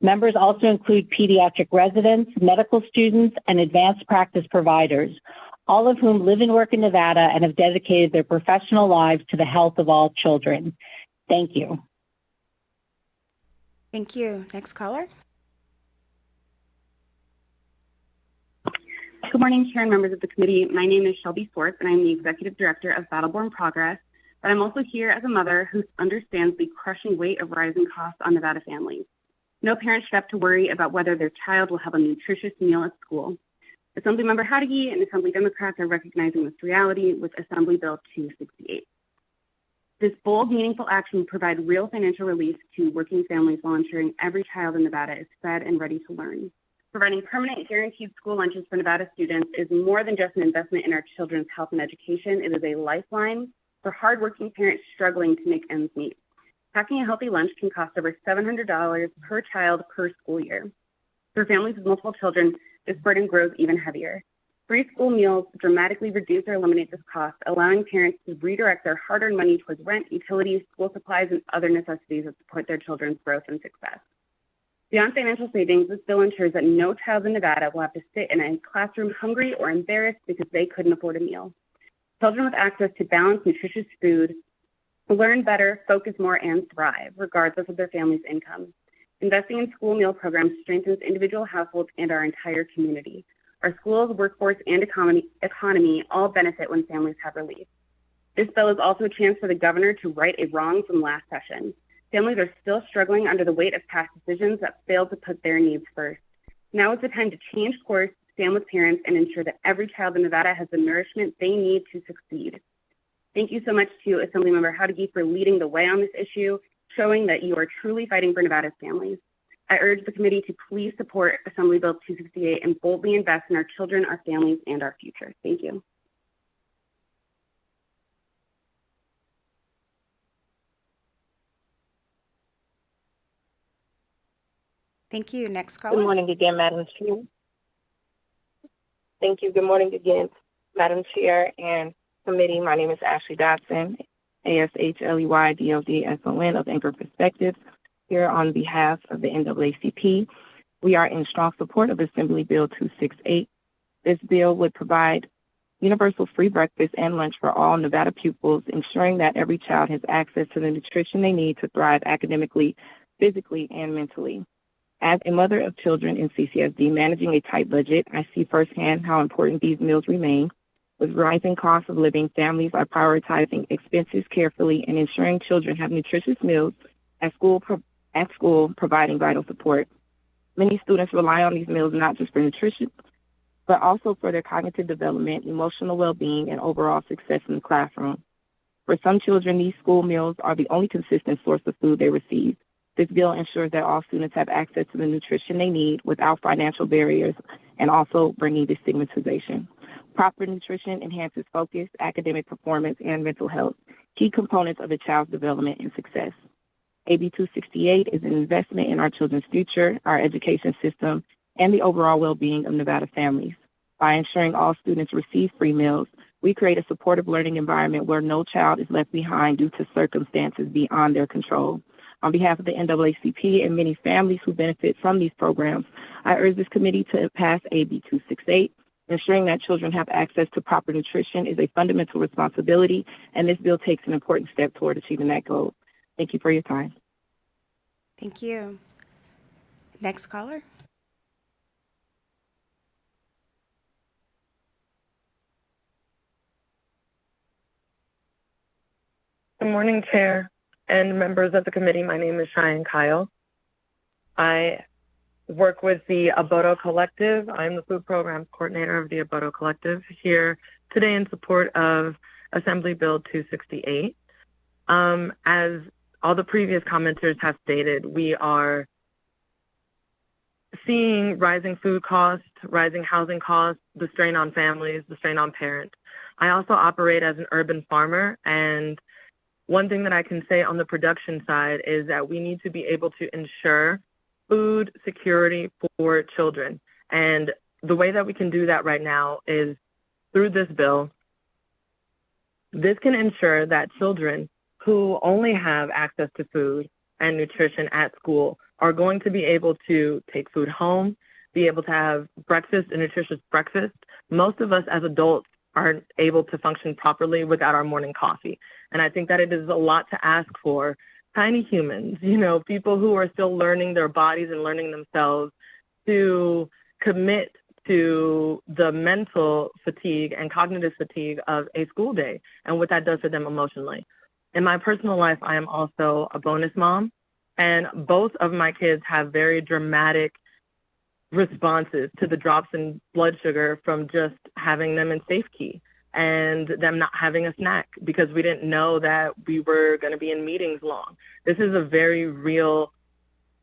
Members also include pediatric residents, medical students, and advanced practice providers, all of whom live and work in Nevada and have dedicated their professional lives to the health of all children. Thank you. Thank you. Next caller. Good morning, Chair and members of the committee. My name is Shelby Swartz, and I'm the Executive Director of Battleborn Progress. But I'm also here as a mother who understands the crushing weight of rising costs on Nevada families. No parent should have to worry about whether their child will have a nutritious meal at school. Assemblymember Howdigi and Assembly Democrats are recognizing this reality with Assembly Bill 268. This bold, meaningful action will provide real financial relief to working families while ensuring every child in Nevada is fed and ready to learn. Providing permanent guaranteed school lunches for Nevada students is more than just an investment in our children's health and education. It is a lifeline for hardworking parents struggling to make ends meet. Packing a healthy lunch can cost over $700 per child per school year. For families with multiple children, this burden grows even heavier. Free school meals dramatically reduce or eliminate this cost, allowing parents to redirect their hard-earned money towards rent, utilities, school supplies, and other necessities that support their children's growth and success. Beyond financial savings, this bill ensures that no child in Nevada will have to sit in a classroom hungry or embarrassed because they couldn't afford a meal. Children with access to balanced, nutritious food will learn better, focus more, and thrive, regardless of their family's income. Investing in school meal programs strengthens individual households and our entire community. Our schools, workforce, and economy all benefit when families have relief. This bill is also a chance for the governor to right a wrong from last session. Families are still struggling under the weight of past decisions that failed to put their needs first. Now is the time to change course, stand with parents, and ensure that every child in Nevada has the nourishment they need to succeed. Thank you so much to Assemblymember Howdigi for leading the way on this issue, showing that you are truly fighting for Nevada's families. I urge the committee to please support Assembly Bill 268 and boldly invest in our children, our families, and our future. Thank you. Thank you. Next caller. Good morning again, Madam Chair. Thank you. Good morning again, Madam Chair and committee. My name is Ashley Dodson, ASHLEYDODSON of Anchor Perspectives, here on behalf of the NAACP. We are in strong support of Assembly Bill 268. This bill would provide universal free breakfast and lunch for all Nevada pupils, ensuring that every child has access to the nutrition they need to thrive academically, physically, and mentally. As a mother of children in CCSD managing a tight budget, I see firsthand how important these meals remain. With rising costs of living, families are prioritizing expenses carefully and ensuring children have nutritious meals at school, providing vital support. Many students rely on these meals not just for nutrition, but also for their cognitive development, emotional well-being, and overall success in the classroom. For some children, these school meals are the only consistent source of food they receive. This bill ensures that all students have access to the nutrition they need without financial barriers and also bringing destigmatization. Proper nutrition enhances focus, academic performance, and mental health, key components of a child's development and success. AB 268 is an investment in our children's future, our education system, and the overall well-being of Nevada families. By ensuring all students receive free meals, we create a supportive learning environment where no child is left behind due to circumstances beyond their control. On behalf of the NAACP and many families who benefit from these programs, I urge this committee to pass AB 268. Ensuring that children have access to proper nutrition is a fundamental responsibility, and this bill takes an important step toward achieving that goal. Thank you for your time. Thank you. Next caller. Good morning, Chair and members of the committee. My name is Cheyenne Kyle. I work with the Aboto Collective. I'm the food programs coordinator of the Aboto Collective here today in support of Assembly Bill 268. As all the previous commenters have stated, we are seeing rising food costs, rising housing costs, the strain on families, the strain on parents. I also operate as an urban farmer, and one thing that I can say on the production side is that we need to be able to ensure food security for children. And the way that we can do that right now is through this bill. This can ensure that children who only have access to food and nutrition at school are going to be able to take food home, be able to have breakfast, a nutritious breakfast. Most of us as adults aren't able to function properly without our morning coffee. And I think that it is a lot to ask for tiny humans, people who are still learning their bodies and learning themselves, to commit to the mental fatigue and cognitive fatigue of a school day and what that does for them emotionally. In my personal life, I am also a bonus mom, and both of my kids have very dramatic responses to the drops in blood sugar from just having them in safety and them not having a snack because we didn't know that we were going to be in meetings long. This is a very real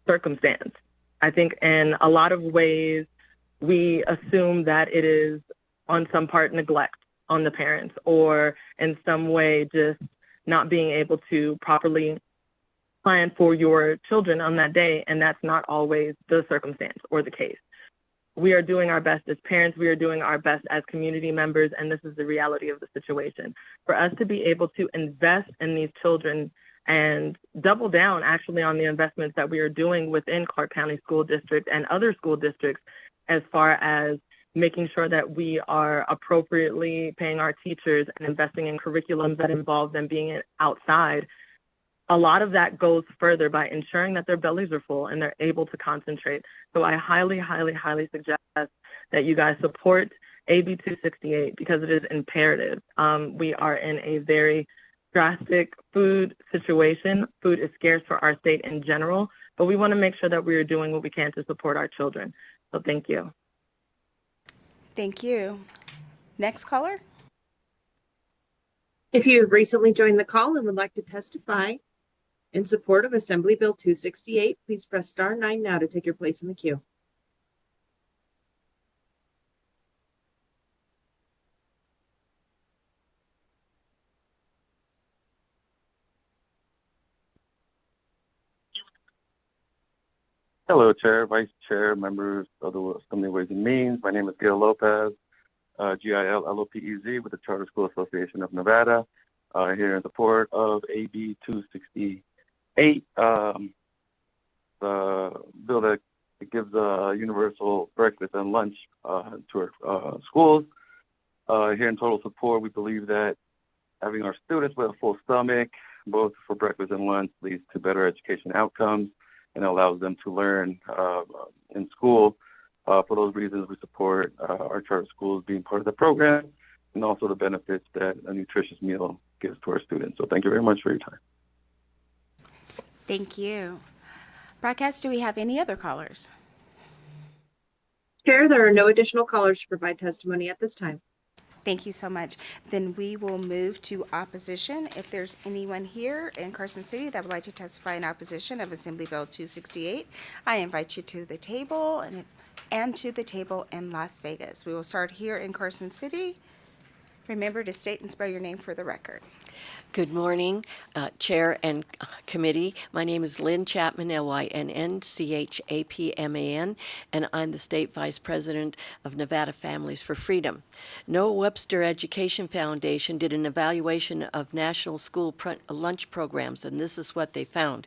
circumstance. I think in a lot of ways, we assume that it is on some part neglect on the parents or in some way just not being able to properly plan for your children on that day. And that's not always the circumstance or the case. We are doing our best as parents. We are doing our best as community members. And this is the reality of the situation. For us to be able to invest in these children and double down actually on the investments that we are doing within Clark County School District and other school districts, as far as making sure that we are appropriately paying our teachers and investing in curriculums that involve them being outside. A lot of that goes further by ensuring that their bellies are full and they're able to concentrate. So I highly, highly, highly suggest that you guys support AB 268 because it is imperative. We are in a very drastic food situation. Food is scarce for our state in general, but we want to make sure that we are doing what we can to support our children. So thank you. Thank you. Next caller. If you have recently joined the call and would like to testify in support of Assembly Bill 268, please press star 9 now to take your place in the queue. Hello, Chair, Vice Chair, members of the Assembly Ways and Means. My name is Gil Lopez, GIL-LOPEZ with the Charter School Association of Nevada, here in support of AB 268, the bill that gives universal breakfast and lunch to our schools. Here in total support, we believe that having our students with a full stomach, both for breakfast and lunch, leads to better education outcomes and allows them to learn in school. For those reasons, we support our charter schools being part of the program and also the benefits that a nutritious meal gives to our students. So thank you very much for your time. Thank you. Broadcast, do we have any other callers? Chair, there are no additional callers to provide testimony at this time. Thank you so much. Then we will move to opposition. If there's anyone here in Carson City that would like to testify in opposition of Assembly Bill 268, I invite you to the table and to the table in Las Vegas. We will start here in Carson City. Remember to state and spell your name for the record. Good morning, Chair and Committee. My name is Lynn Chapman, Lynnchapman, and I'm the State Vice President of Nevada Families for Freedom. Noah Webster Education Foundation did an evaluation of national school lunch programs, and this is what they found.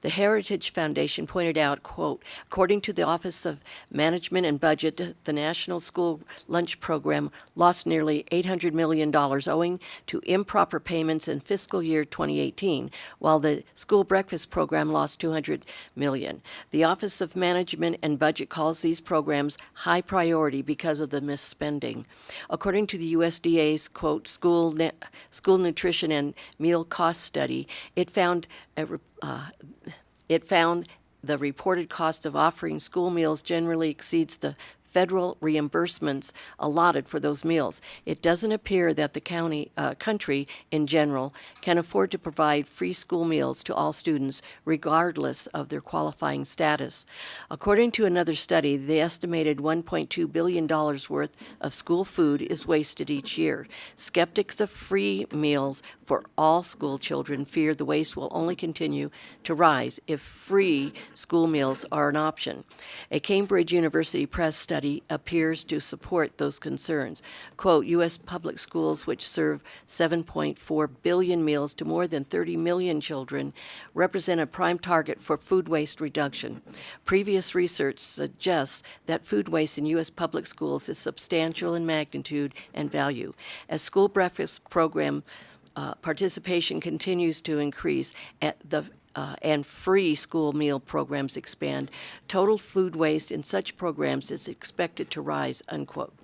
The Heritage Foundation pointed out, quote, according to the Office of Management and Budget, the National School Lunch Program lost nearly $800 million owing to improper payments in fiscal year 2018, while the school breakfast program lost $200 million. The Office of Management and Budget calls these programs high priority because of the misspending. According to the USDA's, quote, school nutrition and meal cost study, it found the reported cost of offering school meals generally exceeds the federal reimbursements allotted for those meals. It doesn't appear that the country in general can afford to provide free school meals to all students, regardless of their qualifying status. According to another study, the estimated $1.2 billion worth of school food is wasted each year. Skeptics of free meals for all school children fear the waste will only continue to rise if free school meals are an option. A Cambridge University Press study appears to support those concerns. Quote, U.S. public schools, which serve 7.4 billion meals to more than 30 million children, represent a prime target for food waste reduction. Previous research suggests that food waste in U.S. public schools is substantial in magnitude and value. As school breakfast program participation continues to increase and free school meal programs expand, total food waste in such programs is expected to rise, unquote.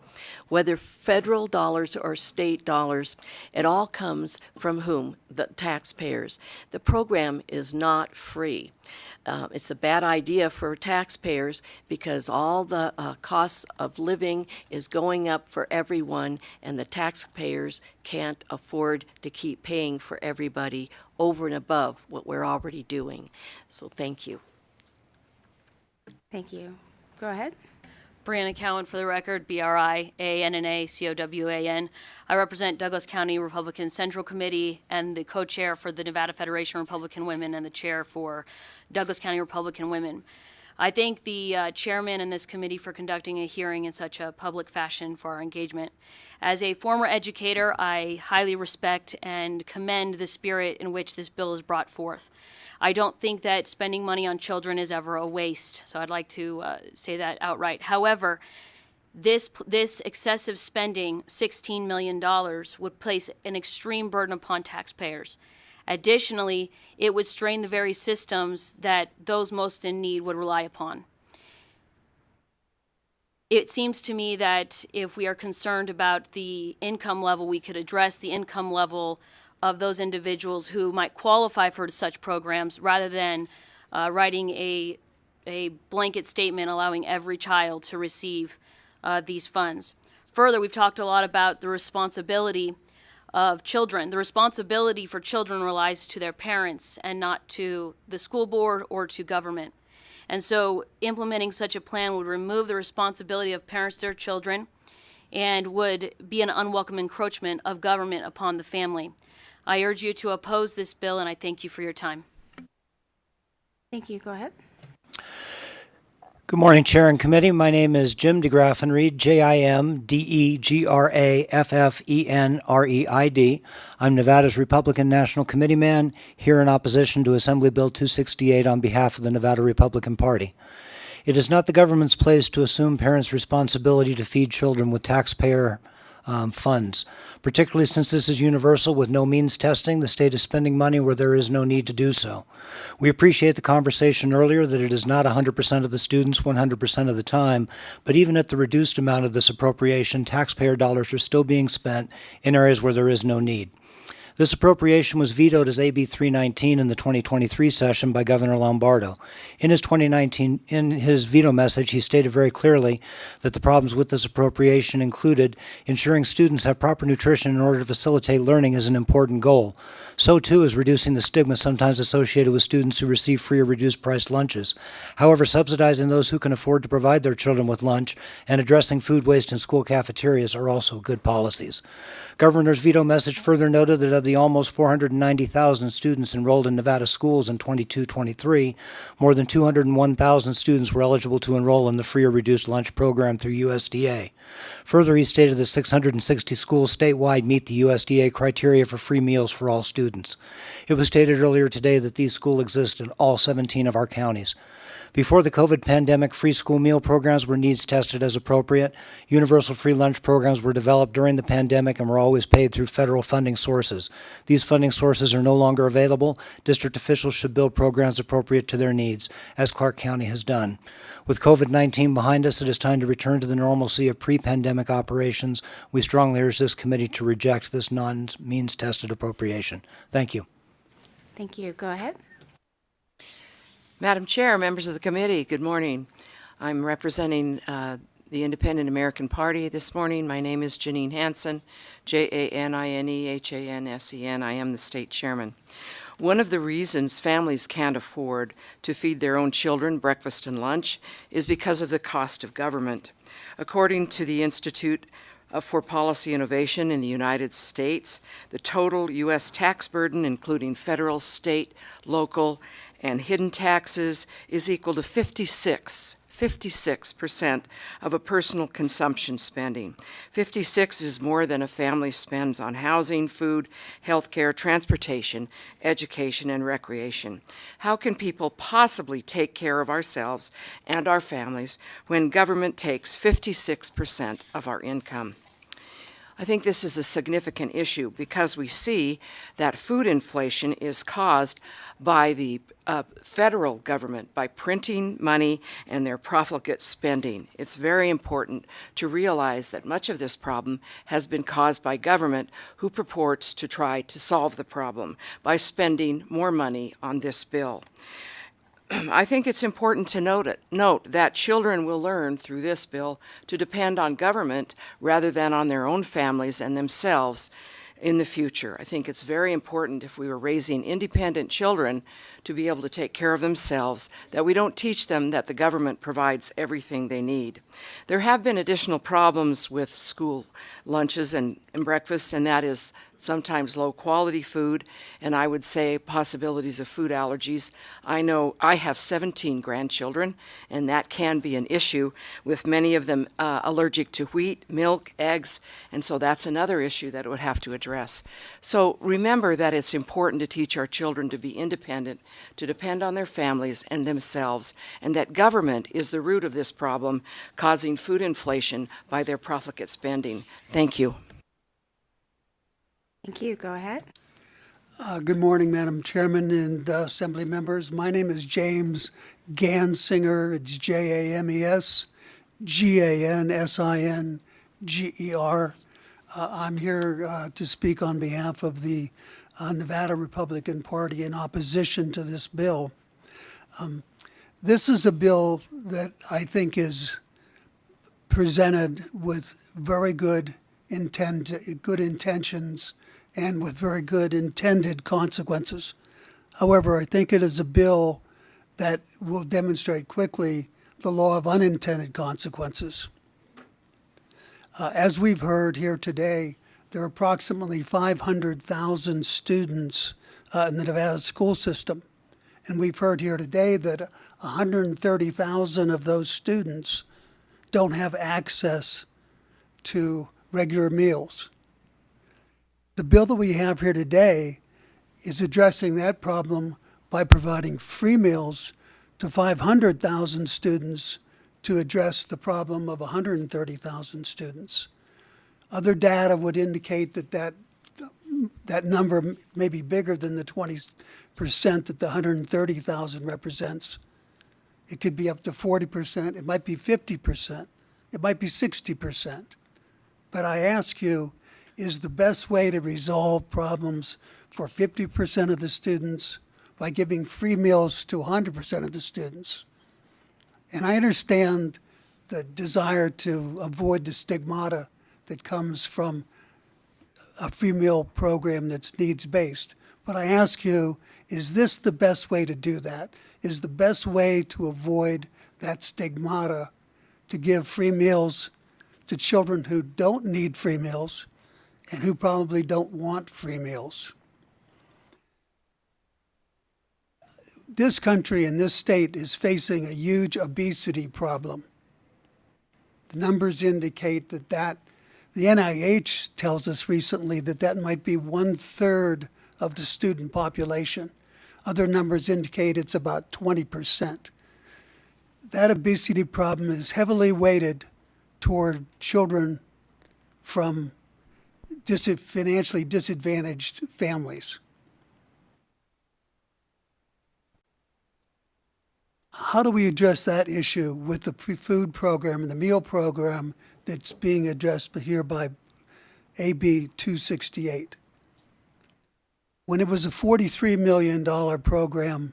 Whether federal dollars or state dollars, it all comes from whom? The taxpayers. The program is not free. It's a bad idea for taxpayers because all the costs of living is going up for everyone, and the taxpayers can't afford to keep paying for everybody over and above what we're already doing. So thank you. Thank you. Go ahead. Brianna Cowan for the record, BRIANNACOWAN. I represent Douglas County Republican Central Committee and the co-chair for the Nevada Federation of Republican Women and the chair for Douglas County Republican Women. I thank the chairman and this committee for conducting a hearing in such a public fashion for our engagement. As a former educator, I highly respect and commend the spirit in which this bill is brought forth. I don't think that spending money on children is ever a waste, so I'd like to say that outright. However, this excessive spending, $16 million, would place an extreme burden upon taxpayers. Additionally, it would strain the very systems that those most in need would rely upon. It seems to me that if we are concerned about the income level, we could address the income level of those individuals who might qualify for such programs rather than writing a blanket statement allowing every child to receive these funds. Further, we've talked a lot about the responsibility of children. The responsibility for children relies to their parents and not to the school board or to government. And so implementing such a plan would remove the responsibility of parents to their children and would be an unwelcome encroachment of government upon the family. I urge you to oppose this bill, and I thank you for your time. Thank you. Go ahead. Good morning, Chair and Committee. My name is Jim DeGraffenreid, JIMDEGRAFFENREID. I'm Nevada's Republican National Committeeman, here in opposition to Assembly Bill 268 on behalf of the Nevada Republican Party. It is not the government's place to assume parents' responsibility to feed children with taxpayer funds. Particularly since this is universal with no means testing, the state is spending money where there is no need to do so. We appreciate the conversation earlier that it is not 100% of the students 100% of the time, but even at the reduced amount of this appropriation, taxpayer dollars are still being spent in areas where there is no need. This appropriation was vetoed as AB 319 in the 2023 session by Governor Lombardo. In his veto message, he stated very clearly that the problems with this appropriation included ensuring students have proper nutrition in order to facilitate learning is an important goal. So too is reducing the stigma sometimes associated with students who receive free or reduced price lunches. However, subsidizing those who can afford to provide their children with lunch and addressing food waste in school cafeterias are also good policies. Governor's veto message further noted that of the almost 490,000 students enrolled in Nevada schools in 22-23, more than 201,000 students were eligible to enroll in the free or reduced lunch program through USDA. Further, he stated that 660 schools statewide meet the USDA criteria for free meals for all students. It was stated earlier today that these schools exist in all 17 of our counties. Before the COVID pandemic, free school meal programs were needs tested as appropriate. Universal free lunch programs were developed during the pandemic and were always paid through federal funding sources. These funding sources are no longer available. District officials should build programs appropriate to their needs, as Clark County has done. With COVID-19 behind us, it is time to return to the normalcy of pre-pandemic operations. We strongly urge this committee to reject this non-means tested appropriation. Thank you. Thank you. Go ahead. Madam Chair, members of the committee, good morning. I'm representing the Independent American Party this morning. My name is Janine Hansen, Janinehansen. I am the state chairman. One of the reasons families can't afford to feed their own children breakfast and lunch is because of the cost of government. According to the Institute for Policy Innovation in the United States, the total U.S. tax burden, including federal, state, local, and hidden taxes, is equal to 56% of a personal consumption spending. 56 is more than a family spends on housing, food, health care, transportation, education, and recreation. How can people possibly take care of ourselves and our families when government takes 56% of our income? I think this is a significant issue because we see that food inflation is caused by the federal government by printing money and their profligate spending. It's very important to realize that much of this problem has been caused by government who purports to try to solve the problem by spending more money on this bill. I think it's important to note that children will learn through this bill to depend on government rather than on their own families and themselves in the future. I think it's very important if we were raising independent children to be able to take care of themselves, that we don't teach them that the government provides everything they need. There have been additional problems with school lunches and breakfasts, and that is sometimes low quality food, and I would say possibilities of food allergies. I know I have 17 grandchildren, and that can be an issue with many of them allergic to wheat, milk, eggs, and so that's another issue that it would have to address. So remember that it's important to teach our children to be independent, to depend on their families and themselves, and that government is the root of this problem, causing food inflation by their profligate spending. Thank you. Thank you. Go ahead. Good morning, Madam Chairman and Assembly members. My name is James Gansinger. It's Jamesansinger. I'm here to speak on behalf of the Nevada Republican Party in opposition to this bill. This is a bill that I think is presented with very good intentions and with very good intended consequences. However, I think it is a bill that will demonstrate quickly the law of unintended consequences. As we've heard here today, there are approximately 500,000 students in the Nevada school system. And we've heard here today that 130,000 of those students don't have access to regular meals. The bill that we have here today is addressing that problem by providing free meals to 500,000 students to address the problem of 130,000 students. Other data would indicate that number may be bigger than the 20% that the 130,000 represents. It could be up to 40%. It might be 50%. It might be 60%. But I ask you, is the best way to resolve problems for 50% of the students by giving free meals to 100% of the students? And I understand the desire to avoid the stigmata that comes from a free meal program that's needs-based. But I ask you, is this the best way to do that? Is the best way to avoid that stigmata to give free meals to children who don't need free meals and who probably don't want free meals? This country and this state is facing a huge obesity problem. The numbers indicate that the NIH tells us recently that might be 1/3 of the student population. Other numbers indicate it's about 20%. That obesity problem is heavily weighted toward children from financially disadvantaged families. How do we address that issue with the food program and the meal program that's being addressed here by AB 268? When it was a $43 million program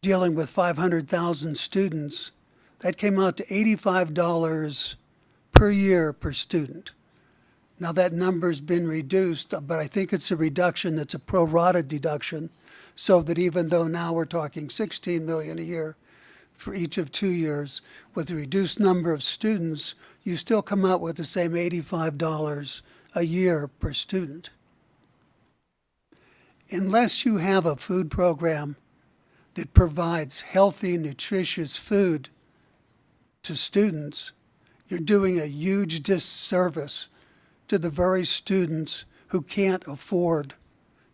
dealing with 500,000 students, that came out to $85 per year per student. Now that number's been reduced, but I think it's a reduction that's a pro rata deduction, so that even though now we're talking $16 million a year for each of 2 years, with a reduced number of students, you still come out with the same $85 a year per student. Unless you have a food program that provides healthy, nutritious food to students, you're doing a huge disservice to the very students who can't afford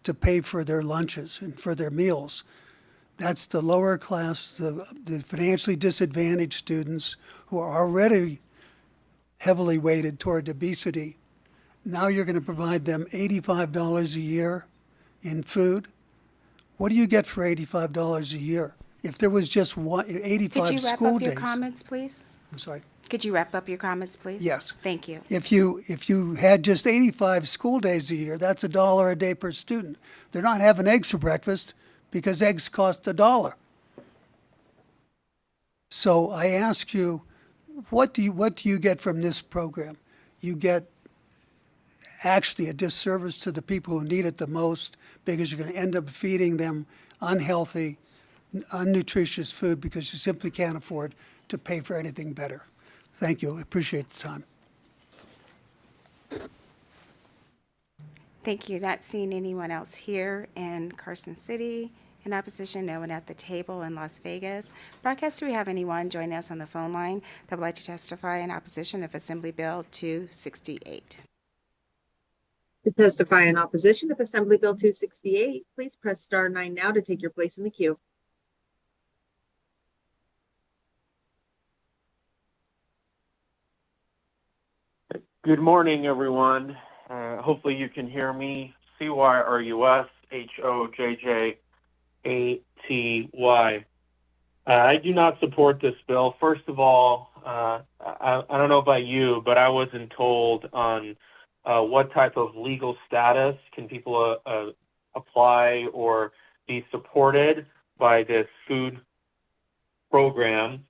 to pay for their lunches and for their meals. That's the lower class, the financially disadvantaged students who are already heavily weighted toward obesity. Now you're going to provide them $85 a year in food. What do you get for $85 a year? If there was just 85 Could you wrap school up your days. comments, please? I'm sorry. Could you wrap up your comments, please? Yes. Thank you. If you had just 85 school days a year, that's $1 a day per student. They're not having eggs for breakfast because eggs cost $1. So I ask you, what do you get from this program? You get actually a disservice to the people who need it the most, because you're going to end up feeding them unhealthy, unnutritious food because you simply can't afford to pay for anything better. Thank you. I appreciate the time. Thank you. Not seeing anyone else here in Carson City in opposition, no one at the table in Las Vegas. Broadcast, do we have anyone joining us on the phone line that would like to testify in opposition of Assembly Bill 268? To testify in opposition of Assembly Bill 268, please press star 9 now to take your place in the queue. Good morning, everyone. Hopefully you can hear me. CYRUSHOJJATY. I do not support this bill. First of all, I don't know about you, but I wasn't told on what type of legal status can people apply or be supported by this food program.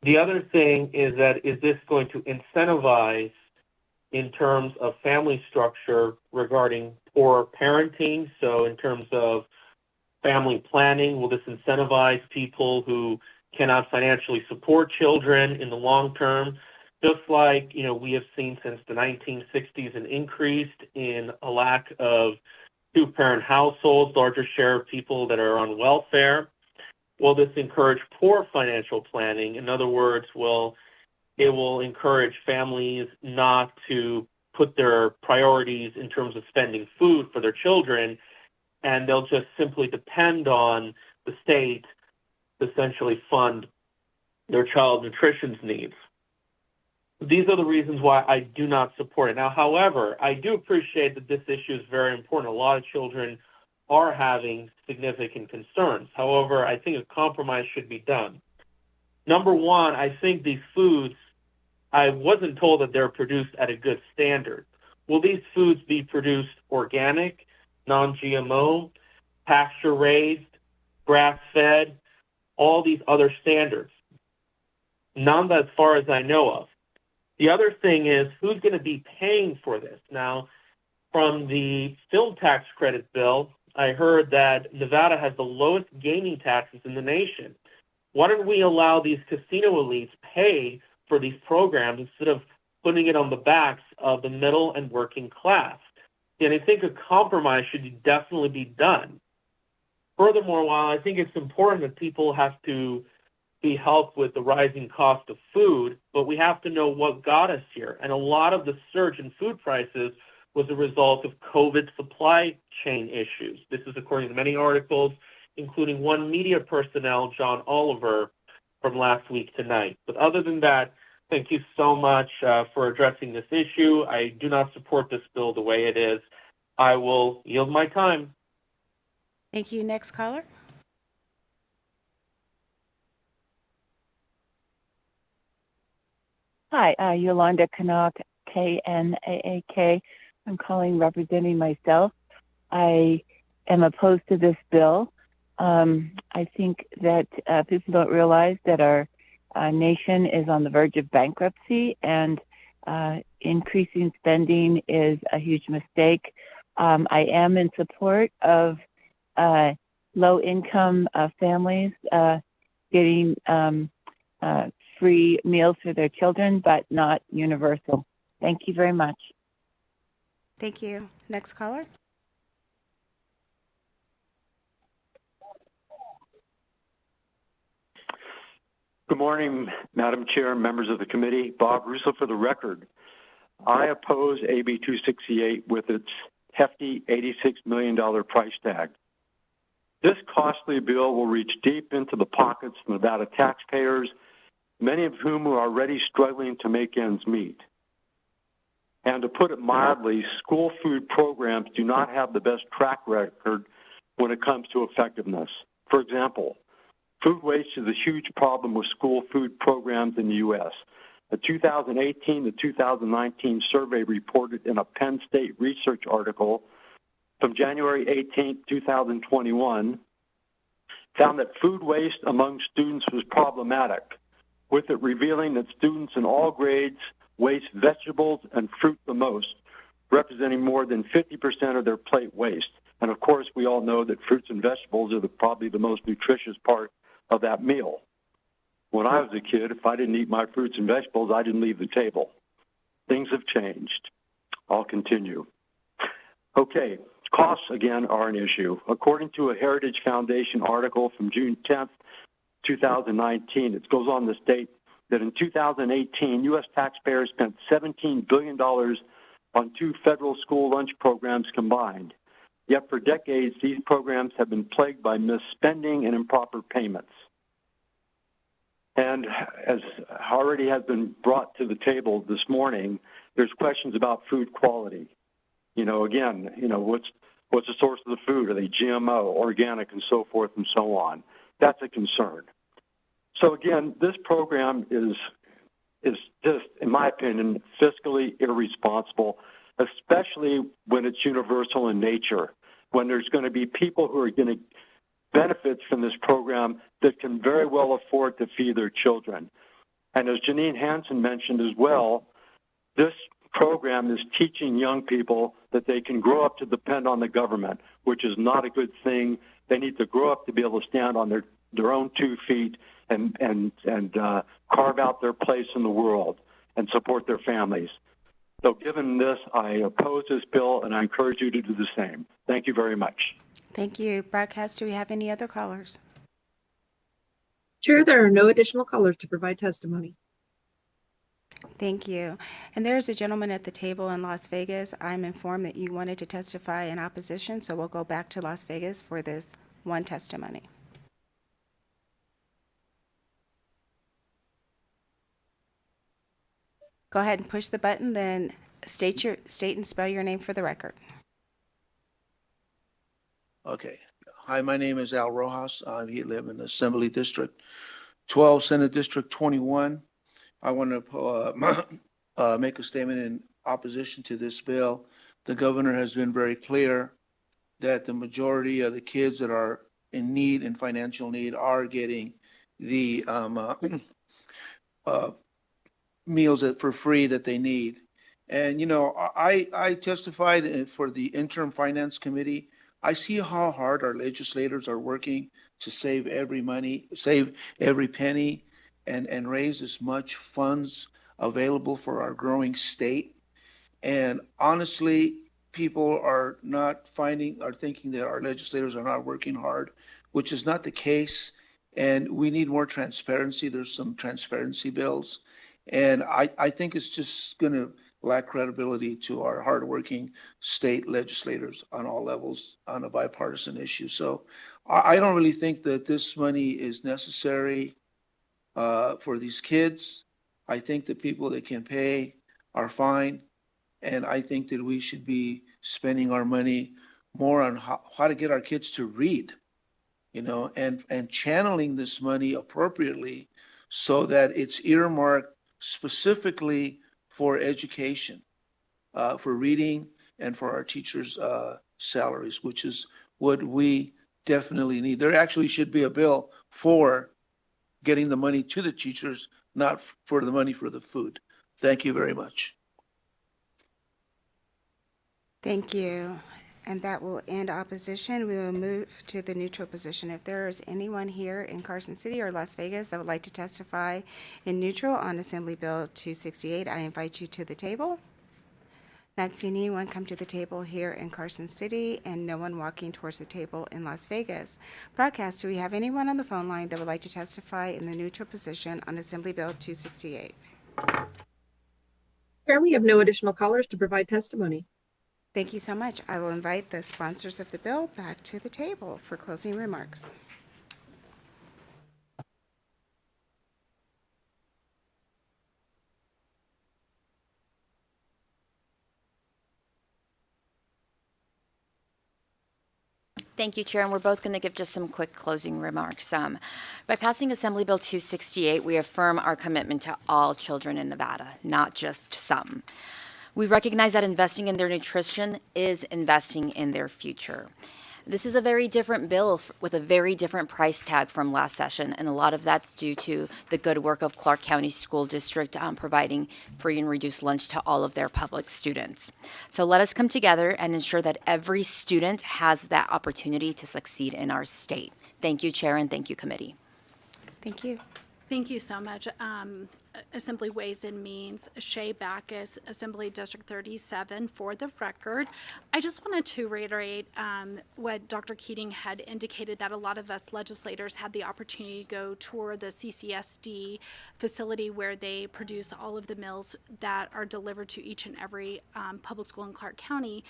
The other thing is that, is this going to incentivize in terms of family structure regarding poor parenting? So in terms of family planning, will this incentivize people who cannot financially support children in the long term? Just like, we have seen since the 1960s an increase in a lack of two-parent households, larger share of people that are on welfare. Will this encourage poor financial planning? In other words, it will encourage families not to put their priorities in terms of spending food for their children, and they'll just simply depend on the state to essentially fund their child nutrition needs. These are the reasons why I do not support it. Now, however, I do appreciate that this issue is very important. A lot of children are having significant concerns. However, I think a compromise should be done. Number one, I think these foods, I wasn't told that they're produced at a good standard. Will these foods be produced organic, non-GMO, pasture-raised, grass-fed, all these other standards? None as far as I know of. The other thing is, who's going to be paying for this? Now, from the film tax credit bill, I heard that Nevada has the lowest gaming taxes in the nation. Why don't we allow these casino elites pay for these programs instead of putting it on the backs of the middle and working class? And I think a compromise should definitely be done. Furthermore, while I think it's important that people have to be helped with the rising cost of food, but we have to know what got us here. And a lot of the surge in food prices was a result of COVID supply chain issues. This is according to many articles, including one media personnel, John Oliver, from last week tonight. But other than that, thank you so much for addressing this issue. I do not support this bill the way it is. I will yield my time. Thank you. Next caller. Hi, Yolanda Knaak, Knaak. I'm calling representing myself. I am opposed to this bill. I think that people don't realize that our nation is on the verge of bankruptcy, and increasing spending is a huge mistake. I am in support of low-income families getting free meals for their children, but not universal. Thank you very much. Thank you. Next caller. Good morning, Madam Chair and members of the committee. Bob Russo for the record. I oppose AB 268 with its hefty $86 million price tag. This costly bill will reach deep into the pockets of Nevada taxpayers, many of whom are already struggling to make ends meet. And to put it mildly, school food programs do not have the best track record when it comes to effectiveness. For example, food waste is a huge problem with school food programs in the U.S. A 2018 to 2019 survey reported in a Penn State research article from January 18, 2021, found that food waste among students was problematic, with it revealing that students in all grades waste vegetables and fruit the most, representing more than 50% of their plate waste. And of course, we all know that fruits and vegetables are probably the most nutritious part of that meal. When I was a kid, if I didn't eat my fruits and vegetables, I didn't leave the table. Things have changed. I'll continue. Okay, costs again are an issue. According to a Heritage Foundation article from June 10th, 2019, it goes on to state that in 2018, U.S. taxpayers spent $17 billion on 2 federal school lunch programs combined. Yet for decades, these programs have been plagued by misspending and improper payments. And as already has been brought to the table this morning, there's questions about food quality. Again, what's the source of the food? Are they GMO, organic, and so forth and so on? That's a concern. So again, this program is just, in my opinion, fiscally irresponsible, especially when it's universal in nature, when there's going to be people who are going to benefit from this program that can very well afford to feed their children. And as Janine Hansen mentioned as well, this program is teaching young people that they can grow up to depend on the government, which is not a good thing. They need to grow up to be able to stand on their own 2 feet and carve out their place in the world and support their families. So given this, I oppose this bill, and I encourage you to do the same. Thank you very much. Thank you. Broadcast, do we have any other callers? Chair, there are no additional callers to provide testimony. Thank you. And there's a gentleman at the table in Las Vegas. I'm informed that you wanted to testify in opposition, so we'll go back to Las Vegas for this one testimony. Go ahead and push the button, then state and spell your name for the record. Okay. Hi, my name is Al Rojas. I live in Assembly District 12, Senate District 21. I want to make a statement in opposition to this bill. The governor has been very clear that the majority of the kids that are in need, in financial need, are getting the meals for free that they need. And, you know, I testified for the interim finance committee. I see how hard our legislators are working to save every penny and raise as much funds available for our growing state. And honestly, people are thinking that our legislators are not working hard, which is not the case. And we need more transparency. There's some transparency bills. And I think it's just going to lack credibility to our hardworking state legislators on all levels on a bipartisan issue. So I don't really think that this money is necessary for these kids. I think the people that can pay are fine. And I think that we should be spending our money more on how to get our kids to read, you know, and channeling this money appropriately so that it's earmarked specifically for education, for reading, and for our teachers' salaries, which is what we definitely need. There actually should be a bill for getting the money to the teachers, not for the money for the food. Thank you very much. Thank you. And that will end opposition. We will move to the neutral position. If there is anyone here in Carson City or Las Vegas that would like to testify in neutral on Assembly Bill 268, I invite you to the table. Not seeing anyone come to the table here in Carson City and no one walking towards the table in Las Vegas. Broadcast, do we have anyone on the phone line that would like to testify in the neutral position on Assembly Bill 268? Chair, we have no additional callers to provide testimony. Thank you so much. I will invite the sponsors of the bill back to the table for closing remarks. Thank you, Chair, and we're both going to give just some quick closing remarks. By passing Assembly Bill 268, we affirm our commitment to all children in Nevada, not just some. We recognize that investing in their nutrition is investing in their future. This is a very different bill with a very different price tag from last session, and a lot of that's due to the good work of Clark County School District providing free and reduced lunch to all of their public students. So let us come together and ensure that every student has that opportunity to succeed in our state. Thank you, Chair, and thank you, Committee. Thank you. Thank you so much. Assembly Ways and Means, Shay Backus, Assembly District 37. For the record, I just wanted to reiterate what Dr. Keating had indicated, that a lot of us legislators had the opportunity to go tour the CCSD facility where they produce all of the meals that are delivered to each and every public school in Clark County.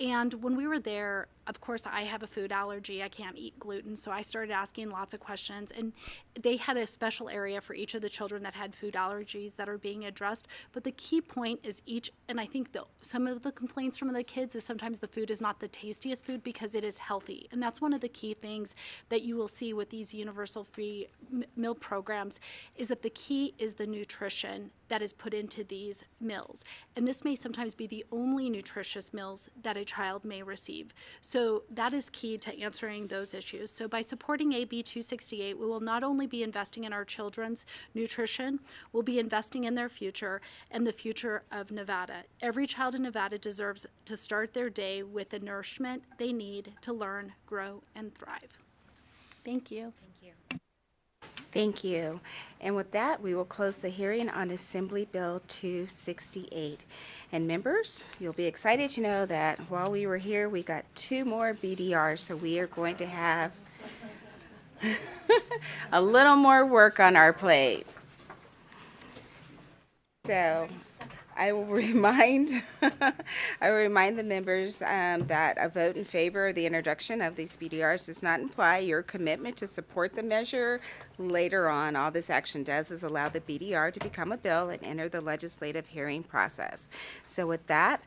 And when we were there, of course, I have a food allergy. I can't eat gluten. So I started asking lots of questions. And they had a special area for each of the children that had food allergies that are being addressed. But the key point is and I think some of the complaints from the kids is sometimes the food is not the tastiest food because it is healthy. And that's one of the key things that you will see with these universal free meal programs, is that the key is the nutrition that is put into these meals. And this may sometimes be the only nutritious meals that a child may receive. So that is key to answering those issues. So by supporting AB 268, we will not only be investing in our children's nutrition, we'll be investing in their future and the future of Nevada. Every child in Nevada deserves to start their day with the nourishment they need to learn, grow, and thrive. Thank you. Thank you. And with that, we will close the hearing on Assembly Bill 268. And members, you'll be excited to know that while we were here, we got 2 more BDRs, so we are going to have a little more work on our plate. So I will remind the members that a vote in favor of the introduction of these BDRs does not imply your commitment to support the measure later on. All this action does is allow the BDR to become a bill and enter the legislative hearing process. So with that,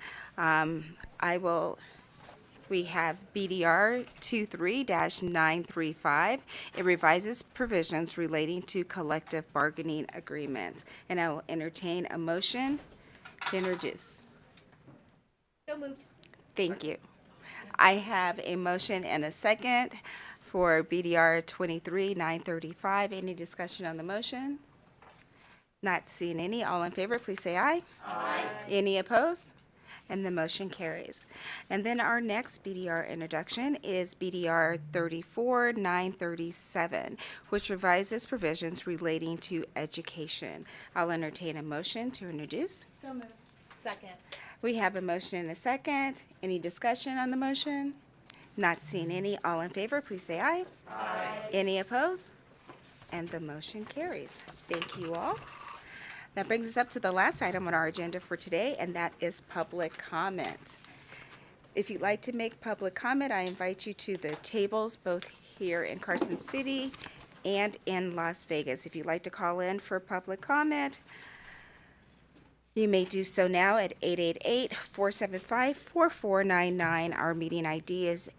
we have BDR 23-935. It revises provisions relating to collective bargaining agreements. And I will entertain a motion to introduce. So moved. Thank you. I have a motion and a second for BDR 23-935. Any discussion on the motion? Not seeing any. All in favor, please say aye. Aye. Any opposed? And the motion carries. And then our next BDR introduction is BDR 34-937, which revises provisions relating to education. I'll entertain a motion to introduce. So moved. Second. We have a motion and a second. Any discussion on the motion? Not seeing any. All in favor, please say aye. Aye. Any opposed? And the motion carries. Thank you all. That brings us up to the last item on our agenda for today, and that is public comment. If you'd like to make public comment, I invite you to the tables both here in Carson City and in Las Vegas. If you'd like to call in for public comment, you may do so now at 888-475-4499. Our meeting ID is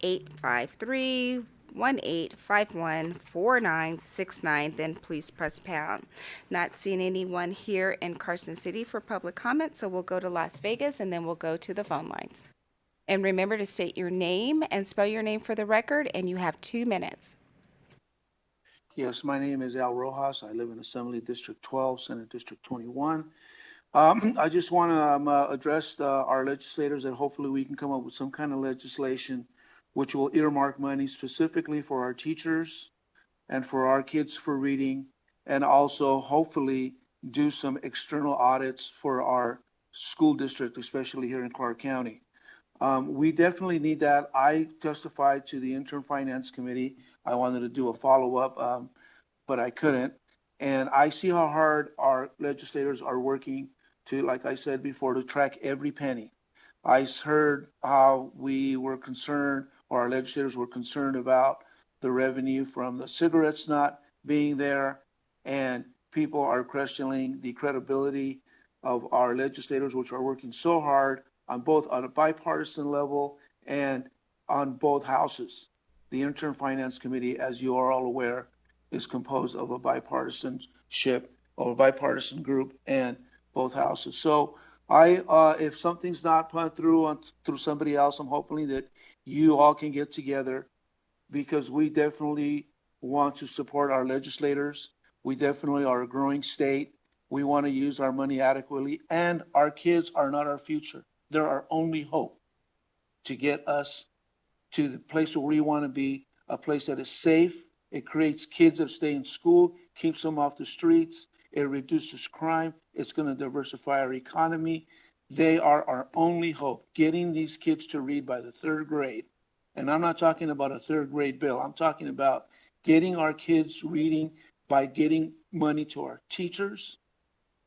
853-1851-4969. Then please press pound. Not seeing anyone here in Carson City for public comment, so we'll go to Las Vegas and then we'll go to the phone lines. And remember to state your name and spell your name for the record, and you have 2 minutes. Yes, my name is Al Rojas. I live in Assembly District 12, Senate District 21. I just want to address our legislators that hopefully we can come up with some kind of legislation which will earmark money specifically for our teachers and for our kids for reading, and also hopefully do some external audits for our school district, especially here in Clark County. We definitely need that. I testified to the interim finance committee. I wanted to do a follow-up, but I couldn't. And I see how hard our legislators are working to, like I said before, to track every penny. I heard how we were concerned, or our legislators were concerned about the revenue from the cigarettes not being there, and people are questioning the credibility of our legislators, which are working so hard on both on a bipartisan level and on both houses. The Interim Finance Committee, as you are all aware, is composed of a bipartisanship or a bipartisan group and both houses. So if something's not put through somebody else, I'm hoping that you all can get together, because we definitely want to support our legislators. We definitely are a growing state. We want to use our money adequately, and our kids are not our future. They're our only hope to get us to the place where we want to be, a place that is safe. It creates kids that stay in school, keeps them off the streets. It reduces crime. It's going to diversify our economy. They are our only hope. Getting these kids to read by the 3rd grade. And I'm not talking about a 3rd grade bill. I'm talking about getting our kids reading by getting money to our teachers,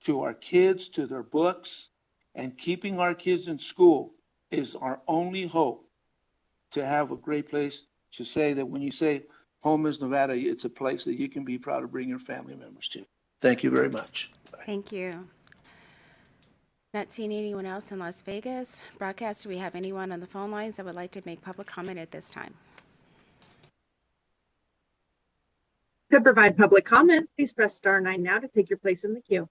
to our kids, to their books, and keeping our kids in school is our only hope to have a great place to say that when you say home is Nevada, it's a place that you can be proud to bring your family members to. Thank you very much. Bye. Thank you. Not seeing anyone else in Las Vegas. Broadcast, do we have anyone on the phone lines that would like to make public comment at this time? To provide public comment, please press star 9 now to take your place in the queue.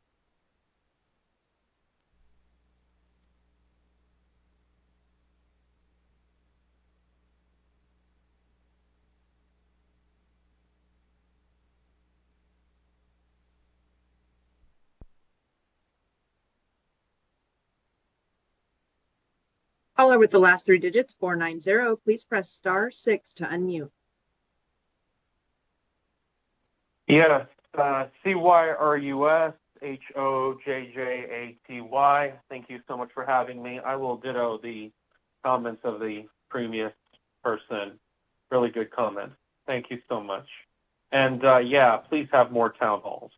Caller with the last 3 digits, 490, please press star 6 to unmute. Yes, CYRUS, Thank you so much for having me. I will ditto the comments of the previous person. Really good comment. Thank you so much. And please have more town halls.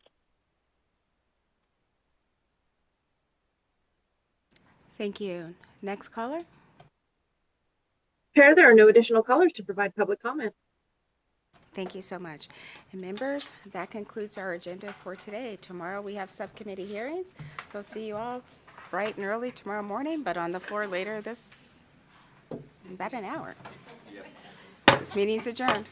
Thank you. Next caller. Chair, there are no additional callers to provide public comment. Thank you so much. And members, that concludes our agenda for today. Tomorrow we have subcommittee hearings, so I'll see you all bright and early tomorrow morning, but on the floor later this, about an hour. This meeting's adjourned.